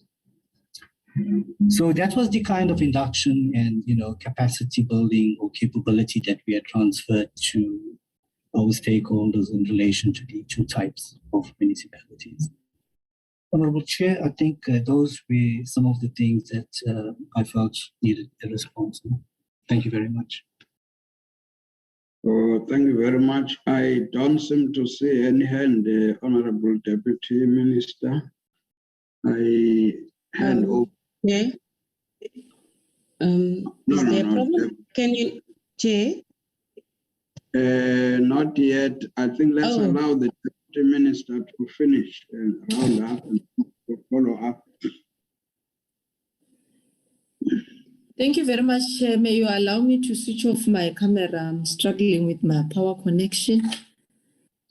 So that was the kind of induction and capacity building or capability that we had transferred to our stakeholders in relation to the 2 types of municipalities. Honorable Chair, I think those were some of the things that I felt needed a response to. Thank you very much. Oh, thank you very much. I don't seem to see any hand, Honorable Deputy Minister. I hand over. Yeah. Is there a problem? Can you, Chair? Not yet. I think let's allow the Deputy Minister to finish and round up and to follow up. Thank you very much, Chair. May you allow me to switch off my camera? I'm struggling with my power connection.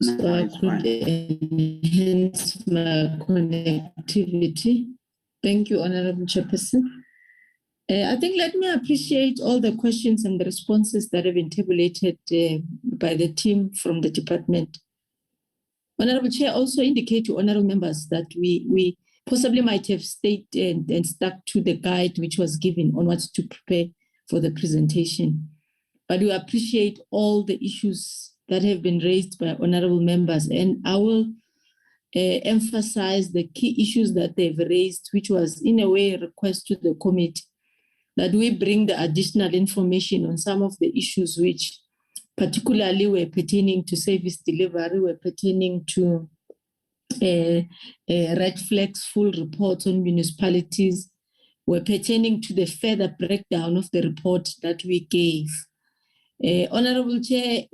So I could enhance my connectivity. Thank you, Honorable Chairperson. I think let me appreciate all the questions and the responses that have been tabulated by the team from the department. Honorable Chair, also indicate to honorable members that we possibly might have stayed and stuck to the guide which was given on what to prepare for the presentation. But we appreciate all the issues that have been raised by honorable members, and I will emphasize the key issues that they've raised, which was in a way a request to the committee that we bring the additional information on some of the issues which particularly were pertaining to service delivery, were pertaining to red flags full reports on municipalities, were pertaining to the further breakdown of the report that we gave. Honorable Chair,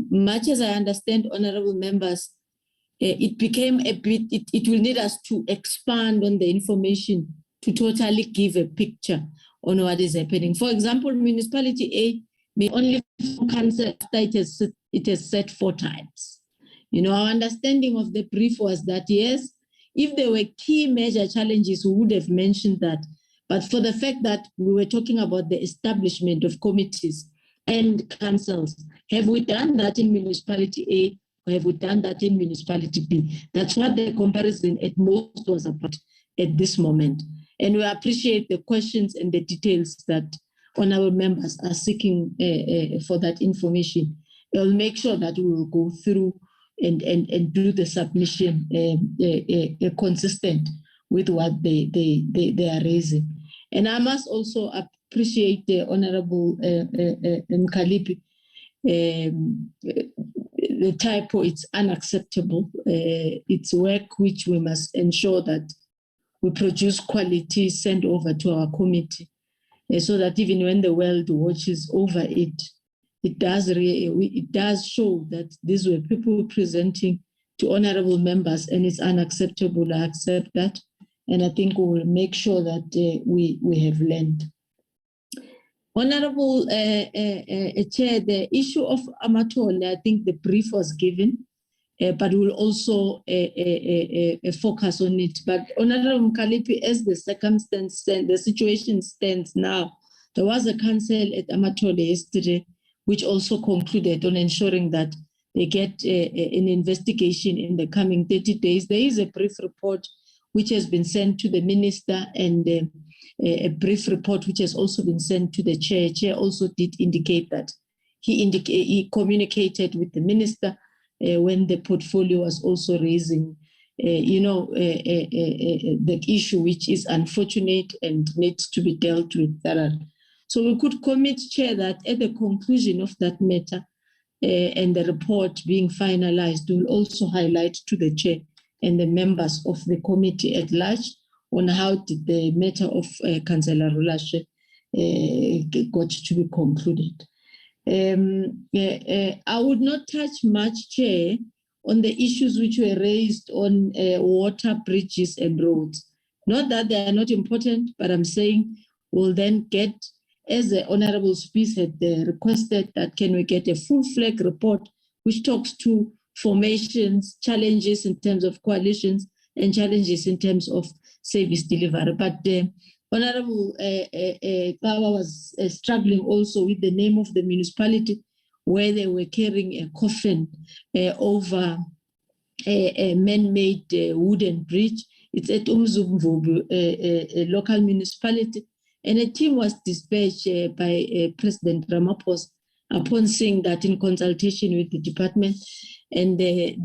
much as I understand honorable members, it became a bit, it will need us to expand on the information to totally give a picture on what is happening. For example, Municipality A may only cancel after it has said 4 times. You know, our understanding of the brief was that, yes, if there were key major challenges, we would have mentioned that. But for the fact that we were talking about the establishment of committees and councils, have we done that in Municipality A or have we done that in Municipality B? That's what the comparison at most was about at this moment. And we appreciate the questions and the details that honorable members are seeking for that information. We'll make sure that we will go through and do the submission consistent with what they are raising. And I must also appreciate the Honorable Mkalipi. The typo, it's unacceptable. It's work which we must ensure that we produce quality, send over to our committee, so that even when the world watches over it, it does show that these were people presenting to honorable members, and it's unacceptable. I accept that. And I think we will make sure that we have learned. Honorable Chair, the issue of Amatole, I think the brief was given, but we'll also focus on it. But Honorable Mkalipi, as the circumstance and the situation stands now, there was a council at Amatole yesterday, which also concluded on ensuring that they get an investigation in the coming 30 days. There is a brief report which has been sent to the minister, and a brief report which has also been sent to the chair. Chair also did indicate that he communicated with the minister when the portfolio was also raising, the issue, which is unfortunate and needs to be dealt with thoroughly. So we could commit, Chair, that at the conclusion of that matter and the report being finalized, we will also highlight to the chair and the members of the committee at large on how did the matter of Councillor Rulashe got to be concluded. I would not touch much, Chair, on the issues which were raised on water, bridges and roads. Not that they are not important, but I'm saying we'll then get, as the Honourable Spees had requested, that can we get a full flag report which talks to formations, challenges in terms of coalitions, and challenges in terms of service delivery. But Honourable Kawa was struggling also with the name of the municipality, where they were carrying a coffin over a man-made wooden bridge. It's at Umzumvubu, a local municipality, and a team was dispatched by President Ramaphosa upon seeing that in consultation with the department and the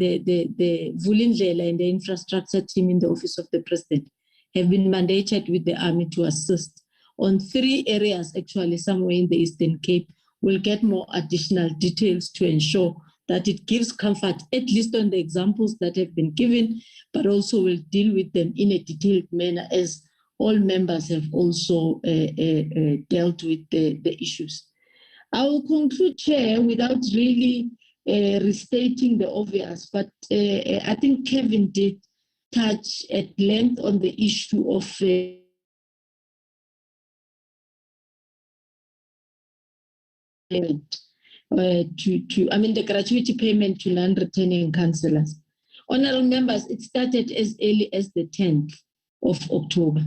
Vulindlela and the infrastructure team in the office of the president have been mandated with the army to assist on 3 areas, actually somewhere in the Eastern Cape. We'll get more additional details to ensure that it gives comfort, at least on the examples that have been given, but also will deal with them in a detailed manner, as all members have also dealt with the issues. I will conclude, Chair, without really restating the obvious, but I think Kevin did touch at length on the issue of the gratuity payment to non-returning councillors. Honourable members, it started as early as the 10th of October.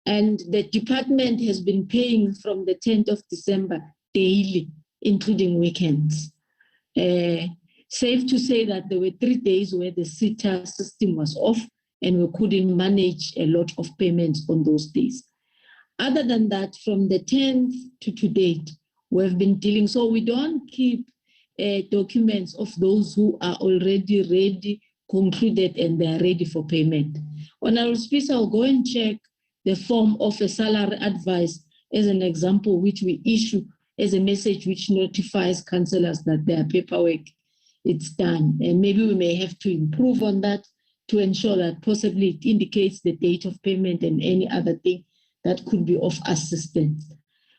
And the department has been paying from the 10th of December daily, including weekends. Safe to say that there were 3 days where the SITA system was off, and we couldn't manage a lot of payments on those days. Other than that, from the 10th to date, we've been dealing, so we don't keep documents of those who are already ready, concluded, and they are ready for payment. Honorable Speaker, I'll go and check the form of a salary advice as an example, which we issue as a message which notifies councillors that their paperwork it's done. And maybe we may have to improve on that to ensure that possibly it indicates the date of payment and any other thing that could be of assistance.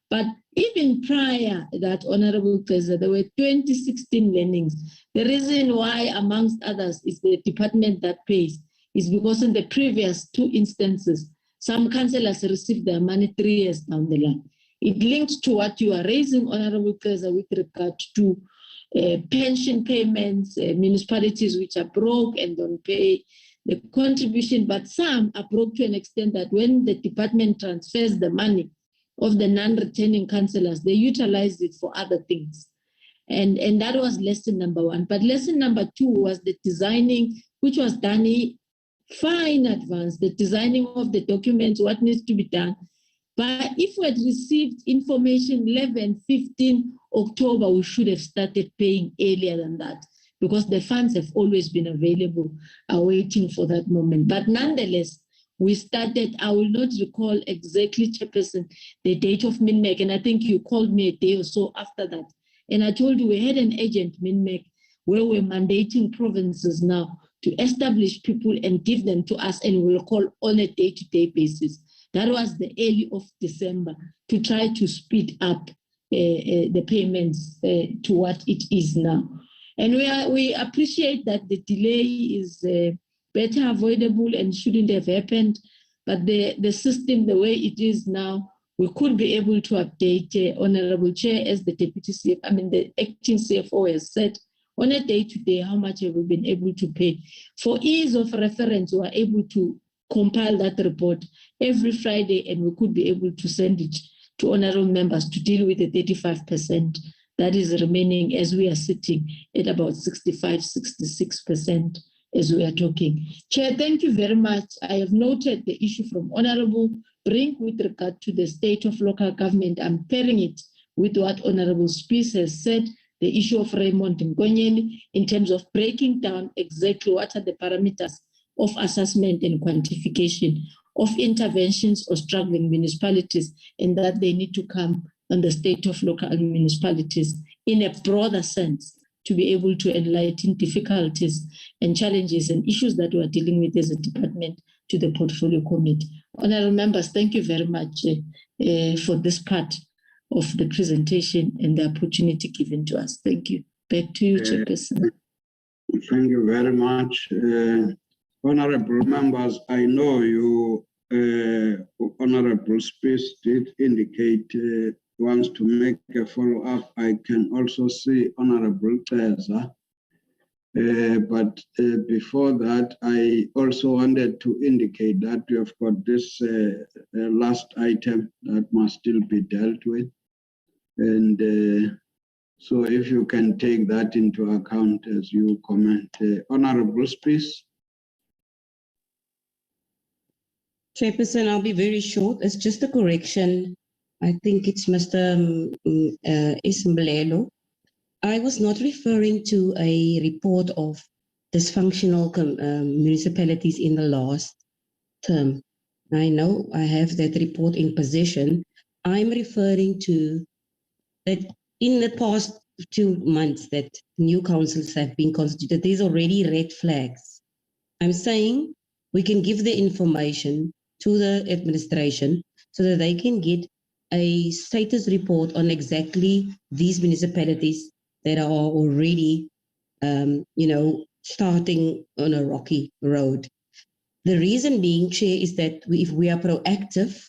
But even prior that, Honorable President, there were 2016 learnings. The reason why, amongst others, is the department that pays is because in the previous 2 instances, some councillors received their money 3 years down the line. It links to what you are raising, Honorable President, with regard to pension payments, municipalities which are broke and don't pay the contribution, but some are broke to an extent that when the department transfers the money of the non-returning councillors, they utilize it for other things. And that was lesson number 1. But lesson number 2 was the designing, which was done far in advance, the designing of the documents, what needs to be done. But if we had received information 11, 15 October, we should have started paying earlier than that, because the funds have always been available, awaiting for that moment. But nonetheless, we started, I will not recall exactly, Chairperson, the date of MINMEC, and I think you called me a day or so after that. And I told you we had an agent, MINMEC, where we're mandating provinces now to establish people and give them to us, and we'll call on a day-to-day basis. That was the early of December, to try to speed up the payments to what it is now. And we appreciate that the delay is better avoidable and shouldn't have happened, but the system, the way it is now, we could be able to update Honorable Chair as the Deputy CFO, the acting CFO has said, on a day-to-day, how much have we been able to pay? For ease of reference, we are able to compile that report every Friday, and we could be able to send it to honorable members to deal with the 35% that is remaining, as we are sitting at about 65, 66% as we are talking. Chair, thank you very much. I have noted the issue from Honorable Brink with regard to the state of local government. I'm pairing it with what Honorable Spears has said, the issue of Raymond Nkonyeni, in terms of breaking down exactly what are the parameters of assessment and quantification of interventions or struggling municipalities, and that they need to come on the state of local municipalities in a broader sense to be able to enlighten difficulties and challenges and issues that we are dealing with as a department to the portfolio committee. Honourable members, thank you very much for this part of the presentation and the opportunity given to us. Thank you. Back to you, Chairperson. Thank you very much. Honourable members, I know you, Honourable Space did indicate wants to make a follow-up. I can also see Honourable Teza. But before that, I also wanted to indicate that we have got this last item that must still be dealt with. And so if you can take that into account as you comment. Honourable Space. Chairperson, I'll be very short. It's just a correction. I think it's Mr. Ismblelo. I was not referring to a report of dysfunctional municipalities in the last term. I know I have that report in possession. I'm referring to that in the past 2 months that new councils have been constituted, there's already red flags. I'm saying we can give the information to the administration so that they can get a status report on exactly these municipalities that are already, starting on a rocky road. The reason being, Chair, is that if we are proactive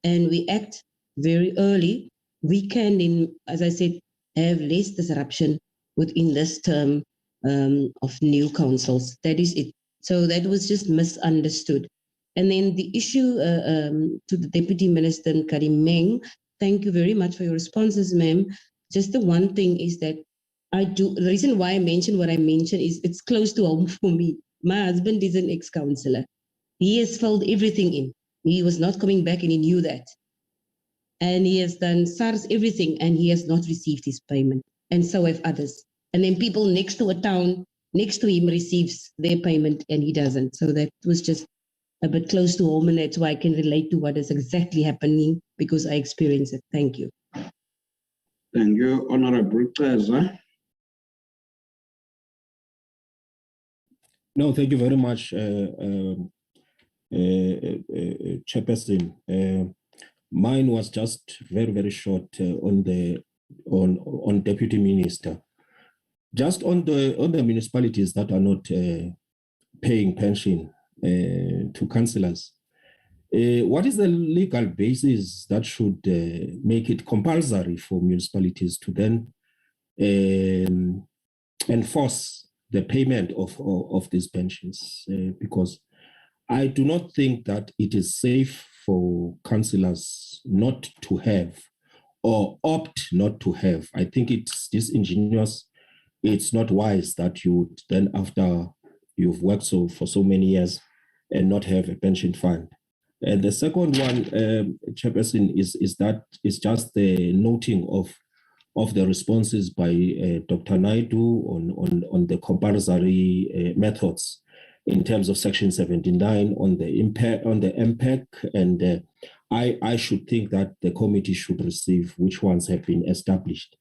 and we act very early, we can, as I said, have less disruption within this term of new councils. That is it. So that was just misunderstood. And then the issue to the Deputy Minister, Karimeng, thank you very much for your responses, ma'am. Just the one thing is that the reason why I mentioned what I mentioned is it's close to home for me. My husband is an ex-councillor. He has filled everything in. He was not coming back and he knew that. And he has done SARS everything and he has not received his payment. And so have others. And then people next to a town, next to him receives their payment and he doesn't. So that was just a bit close to home, and that's why I can relate to what is exactly happening because I experienced it. Thank you. Thank you, Honorable Treza. No, thank you very much, Chairperson. Mine was just very, very short on Deputy Minister. Just on the municipalities that are not paying pension to councillors. What is the legal basis that should make it compulsory for municipalities to then enforce the payment of these pensions? Because I do not think that it is safe for councillors not to have or opt not to have. I think it's disingenuous. It's not wise that you would then, after you've worked for so many years, and not have a pension fund. And the second one, Chairperson, is just the noting of the responses by Dr. Naidu on the compulsory methods in terms of Section 79 on the MPEC, and I should think that the committee should receive which ones have been established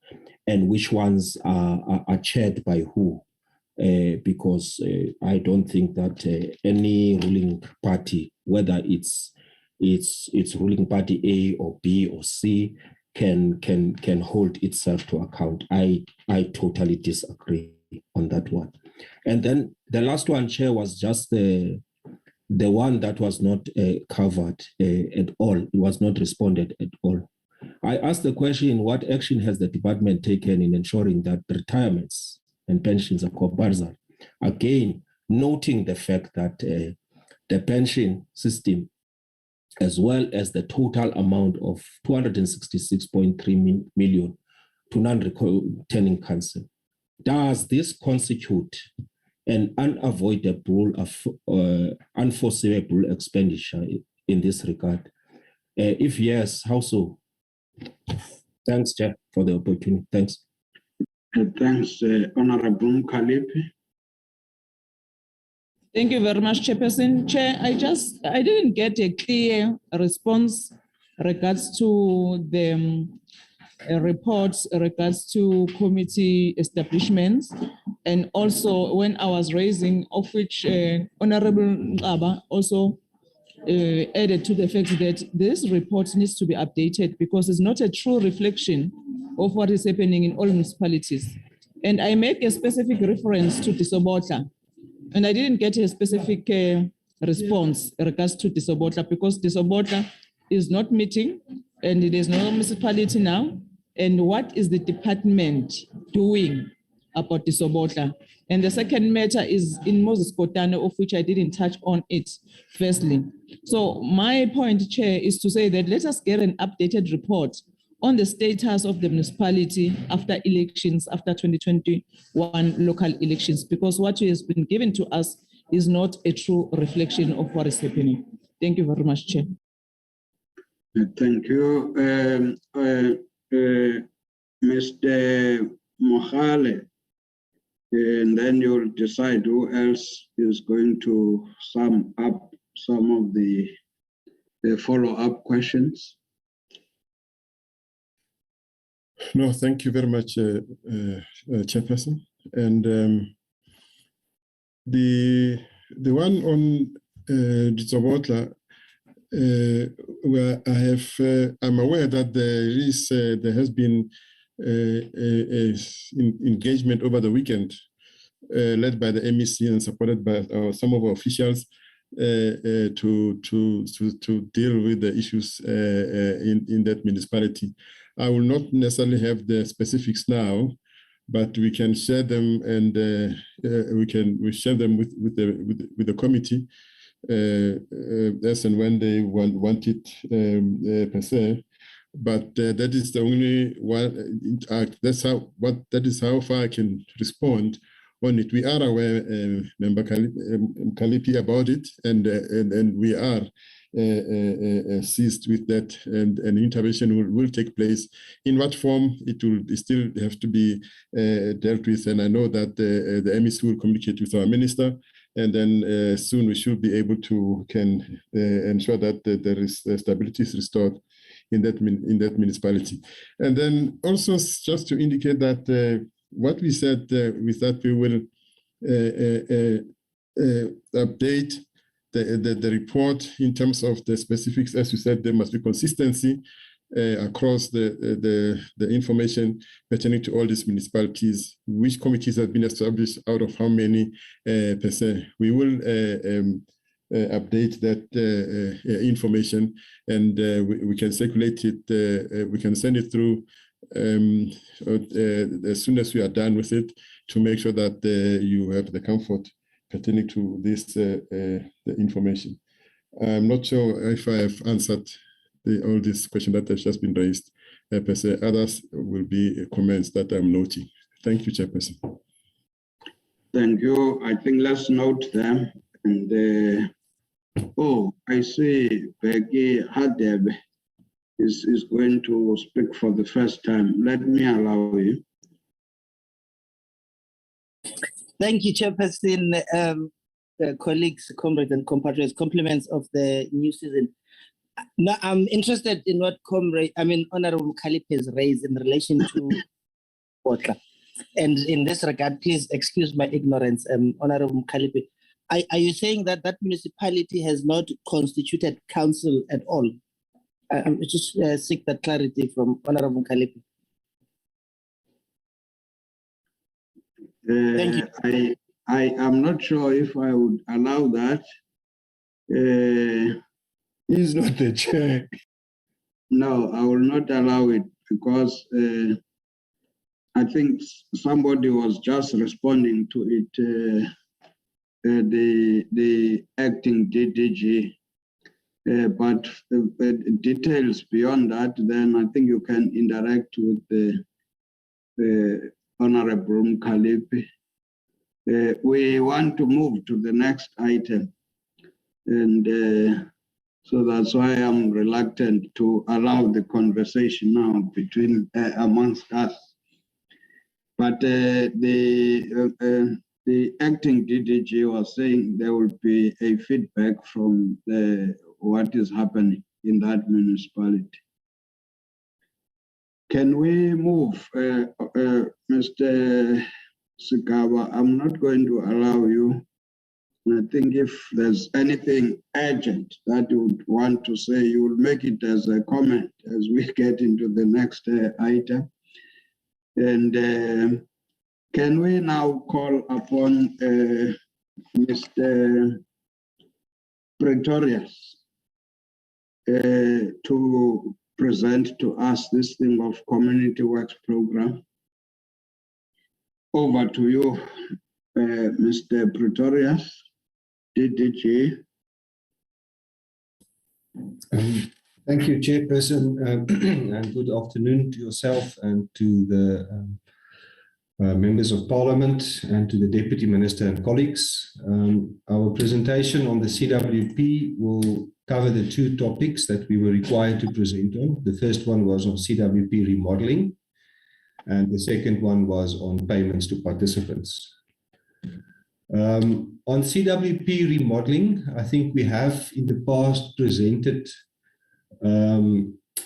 and which ones are chaired by who. Because I don't think that any ruling party, whether it's ruling party A or B or C, can hold itself to account. I totally disagree on that one. And then the last one, Chair, was just the one that was not covered at all. It was not responded at all. I asked the question: what action has the department taken in ensuring that retirements and pensions are compulsory? Again, noting the fact that the pension system, as well as the total amount of 266.3 million to non-returning council, does this constitute an unavoidable, unforeseeable expenditure in this regard? If yes, how so? Thanks, Chair, for the opportunity. Thanks. Thanks, Honorable Kalipi. Thank you very much, Chairperson. Chair, I didn't get a clear response regards to the reports regards to committee establishments, and also when I was raising, of which Honorable Ngaba also added to the fact that this report needs to be updated because it's not a true reflection of what is happening in all municipalities. And I make a specific reference to Disobotla, and I didn't get a specific response in regards to Disobotla because Disobotla is not meeting and there's no municipality now. And what is the department doing about Disobotla? And the second matter is in Moses Kotane, of which I didn't touch on it firstly. So my point, Chair, is to say that let us get an updated report on the status of the municipality after elections, after 2021 local elections, because what has been given to us is not a true reflection of what is happening. Thank you very much, Chair. Thank you. Mr. Mohale, and then you'll decide who else is going to sum up some of the follow-up questions. No, thank you very much, Chairperson. And the one on Disobotla, where I'm aware that there has been engagement over the weekend, led by the MEC and supported by some of our officials to deal with the issues in that municipality. I will not necessarily have the specifics now, but we can share them, and we share them with the committee as and when they want it per se. But that is the only one. That is how far I can respond on it. We are aware, Member Kalipi, about it, and we are seized with that, and an intervention will take place. In what form, it will still have to be dealt with, and I know that the MEC will communicate with our minister, and then soon we should be able to ensure that there is stability is restored in that municipality. And then also just to indicate that what we said with that we will update the report in terms of the specifics. As you said, there must be consistency across the information pertaining to all these municipalities, which committees have been established out of how many percent. We will update that information, and we can circulate it, we can send it through as soon as we are done with it, to make sure that you have the comfort pertaining to this the information. I'm not sure if I have answered all these questions that have just been raised. Per se. Others will be comments that I'm noting. Thank you, Chairperson. Thank you. I think let's note them. And I see Becky Hadeb is going to speak for the first time. Let me allow you. Thank you, Chairperson, colleagues, comrades, and compatriots. Compliments of the new season. Now, I'm interested in what Honorable Khalip has raised in relation to Potla. And in this regard, please excuse my ignorance, Honorable Khalip. Are you saying that that municipality has not constituted council at all? I just seek that clarity from Honorable Khalip. Thank you. I am not sure if I would allow that. He's not the chair. No, I will not allow it, because I think somebody was just responding to it, the acting DDG. But details beyond that, then I think you can interact with the Honorable Mkalipi. We want to move to the next item, and so that's why I'm reluctant to allow the conversation now between amongst us. But the acting DDG was saying there will be a feedback from what is happening in that municipality. Can we move, Mr. Sigaba? I'm not going to allow you. I think if there's anything urgent that you would want to say, you will make it as a comment as we get into the next item. And can we now call upon Mr. Pretorius to present to us this thing of community works program? Over to you, Mr. Pretorius, DDG. Thank you, Chairperson, and good afternoon to yourself and to the members of Parliament and to the Deputy Minister and colleagues. Our presentation on the CWP will cover the two topics that we were required to present on. The first one was on CWP remodeling, and the second one was on payments to participants. On CWP remodeling, I think we have in the past presented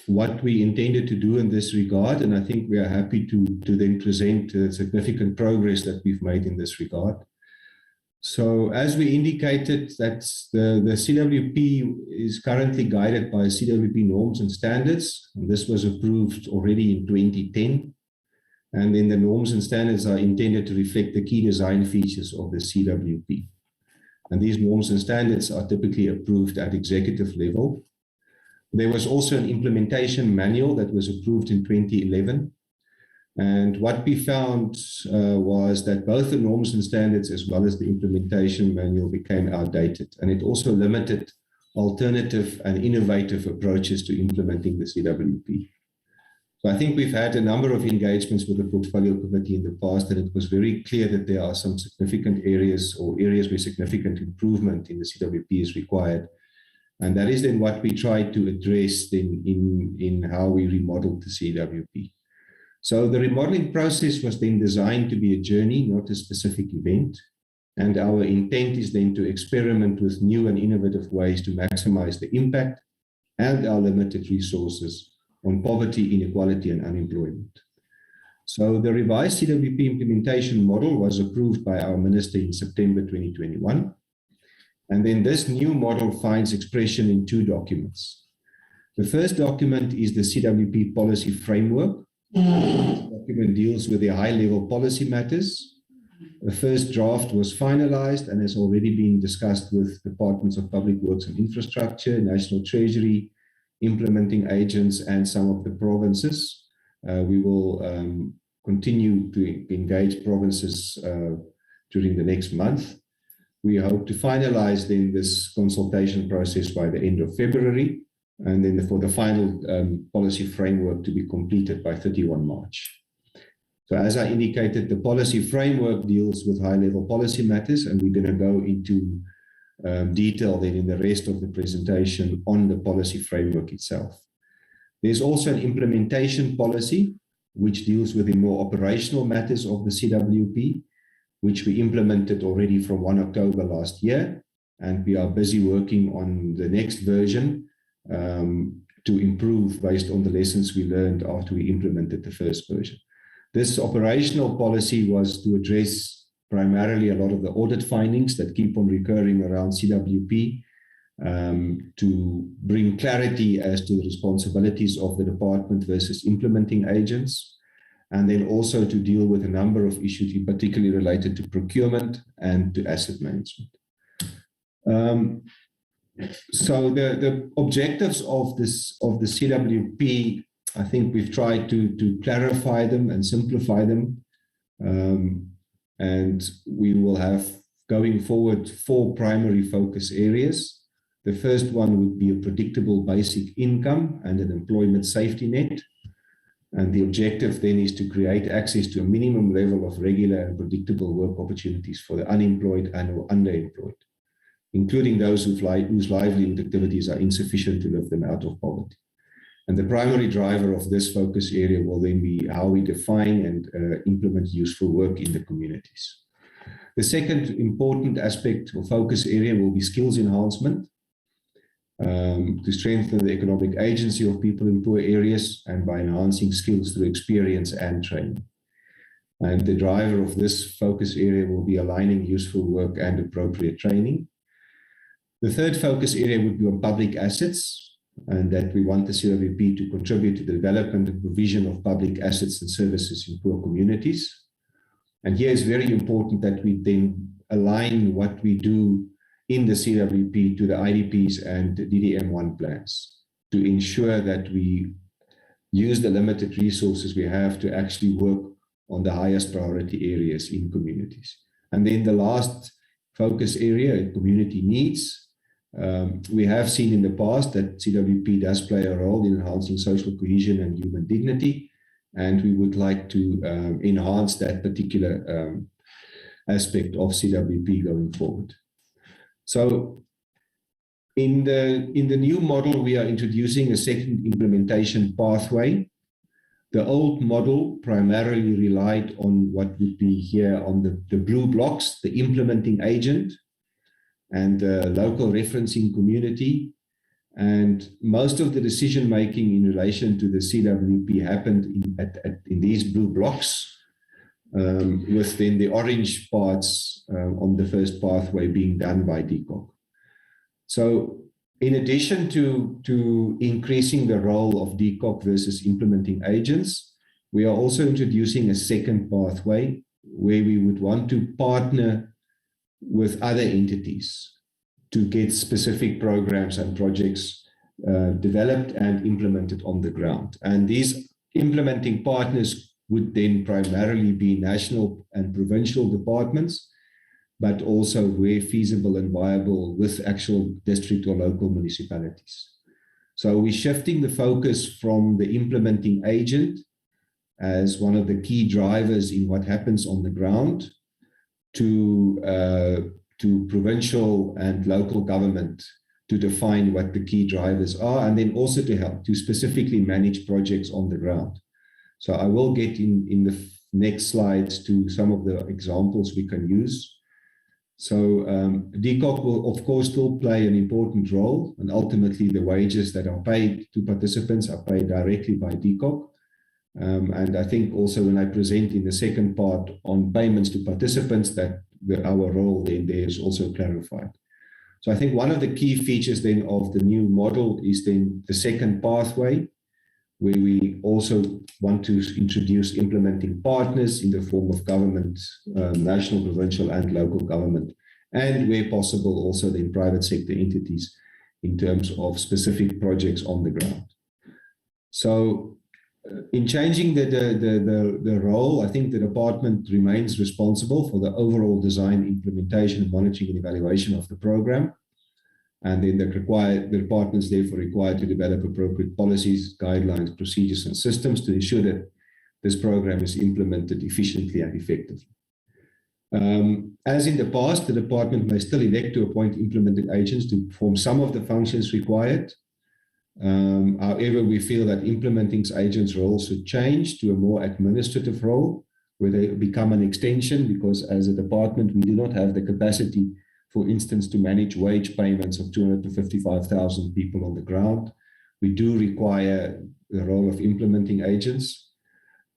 what we intended to do in this regard, and I think we are happy to then present significant progress that we've made in this regard. So as we indicated, that the CWP is currently guided by CWP norms and standards, and this was approved already in 2010. And then the norms and standards are intended to reflect the key design features of the CWP. And these norms and standards are typically approved at executive level. There was also an implementation manual that was approved in 2011. And what we found was that both the norms and standards as well as the implementation manual became outdated. And it also limited alternative and innovative approaches to implementing the CWP. So I think we've had a number of engagements with the portfolio committee in the past, and it was very clear that there are some significant areas or areas where significant improvement in the CWP is required. And that is then what we try to address then in how we remodeled the CWP. So the remodeling process was then designed to be a journey, not a specific event. And our intent is then to experiment with new and innovative ways to maximize the impact and our limited resources on poverty, inequality, and unemployment. So the revised CWP implementation model was approved by our minister in September 2021. And then this new model finds expression in two documents. The first document is the CWP policy framework. This document deals with the high-level policy matters. The first draft was finalized and has already been discussed with Departments of Public Works and Infrastructure, National Treasury, implementing agents, and some of the provinces. We will continue to engage provinces during the next month. We hope to finalize then this consultation process by the end of February, and then for the final policy framework to be completed by 31 March. So as I indicated, the policy framework deals with high-level policy matters, and we're going to go into detail then in the rest of the presentation on the policy framework itself. There's also an implementation policy, which deals with the more operational matters of the CWP, which we implemented already from 1 October last year, and we are busy working on the next version to improve based on the lessons we learned after we implemented the first version. This operational policy was to address primarily a lot of the audit findings that keep on recurring around CWP, to bring clarity as to the responsibilities of the department versus implementing agents, and then also to deal with a number of issues, particularly related to procurement and to asset management. So the objectives of the CWP, I think we've tried to clarify them and simplify them. And we will have, going forward, 4 primary focus areas. The first one would be a predictable basic income and an employment safety net. And the objective then is to create access to a minimum level of regular and predictable work opportunities for the unemployed and or underemployed, including those whose livelihood activities are insufficient to lift them out of poverty. And the primary driver of this focus area will then be how we define and implement useful work in the communities. The second important aspect or focus area will be skills enhancement, to strengthen the economic agency of people in poor areas and by enhancing skills through experience and training. And the driver of this focus area will be aligning useful work and appropriate training. The third focus area would be on public assets, and that we want the CWP to contribute to the development and provision of public assets and services in poor communities. And here it's very important that we then align what we do in the CWP to the IDPs and DDM1 plans to ensure that we use the limited resources we have to actually work on the highest priority areas in communities. And then the last focus area, community needs. We have seen in the past that CWP does play a role in enhancing social cohesion and human dignity, and we would like to enhance that particular aspect of CWP going forward. So in the new model, we are introducing a second implementation pathway. The old model primarily relied on what would be here on the blue blocks, the implementing agent and the local referencing community. And most of the decision making in relation to the CWP happened in these blue blocks, with then the orange parts on the first pathway being done by DCoG. So in addition to increasing the role of DCoG versus implementing agents, we are also introducing a second pathway where we would want to partner with other entities to get specific programs and projects developed and implemented on the ground. And these implementing partners would then primarily be national and provincial departments, but also where feasible and viable with actual district or local municipalities. So we're shifting the focus from the implementing agent as one of the key drivers in what happens on the ground to provincial and local government to define what the key drivers are, and then also to help to specifically manage projects on the ground. So I will get in the next slides to some of the examples we can use. So DCoG will, of course, still play an important role, and ultimately the wages that are paid to participants are paid directly by DCoG. And I think also when I present in the second part on payments to participants, that our role then there is also clarified. So I think one of the key features then of the new model is then the second pathway, where we also want to introduce implementing partners in the form of government, national, provincial, and local government, and where possible also then private sector entities in terms of specific projects on the ground. So in changing the role, I think the department remains responsible for the overall design, implementation, monitoring, and evaluation of the program. And then the department is therefore required to develop appropriate policies, guidelines, procedures, and systems to ensure that this program is implemented efficiently and effectively. As in the past, the department may still elect to appoint implementing agents to perform some of the functions required. However, we feel that implementing agents' roles should change to a more administrative role, where they become an extension, because as a department, we do not have the capacity, for instance, to manage wage payments of 255,000 people on the ground. We do require the role of implementing agents,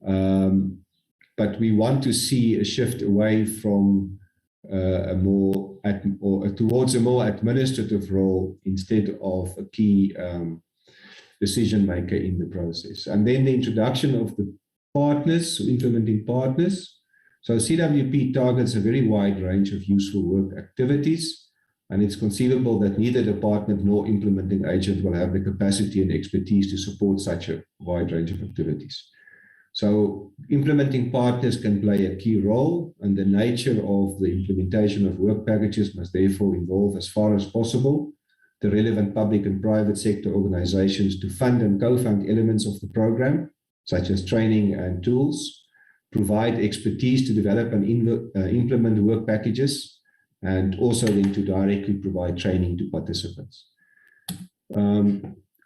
but we want to see a shift away from towards a more administrative role instead of a key decision maker in the process. And then the introduction of the partners, implementing partners. So CWP targets a very wide range of useful work activities, and it's conceivable that neither department nor implementing agent will have the capacity and expertise to support such a wide range of activities. So implementing partners can play a key role, and the nature of the implementation of work packages must therefore involve, as far as possible, the relevant public and private sector organizations to fund and co-fund elements of the program, such as training and tools, provide expertise to develop and implement work packages, and also then to directly provide training to participants.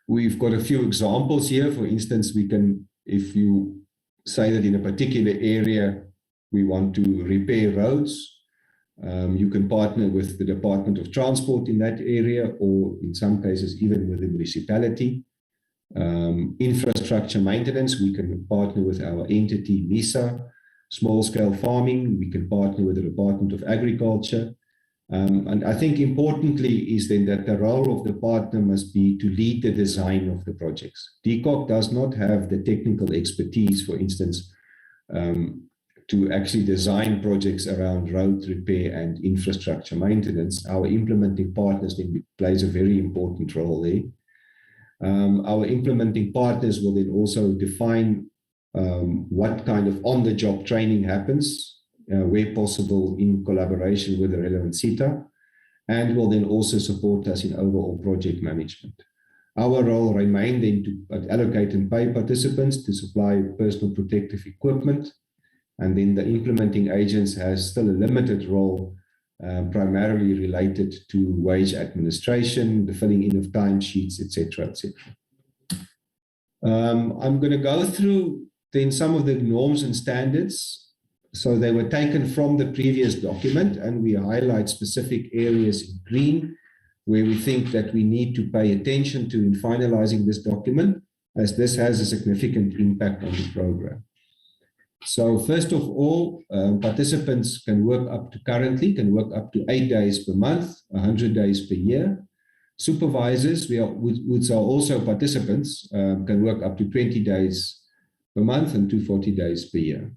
We've got a few examples here. For instance, we can, if you say that in a particular area we want to repair roads, you can partner with the Department of Transport in that area, or in some cases even with the municipality. Infrastructure maintenance, we can partner with our entity MISA. Small-scale farming, we can partner with the Department of Agriculture. And I think importantly is then that the role of the partner must be to lead the design of the projects. DCoG does not have the technical expertise, for instance, to actually design projects around road repair and infrastructure maintenance. Our implementing partners then plays a very important role there. Our implementing partners will then also define what kind of on-the-job training happens, where possible in collaboration with the relevant CETA, and will then also support us in overall project management. Our role remains then to allocate and pay participants to supply personal protective equipment, and then the implementing agents has still a limited role, primarily related to wage administration, the filling in of timesheets, etc., etc. I'm going to go through then some of the norms and standards. So they were taken from the previous document, and we highlight specific areas in green where we think that we need to pay attention to in finalizing this document, as this has a significant impact on the program. So first of all, participants can work up to 8 days per month, 100 days per year. Supervisors, which are also participants, can work up to 20 days per month and 240 days per year.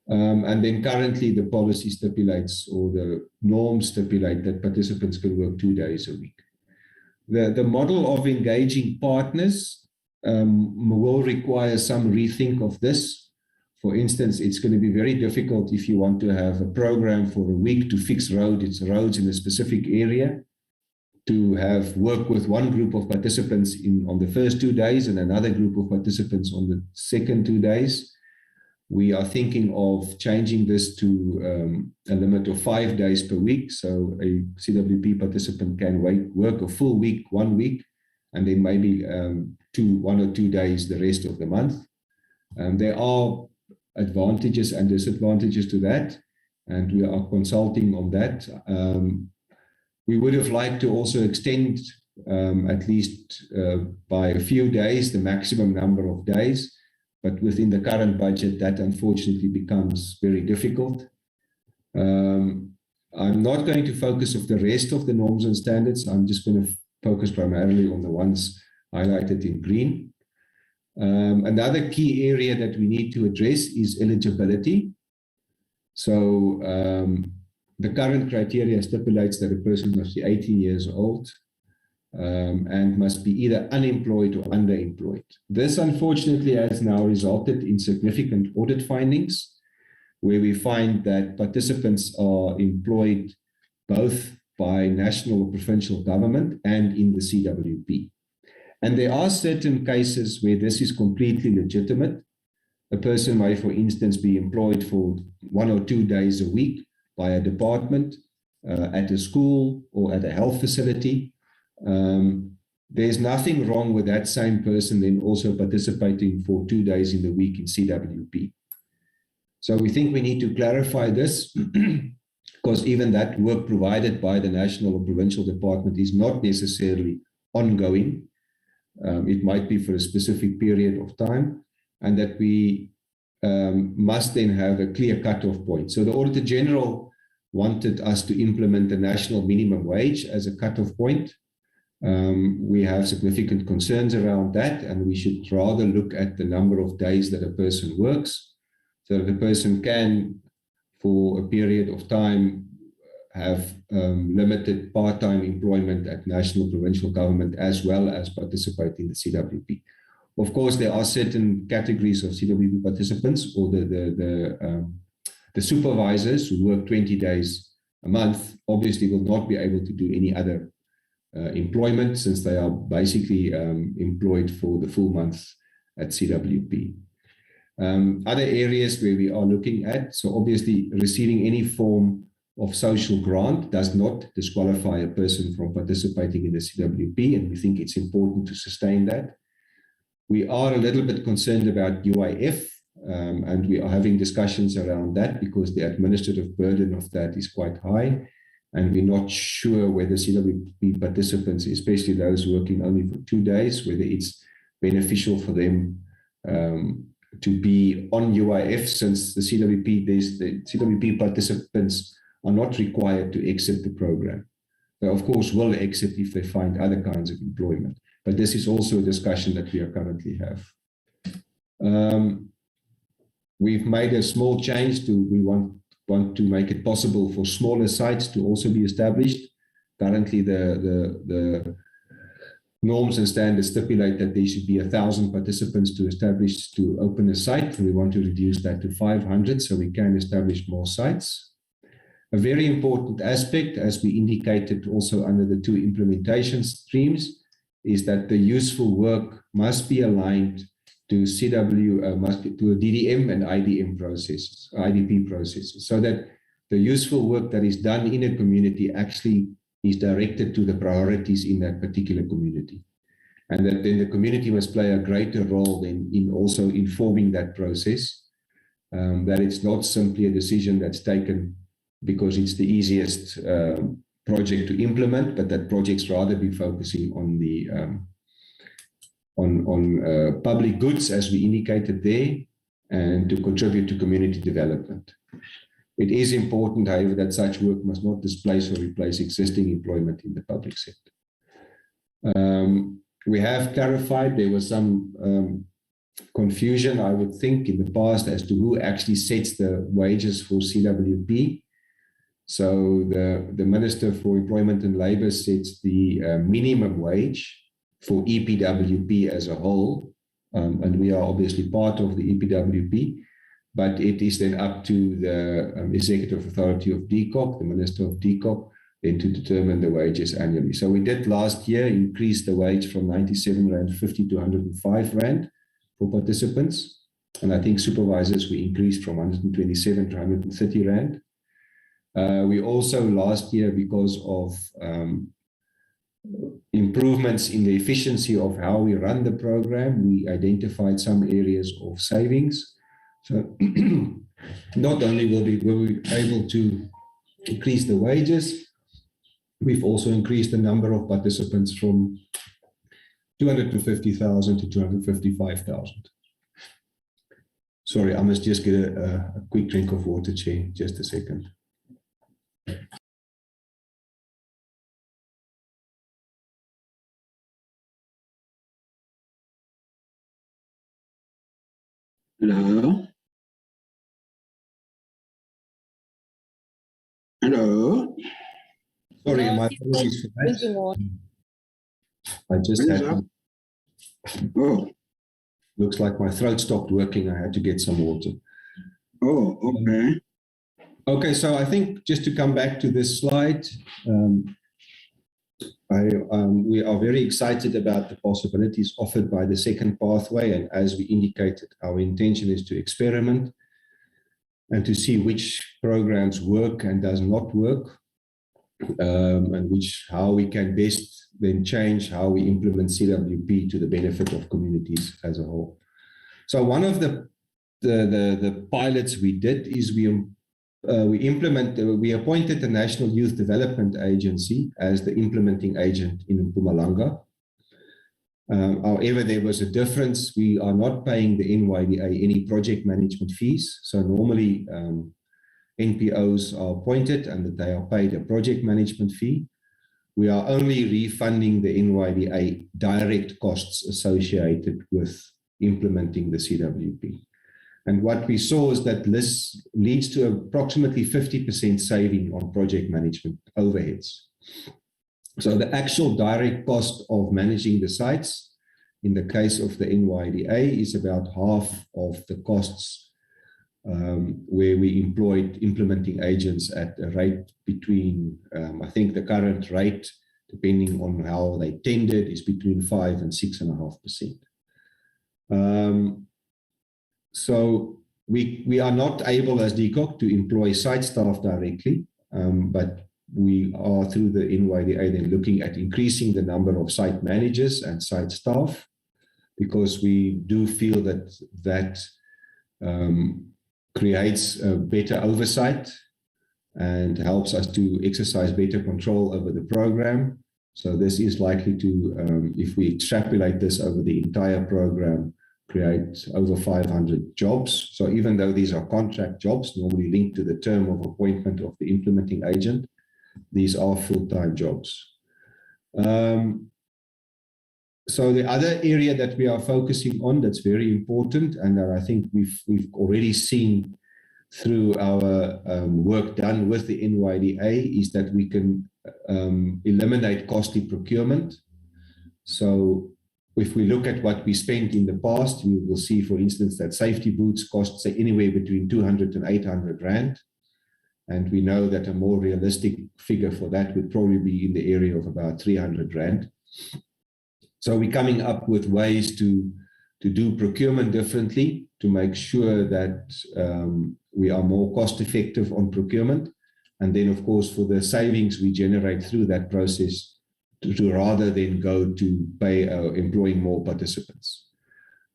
And then currently the policy stipulates, or the norms stipulate, that participants can work 2 days a week. The model of engaging partners will require some rethink of this. For instance, it's going to be very difficult if you want to have a program for a week to fix roads in a specific area, to have work with one group of participants on the first 2 days and another group of participants on the second 2 days. We are thinking of changing this to a limit of 5 days per week. So a CWP participant can work a full week, 1 week, and then maybe 1 or 2 days the rest of the month. There are advantages and disadvantages to that, and we are consulting on that. We would have liked to also extend at least by a few days the maximum number of days, but within the current budget, that unfortunately becomes very difficult. I'm not going to focus on the rest of the norms and standards. I'm just going to focus primarily on the ones highlighted in green. Another key area that we need to address is eligibility. So the current criteria stipulates that a person must be 18 years old and must be either unemployed or underemployed. This unfortunately has now resulted in significant audit findings where we find that participants are employed both by national or provincial government and in the CWP. And there are certain cases where this is completely legitimate. A person may, for instance, be employed for 1 or 2 days a week by a department, at a school or at a health facility. There's nothing wrong with that same person then also participating for 2 days in the week in CWP. So we think we need to clarify this because even that work provided by the national or provincial department is not necessarily ongoing. It might be for a specific period of time, and that we must then have a clear cutoff point. So the Auditor General wanted us to implement the national minimum wage as a cutoff point. We have significant concerns around that, and we should rather look at the number of days that a person works, so that the person can, for a period of time, have limited part-time employment at national, provincial government, as well as participate in the CWP. Of course, there are certain categories of CWP participants, or the supervisors who work 20 days a month, obviously will not be able to do any other employment, since they are basically employed for the full month at CWP. Other areas where we are looking at, so obviously receiving any form of social grant does not disqualify a person from participating in the CWP, and we think it's important to sustain that. We are a little bit concerned about UIF, and we are having discussions around that because the administrative burden of that is quite high, and we're not sure whether CWP participants, especially those working only for 2 days, whether it's beneficial for them to be on UIF, since the CWP participants are not required to exit the program. They, of course, will exit if they find other kinds of employment. But this is also a discussion that we are currently have. We've made a small change to, we want to make it possible for smaller sites to also be established. Currently, the norms and standards stipulate that there should be 1,000 participants to open a site. We want to reduce that to 500 so we can establish more sites. A very important aspect, as we indicated also under the 2 implementation streams, is that the useful work must be aligned to to a DDM and IDP processes, so that the useful work that is done in a community actually is directed to the priorities in that particular community. And that then the community must play a greater role in also informing that process, that it's not simply a decision that's taken because it's the easiest project to implement, but that projects rather be focusing on the public goods, as we indicated there, and to contribute to community development. It is important, however, that such work must not displace or replace existing employment in the public sector. We have clarified, there was some confusion, I would think, in the past as to who actually sets the wages for CWP. So the Minister for Employment and Labour sets the minimum wage for EPWP as a whole, and we are obviously part of the EPWP, but it is then up to the Executive Authority of DCoG, the Minister of DCoG, then to determine the wages annually. So we did last year increase the wage from 97 Rand 50 to 105 Rand for participants. And I think supervisors we increased from 127 to 130 Rand. We also last year, because of improvements in the efficiency of how we run the program, we identified some areas of savings. So not only were we able to increase the wages, we've also increased the number of participants from 250,000 to 255,000. Sorry, I must just get a quick drink of water, Chair, just a second. Hello? Hello? Sorry, my apologies for that. I just had... Oh. Looks like my throat stopped working. I had to get some water. Oh, okay. Okay, so I think just to come back to this slide, we are very excited about the possibilities offered by the second pathway. And as we indicated, our intention is to experiment and to see which programs work and does not work, and how we can best then change how we implement CWP to the benefit of communities as a whole. So one of the pilots we did is we appointed the National Youth Development Agency as the implementing agent in Mpumalanga. However, there was a difference. We are not paying the NYDA any project management fees. So normally NPOs are appointed and that they are paid a project management fee. We are only refunding the NYDA direct costs associated with implementing the CWP. And what we saw is that this leads to approximately 50% saving on project management overheads. So the actual direct cost of managing the sites in the case of the NYDA is about half of the costs where we employed implementing agents at a rate between, I think the current rate, depending on how they tendered, is between 5 and 6.5%. So we are not able as DCoG to employ site staff directly, but we are through the NYDA then looking at increasing the number of site managers and site staff, because we do feel that creates a better oversight and helps us to exercise better control over the program. So this is likely to, if we extrapolate this over the entire program, create over 500 jobs. So even though these are contract jobs, normally linked to the term of appointment of the implementing agent, these are full-time jobs. So the other area that we are focusing on that's very important, and that I think we've already seen through our work done with the NYDA, is that we can eliminate costly procurement. So if we look at what we spent in the past, we will see, for instance, that safety boots cost, say, anywhere between 200 and 800 Rand. And we know that a more realistic figure for that would probably be in the area of about 300 Rand. So we're coming up with ways to do procurement differently, to make sure that we are more cost effective on procurement. And then, of course, for the savings we generate through that process, to rather than go to employing more participants.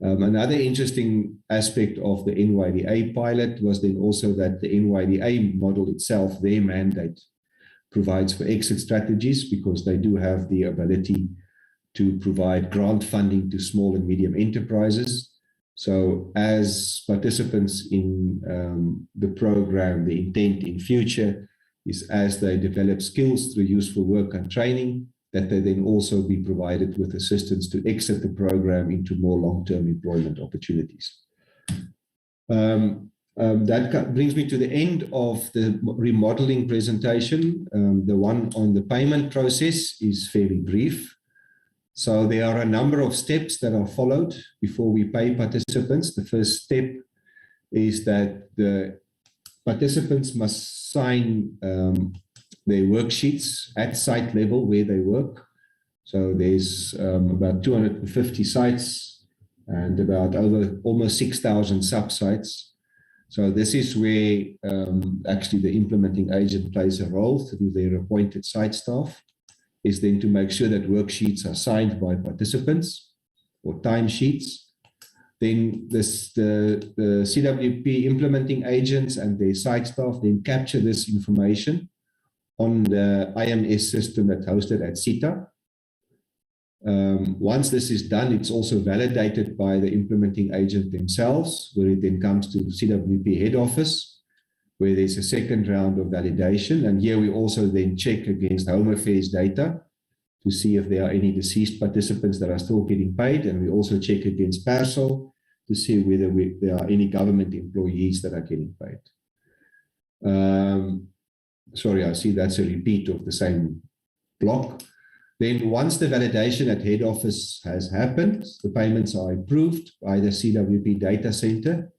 Another interesting aspect of the NYDA pilot was then also that the NYDA model itself, their mandate, provides for exit strategies, because they do have the ability to provide grant funding to small and medium enterprises. So as participants in the program, the intent in future is, as they develop skills through useful work and training, that they then also be provided with assistance to exit the program into more long-term employment opportunities. That brings me to the end of the remodeling presentation. The one on the payment process is fairly brief. So there are a number of steps that are followed before we pay participants. The first step is that the participants must sign their worksheets at site level where they work. So there's about 250 sites and about almost 6,000 sub-sites. So this is where actually the implementing agent plays a role through their appointed site staff, is then to make sure that worksheets are signed by participants or timesheets. Then the CWP implementing agents and their site staff then capture this information on the IMS system that's hosted at SITA. Once this is done, it's also validated by the implementing agent themselves, where it then comes to the CWP head office, where there's a second round of validation. And here we also then check against Home Affairs data to see if there are any deceased participants that are still getting paid. And we also check against PERSOL to see whether there are any government employees that are getting paid. Sorry, I see that's a repeat of the same block. Then once the validation at head office has happened, the payments are approved by the CWP data center,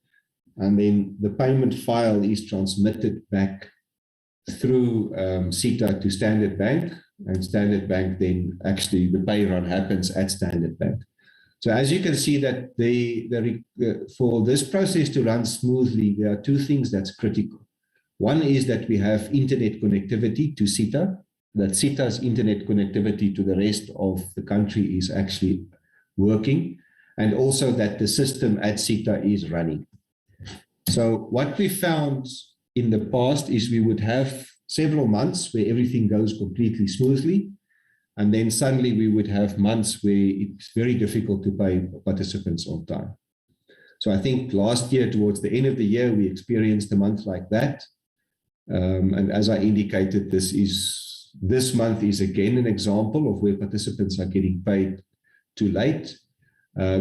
and then the payment file is transmitted back through SITA to Standard Bank, and Standard Bank then actually the pay run happens at Standard Bank. So as you can see that for this process to run smoothly, there are two things that's critical. One is that we have internet connectivity to SITA, that SITA's internet connectivity to the rest of the country is actually working, and also that the system at SITA is running. So what we found in the past is we would have several months where everything goes completely smoothly, and then suddenly we would have months where it's very difficult to pay participants on time. So I think last year, towards the end of the year, we experienced a month like that. And as I indicated, this month is again an example of where participants are getting paid too late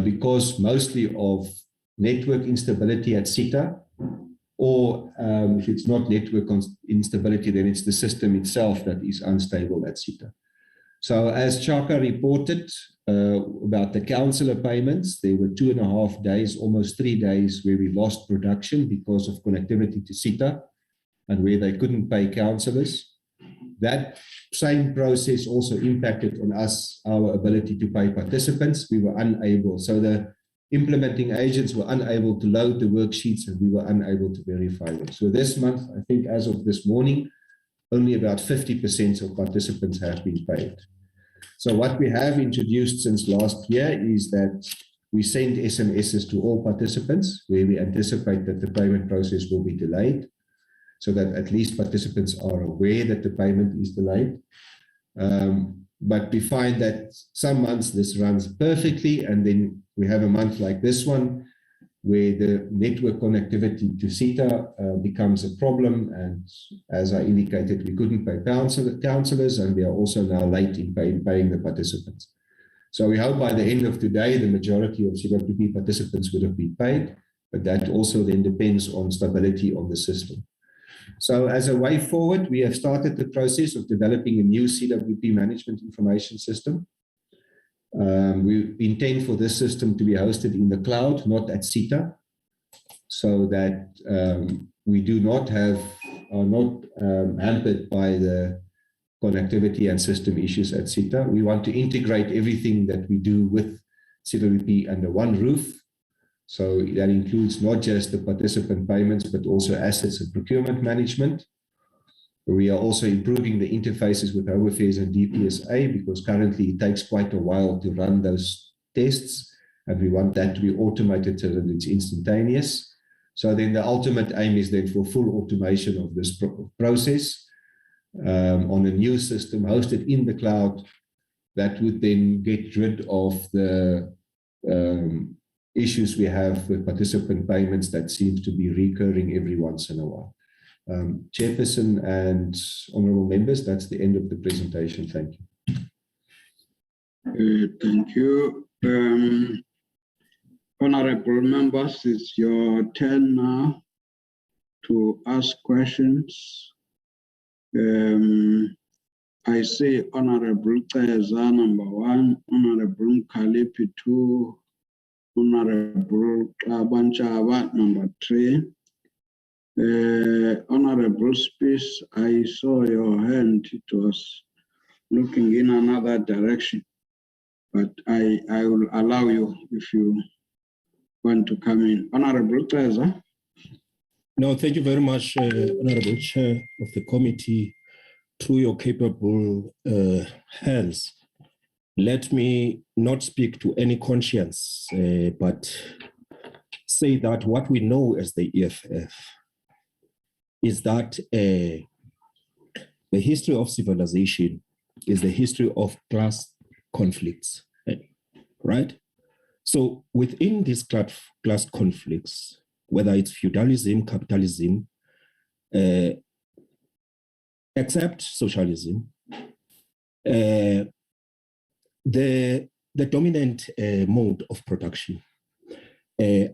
because mostly of network instability at SITA, or if it's not network instability, then it's the system itself that is unstable at SITA. So as Chaka reported about the councillor payments, there were 2.5 days, almost 3 days, where we lost production because of connectivity to SITA and where they couldn't pay councillors. That same process also impacted on us, our ability to pay participants. We were unable. So the implementing agents were unable to load the worksheets and we were unable to verify them. So this month, I think as of this morning, only about 50% of participants have been paid. So what we have introduced since last year is that we send SMSs to all participants where we anticipate that the payment process will be delayed, so that at least participants are aware that the payment is delayed. But we find that some months this runs perfectly, and then we have a month like this one where the network connectivity to SITA becomes a problem. And as I indicated, we couldn't pay councillors, and we are also now late in paying the participants. So we hope by the end of today, the majority of CWP participants would have been paid, but that also then depends on stability of the system. So as a way forward, we have started the process of developing a new CWP management information system. We intend for this system to be hosted in the cloud, not at SITA, so that we are not hampered by the connectivity and system issues at SITA. We want to integrate everything that we do with CWP under one roof. So that includes not just the participant payments, but also assets and procurement management. We are also improving the interfaces with Home Affairs and DPSA, because currently it takes quite a while to run those tests, and we want that to be automated so that it's instantaneous. So then the ultimate aim is then for full automation of this process on a new system hosted in the cloud that would then get rid of the issues we have with participant payments that seems to be recurring every once in a while. Chairperson and honourable members, that's the end of the presentation. Thank you. Thank you. Honourable members, it's your turn now to ask questions. I say Honourable Teza, number 1, Honourable Kalipi 2, Honourable Abanchava, number 3, Honorable Spies, I saw your hand. It was looking in another direction, but I will allow you if you want to come in. Honorable Treza. No, thank you very much, Honorable Chair of the committee. Through your capable hands, let me not speak to any conscience, but say that what we know as the EFF is that the history of civilization is the history of class conflicts, right? So within these class conflicts, whether it's feudalism, capitalism, except socialism, the dominant mode of production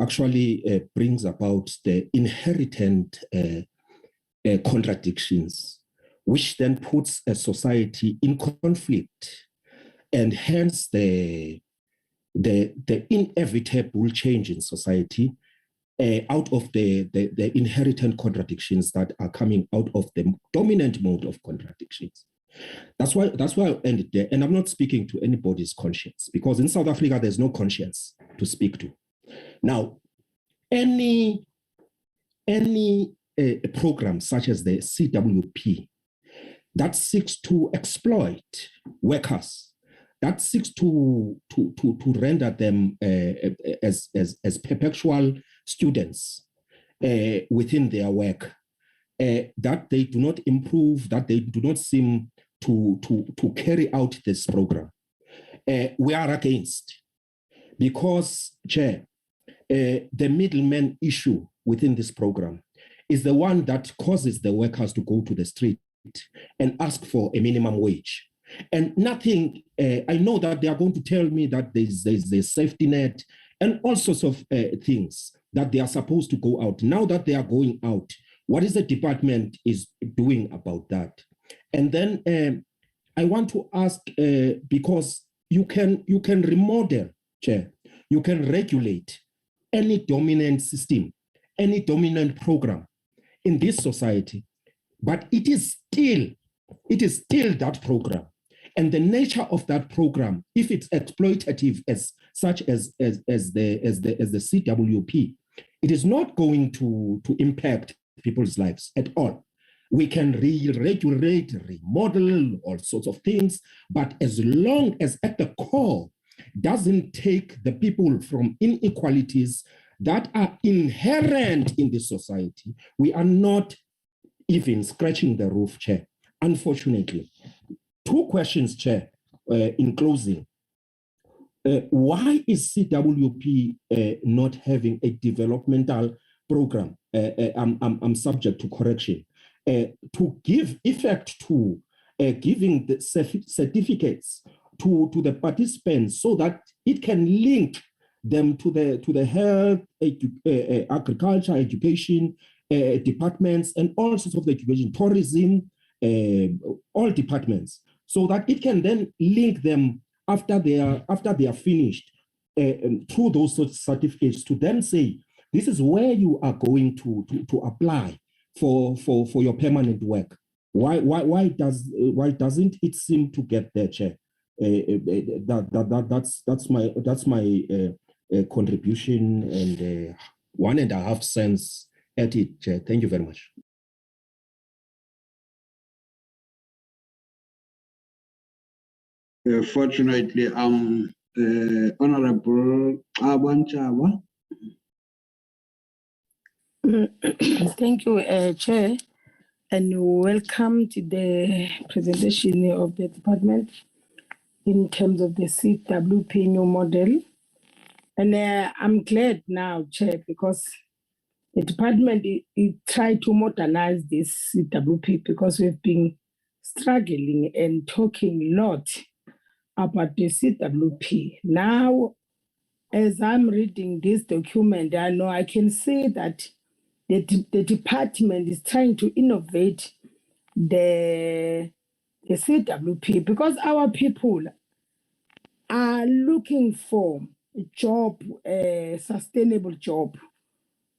actually brings about the inherent contradictions, which then puts a society in conflict, and hence the inevitable change in society out of the inherent contradictions that are coming out of the dominant mode of contradictions. That's why I'll end it there. And I'm not speaking to anybody's conscience, because in South Africa, there's no conscience to speak to. Now, any program such as the CWP that seeks to exploit workers, that seeks to render them as perpetual students within their work, that they do not improve, that they do not seem to carry out this program, we are against. Because, Chair, the middleman issue within this program is the one that causes the workers to go to the street and ask for a minimum wage. And nothing, I know that they are going to tell me that there's a safety net and all sorts of things that they are supposed to go out. Now that they are going out, what is the department is doing about that? And then I want to ask, because you can remodel, Chair, you can regulate any dominant system, any dominant program in this society, but it is still that program. And the nature of that program, if it's exploitative as such as the CWP, it is not going to impact people's lives at all. We can re-regulate, remodel, all sorts of things, but as long as at the core doesn't take the people from inequalities that are inherent in this society, we are not even scratching the roof, Chair, unfortunately. Two questions, Chair, in closing. Why is CWP not having a developmental program? I'm subject to correction. To give effect to giving the certificates to the participants so that it can link them to the health, agriculture, education departments, and all sorts of education, tourism, all departments, so that it can then link them after they are finished through those sorts of certificates to then say, this is where you are going to apply for your permanent work. Why doesn't it seem to get there, Chair? That's my contribution and 1.5 cents at it, Chair. Thank you very much. Fortunately, I'm Honorable Chaba. Thank you, Chair, and welcome to the presentation of the department in terms of the CWP new model. And I'm glad now, Chair, because the department it tried to modernize this CWP, because we've been struggling and talking a lot about the CWP. Now, as I'm reading this document, I know I can see that the department is trying to innovate the CWP, because our people are looking for a job, a sustainable job,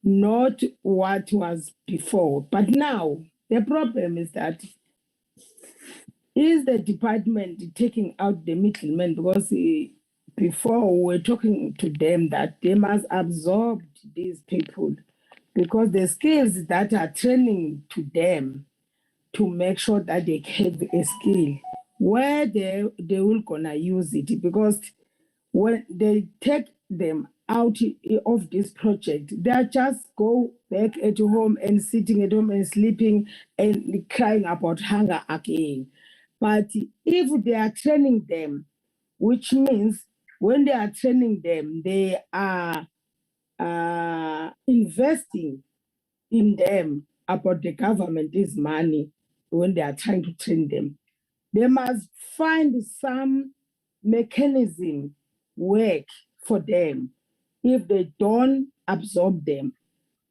not what was before. But now the problem is that is the department taking out the middlemen, because before we were talking to them that they must absorb these people, because the skills that are training to them to make sure that they have a skill where they will gonna use it, because when they take them out of this project, they just go back at home and sitting at home and sleeping and crying about hunger again. But if they are training them, which means when they are training them, they are investing in them about the government is money when they are trying to train them. They must find some mechanism work for them if they don't absorb them.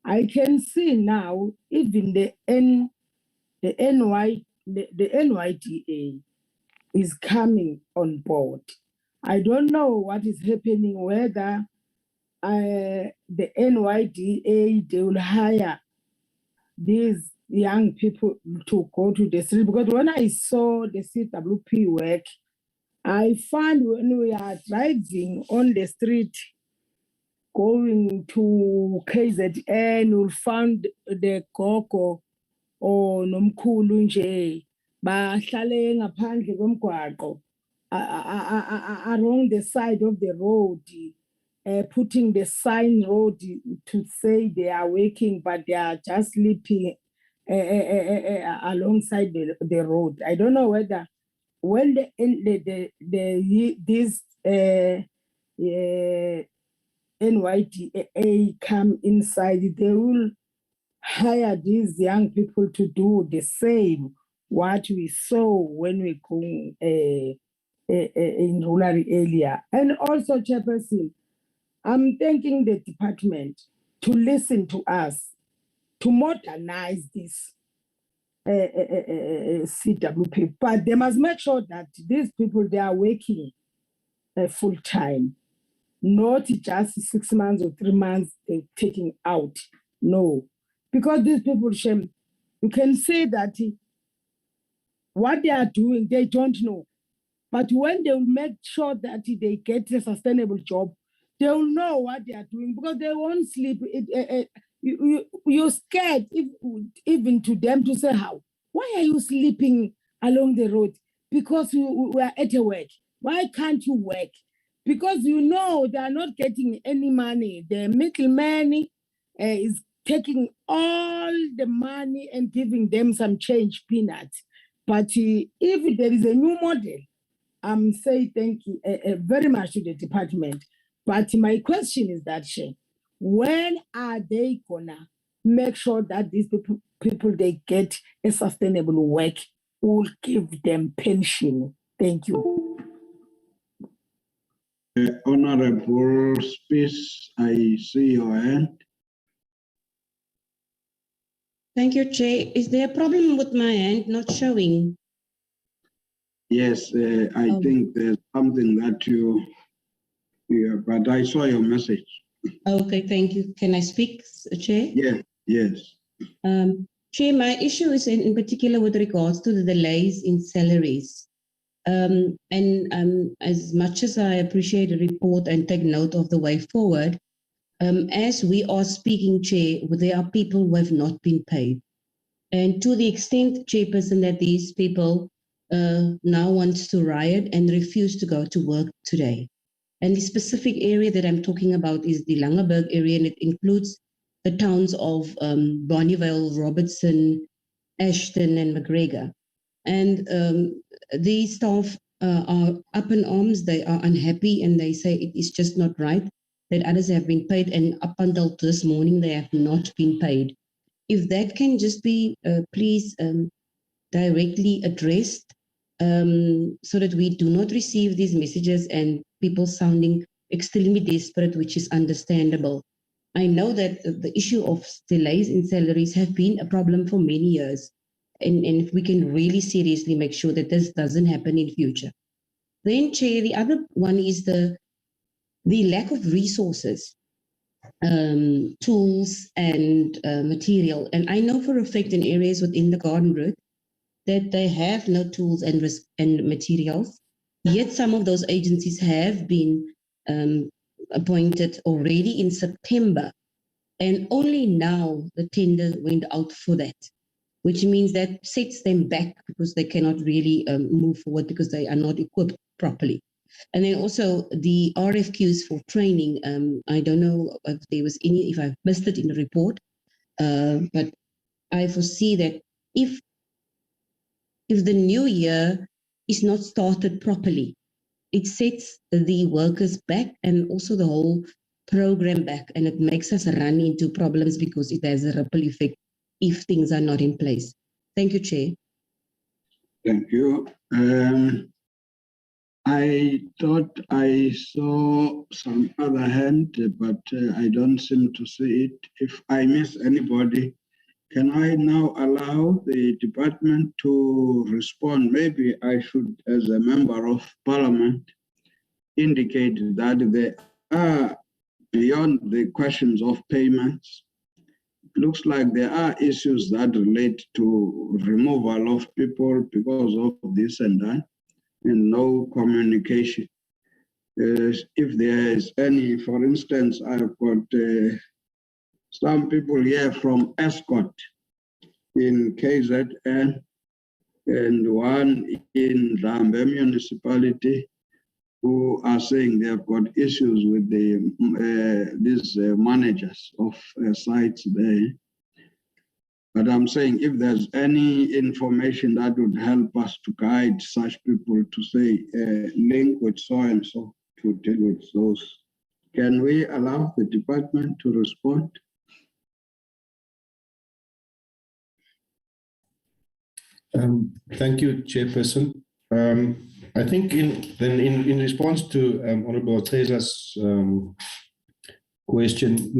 I can see now even the NYDA is coming on board. I don't know what is happening, whether the NYDA, they will hire these young people to go to the street, because when I saw the CWP work, I found when we are driving on the street going to KZN, we'll find the gogo or nomkhulu nje bahlale ngaphandle komgwaqo along the side of the road, putting the sign road to say they are working, but they are just sleeping alongside the road. I don't know whether when this NYDA come inside, they will hire these young people to do the same what we saw when we go in rural area. And also, Chairperson, I'm thanking the department to listen to us, to modernize this CWP, but they must make sure that these people, they are working full time, not just 6 months or 3 months they're taking out. No, because these people, shame, you can say that what they are doing, they don't know. But when they will make sure that they get a sustainable job, they will know what they are doing, because they won't sleep. You're scared even to them to say, how? Why are you sleeping along the road? Because we are at a work. Why can't you work? Because you know they are not getting any money. The middleman is taking all the money and giving them some change, peanuts. But if there is a new model, I'm saying thank you very much to the department. But my question is that, when are they gonna make sure that these people they get a sustainable work, will give them pension? Thank you. Honorable Space, I see your hand. Thank you, Chair. Is there a problem with my hand not showing? Yes, I think there's something that but I saw your message. Okay, thank you. Can I speak, Chair? Yeah, yes. Chair, my issue is in particular with regards to the delays in salaries. As much as I appreciate the report and take note of the way forward, as we are speaking, Chair, there are people who have not been paid. And to the extent, Chairperson, that these people now want to riot and refuse to go to work today. And the specific area that I'm talking about is the Langeberg area, and it includes the towns of Bonneville, Robertson, Ashton, and McGregor. And these staff are up in arms. They are unhappy, and they say it is just not right that others have been paid, and up until this morning, they have not been paid. If that can just be, please, directly addressed, so that we do not receive these messages and people sounding extremely desperate, which is understandable. I know that the issue of delays in salaries have been a problem for many years, and if we can really seriously make sure that this doesn't happen in future. Then, Chair, the other one is the lack of resources. tools and material. And I know for a fact in areas within the Garden Road that they have no tools and materials. Yet some of those agencies have been appointed already in September. And only now the tender went out for that, which means that sets them back because they cannot really move forward because they are not equipped properly. And then also the RFQs for training. I don't know if there was any, if I've missed it in the report, but I foresee that if the new year is not started properly, it sets the workers back and also the whole program back, and it makes us run into problems because it has a ripple effect if things are not in place. Thank you, Chair. Thank you. I thought I saw some other hand, but I don't seem to see it. If I miss anybody, can I now allow the department to respond? Maybe I should, as a member of parliament, indicate that there are, beyond the questions of payments, it looks like there are issues that relate to removal of people because of this and that, and no communication. If there is any, for instance, I've got some people here from Escort in KZN and one in Rambe municipality who are saying they have got issues with these managers of sites there. But I'm saying if there's any information that would help us to guide such people to say, link with so and so to deal with those, can we allow the department to respond? Thank you, Chairperson. I think in response to Honourable Teza's question,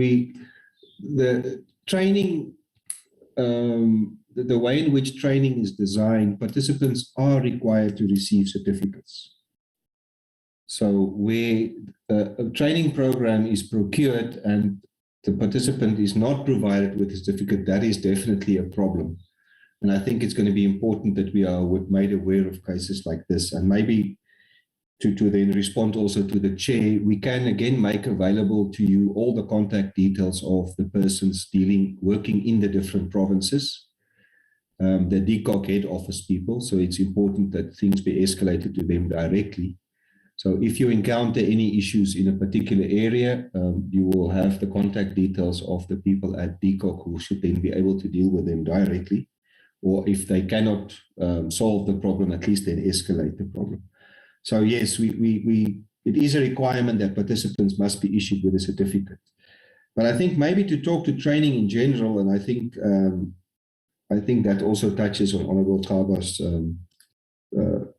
the training, the way in which training is designed, participants are required to receive certificates. So where a training program is procured and the participant is not provided with a certificate, that is definitely a problem. And I think it's going to be important that we are made aware of cases like this. And maybe to then respond also to the chair, we can again make available to you all the contact details of the persons working in the different provinces, the DCoG head office people. So it's important that things be escalated to them directly. So if you encounter any issues in a particular area, you will have the contact details of the people at DCoG who should then be able to deal with them directly. Or if they cannot solve the problem, at least then escalate the problem. So yes, it is a requirement that participants must be issued with a certificate. But I think maybe to talk to training in general, and I think that also touches on Honourable Thaba's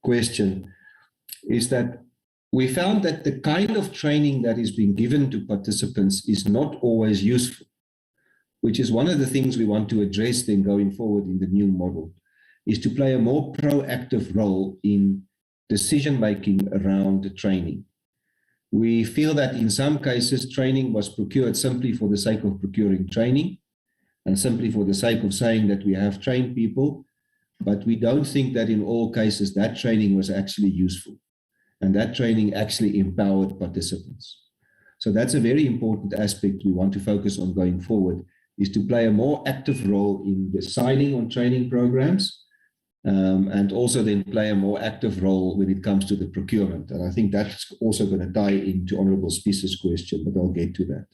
question, is that we found that the kind of training that is being given to participants is not always useful, which is one of the things we want to address then going forward in the new model, is to play a more proactive role in decision-making around the training. We feel that in some cases, training was procured simply for the sake of procuring training and simply for the sake of saying that we have trained people, but we don't think that in all cases that training was actually useful and that training actually empowered participants. So that's a very important aspect we want to focus on going forward, is to play a more active role in deciding on training programs, and also then play a more active role when it comes to the procurement. And I think that's also going to tie into Honourable Spicer's question, but I'll get to that.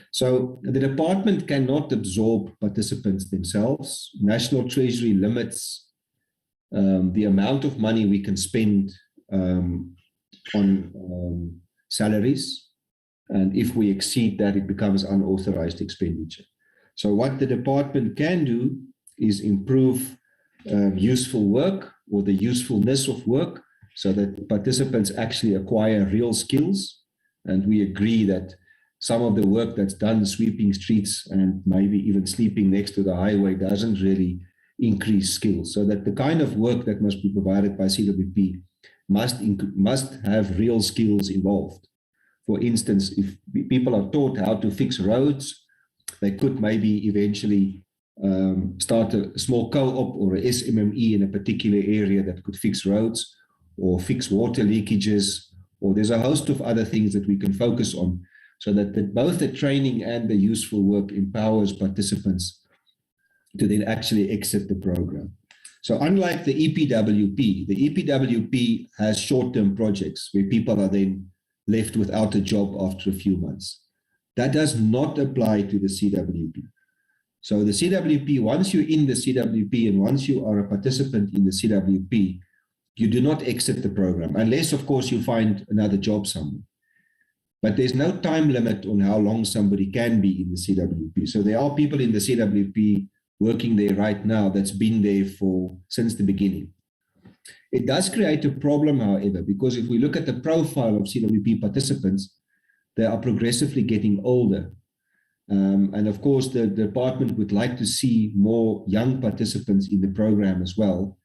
So the department cannot absorb participants themselves. National Treasury limits the amount of money we can spend on salaries. And if we exceed that, it becomes unauthorized expenditure. So what the department can do is improve useful work or the usefulness of work so that participants actually acquire real skills. And we agree that some of the work that's done sweeping streets and maybe even sleeping next to the highway doesn't really increase skills. So that the kind of work that must be provided by CWP must have real skills involved. For instance, if people are taught how to fix roads, they could maybe eventually start a small co-op or a SMME in a particular area that could fix roads or fix water leakages, or there's a host of other things that we can focus on, so that both the training and the useful work empowers participants to then actually exit the program. So unlike the EPWP has short-term projects where people are then left without a job after a few months. That does not apply to the CWP. So the CWP, once you're in the CWP and once you are a participant in the CWP, you do not exit the program, unless, of course, you find another job somewhere. But there's no time limit on how long somebody can be in the CWP. So there are people in the CWP working there right now that's been there since the beginning. It does create a problem, however, because if we look at the profile of CWP participants, they are progressively getting older. And of course, the department would like to see more young participants in the program as well.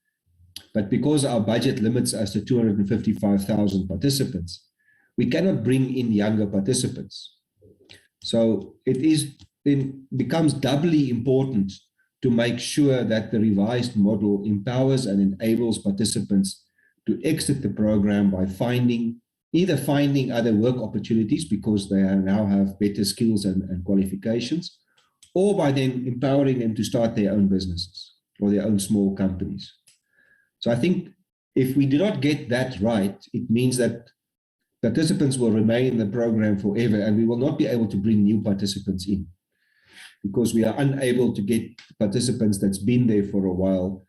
But because our budget limits us to 255,000 participants, we cannot bring in younger participants. So it becomes doubly important to make sure that the revised model empowers and enables participants to exit the program by either finding other work opportunities because they now have better skills and qualifications, or by then empowering them to start their own businesses or their own small companies. So I think if we do not get that right, it means that participants will remain in the program forever, and we will not be able to bring new participants in because we are unable to get participants that's been there for a while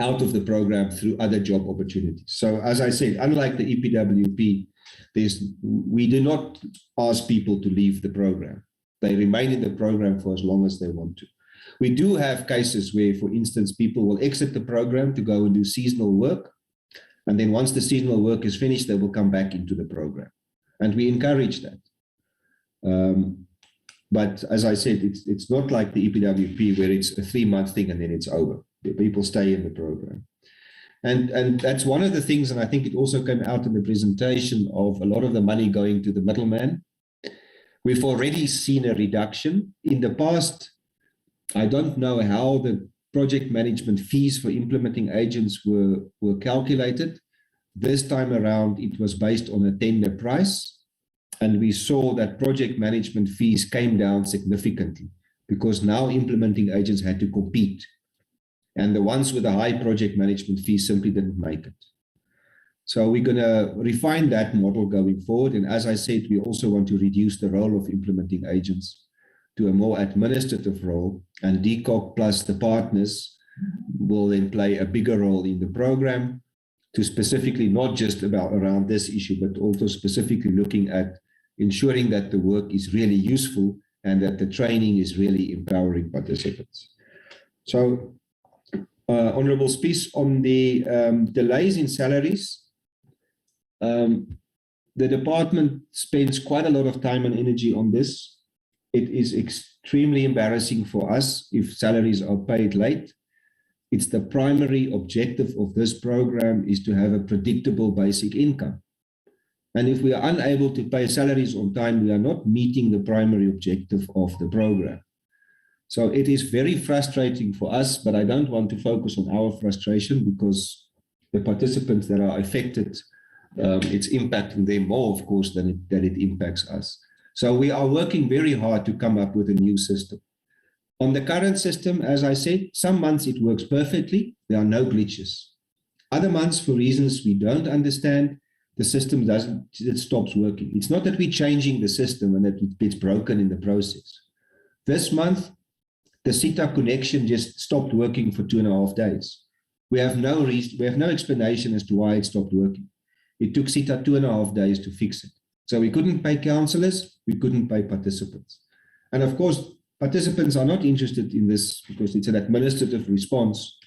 out of the program through other job opportunities. So as I said, unlike the EPWP, we do not ask people to leave the program. They remain in the program for as long as they want to. We do have cases where, for instance, people will exit the program to go and do seasonal work. And then once the seasonal work is finished, they will come back into the program. And we encourage that. But as I said, it's not like the EPWP where it's a 3-month thing and then it's over. People stay in the program. And that's one of the things, and I think it also came out in the presentation, of a lot of the money going to the middleman. We've already seen a reduction. In the past, I don't know how the project management fees for implementing agents were calculated. This time around, it was based on a tender price. And we saw that project management fees came down significantly because now implementing agents had to compete. And the ones with a high project management fee simply didn't make it. So we're going to refine that model going forward. And as I said, we also want to reduce the role of implementing agents to a more administrative role, and DCoG plus the partners will then play a bigger role in the program to specifically not just around this issue, but also specifically looking at ensuring that the work is really useful and that the training is really empowering participants. So, Honourable Spies, on the delays in salaries, the department spends quite a lot of time and energy on this. It is extremely embarrassing for us if salaries are paid late. It's the primary objective of this program is to have a predictable basic income. And if we are unable to pay salaries on time, we are not meeting the primary objective of the program. So it is very frustrating for us, but I don't want to focus on our frustration because the participants that are affected, it's impacting them more, of course, than it impacts us. So we are working very hard to come up with a new system. On the current system, as I said, some months it works perfectly. There are no glitches. Other months, for reasons we don't understand, the system it stops working. It's not that we're changing the system and that it gets broken in the process. This month, the CETA connection just stopped working for 2.5 days. We have no reason, we have no explanation as to why it stopped working. It took CETA 2.5 days to fix it. So we couldn't pay councillors, we couldn't pay participants. And of course, participants are not interested in this because it's an administrative response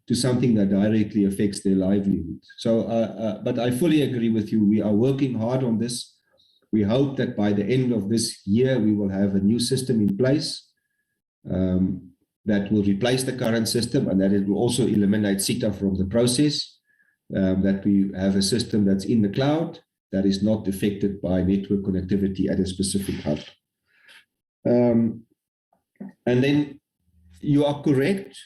to something that directly affects their livelihood. So, but I fully agree with you. We are working hard on this. We hope that by the end of this year, we will have a new system in place that will replace the current system and that it will also eliminate CETA from the process, that we have a system that's in the cloud that is not affected by network connectivity at a specific hub. And then you are correct.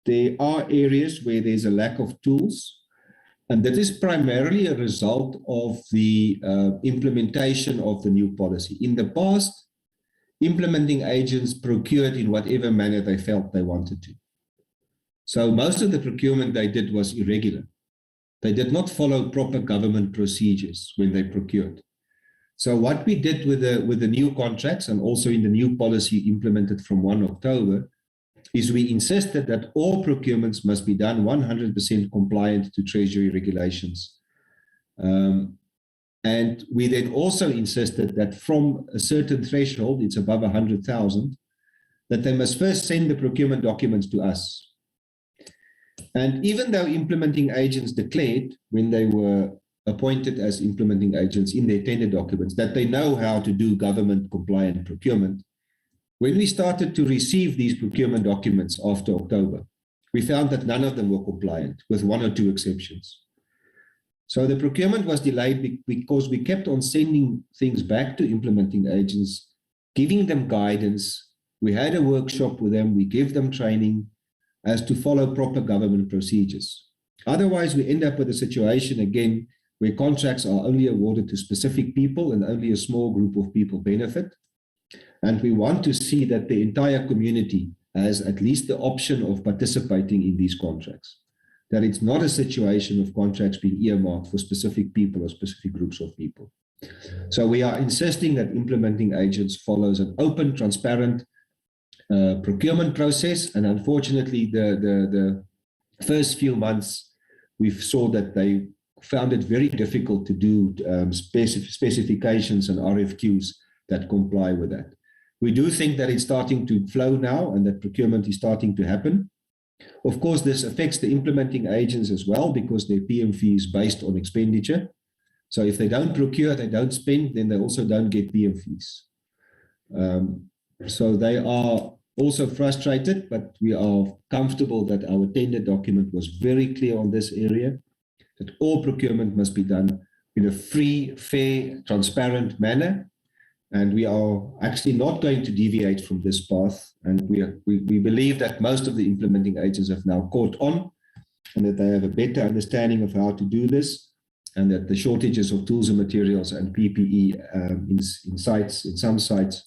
There are areas where there's a lack of tools, and that is primarily a result of the implementation of the new policy. In the past, implementing agents procured in whatever manner they felt they wanted to. So most of the procurement they did was irregular. They did not follow proper government procedures when they procured. So what we did with the new contracts and also in the new policy implemented from 1 October is we insisted that all procurements must be done 100% compliant to Treasury regulations. And we then also insisted that from a certain threshold, it's above 100,000, that they must first send the procurement documents to us. And even though implementing agents declared when they were appointed as implementing agents in their tender documents that they know how to do government compliant procurement, when we started to receive these procurement documents after October, we found that none of them were compliant, with 1 or 2 exceptions. So the procurement was delayed because we kept on sending things back to implementing agents, giving them guidance. We had a workshop with them, we gave them training as to follow proper government procedures. Otherwise, we end up with a situation again where contracts are only awarded to specific people and only a small group of people benefit. And we want to see that the entire community has at least the option of participating in these contracts, that it's not a situation of contracts being earmarked for specific people or specific groups of people. So we are insisting that implementing agents follows an open, transparent procurement process. And unfortunately, the first few months, we saw that they found it very difficult to do specifications and RFQs that comply with that. We do think that it's starting to flow now and that procurement is starting to happen. Of course, this affects the implementing agents as well because their PM fee is based on expenditure. So if they don't procure, they don't spend, then they also don't get PM fees. So they are also frustrated, but we are comfortable that our tender document was very clear on this area, that all procurement must be done in a free, fair, transparent manner. And we are actually not going to deviate from this path. And we believe that most of the implementing agents have now caught on and that they have a better understanding of how to do this, and that the shortages of tools and materials and PPE in some sites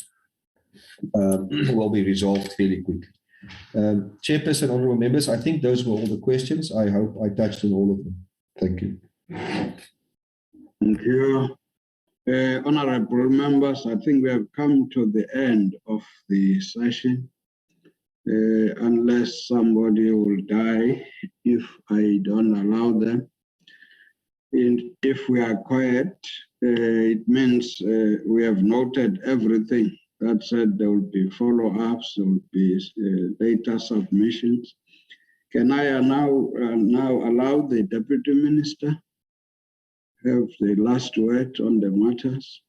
will be resolved fairly quickly. Chairperson, honourable members, I think those were all the questions. I hope I touched on all of them. Thank you. Thank you. Honourable members, I think we have come to the end of the session. Unless somebody will die if I don't allow them. And if we are quiet, it means we have noted everything. That said, there will be follow-ups, there will be data submissions. Can I now allow the Deputy Minister have the last word on the matters?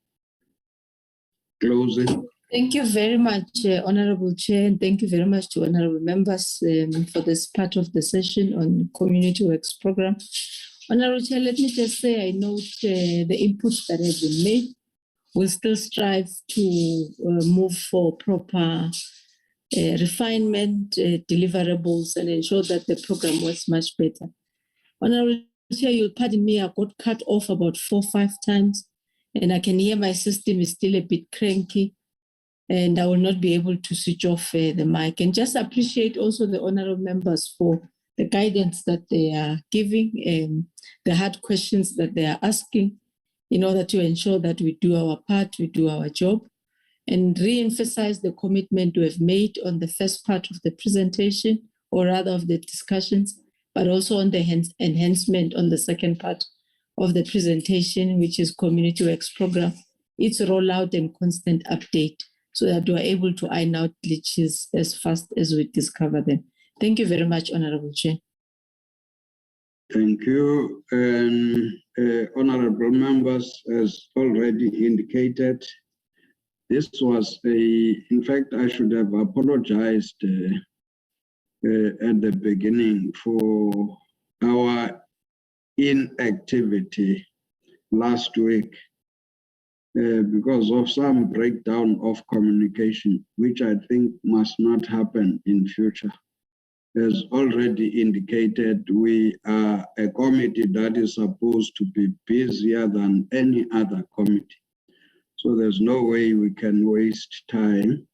Closing. Thank you very much, Honorable Chair, and thank you very much to honorable members for this part of the session on Community Works Program. Honorable Chair, let me just say I note the inputs that have been made. We'll still strive to move for proper refinement, deliverables, and ensure that the program works much better. Honorable Chair, you'll pardon me, I got cut off about 4 or 5 times, and I can hear my system is still a bit cranky, and I will not be able to switch off the mic. And just appreciate also the honorable members for the guidance that they are giving and the hard questions that they are asking in order to ensure that we do our part, we do our job, and re-emphasize the commitment we have made on the first part of the presentation, or rather of the discussions, but also on the enhancement on the second part of the presentation, which is Community Works Program, its rollout and constant update, so that we are able to iron out glitches as fast as we discover them. Thank you very much, Honorable Chair. Thank you. Honorable members, as already indicated, this was in fact, I should have apologized at the beginning for our inactivity last week because of some breakdown of communication, which I think must not happen in future. As already indicated, we are a committee that is supposed to be busier than any other committee. So there's no way we can waste time.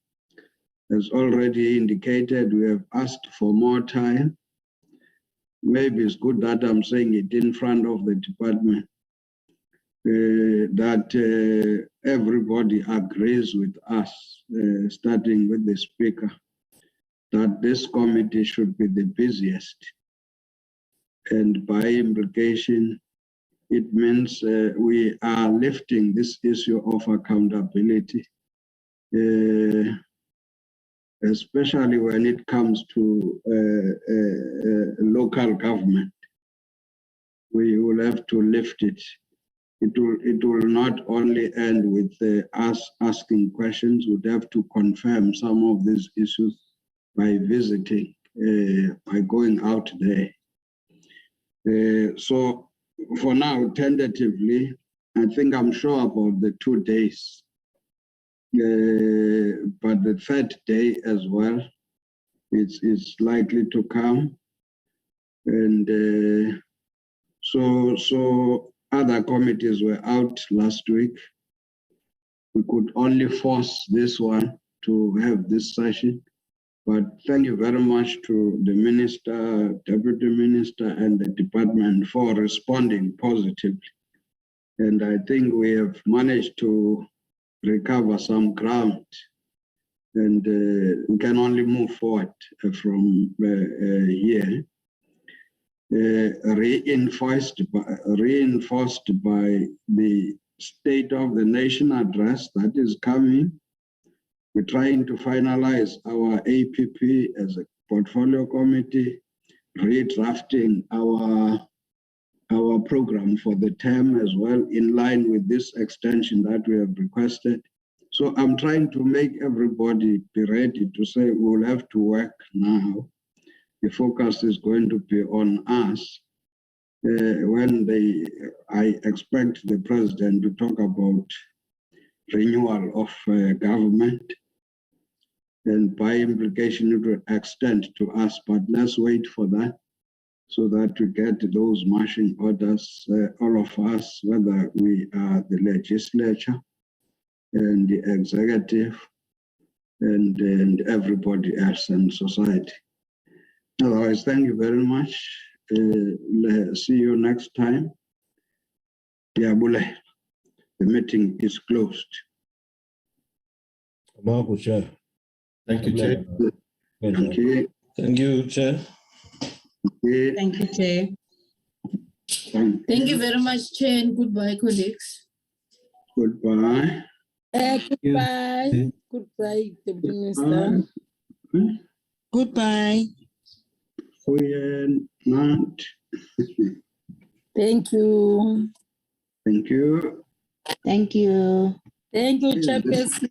As already indicated, we have asked for more time. Maybe it's good that I'm saying it in front of the department, that everybody agrees with us, starting with the speaker, that this committee should be the busiest. And by implication, it means we are lifting this issue of accountability, especially when it comes to local government. We will have to lift it. It will not only end with us asking questions. We'd have to confirm some of these issues by visiting, by going out there. So for now, tentatively, I think I'm sure about the 2 days, but the third day as well, it's likely to come. And so other committees were out last week. We could only force this one to have this session. But thank you very much to the Minister, Deputy Minister, and the department for responding positively. And I think we have managed to recover some ground, and we can only move forward from here. Reinforced by the State of the Nation address that is coming. We're trying to finalize our APP as a portfolio committee, redrafting our program for the term as well, in line with this extension that we have requested. So I'm trying to make everybody be ready to say we'll have to work now. The focus is going to be on us. I expect the president to talk about renewal of government, and by implication it will extend to us, but let's wait for that so that we get those marching orders, all of us, whether we are the legislature and the executive and everybody else in society. Otherwise, thank you very much. See you next time. The meeting is closed. Thank you, Chair. Thank you, Chair. Thank you. Thank you, Chair. Thank you, Chair. Thank you very much, Chair, and goodbye, colleagues. Goodbye. Goodbye. Goodbye, Deputy Minister. Goodbye. Thank you. Thank you. Thank you. Thank you, Chairperson.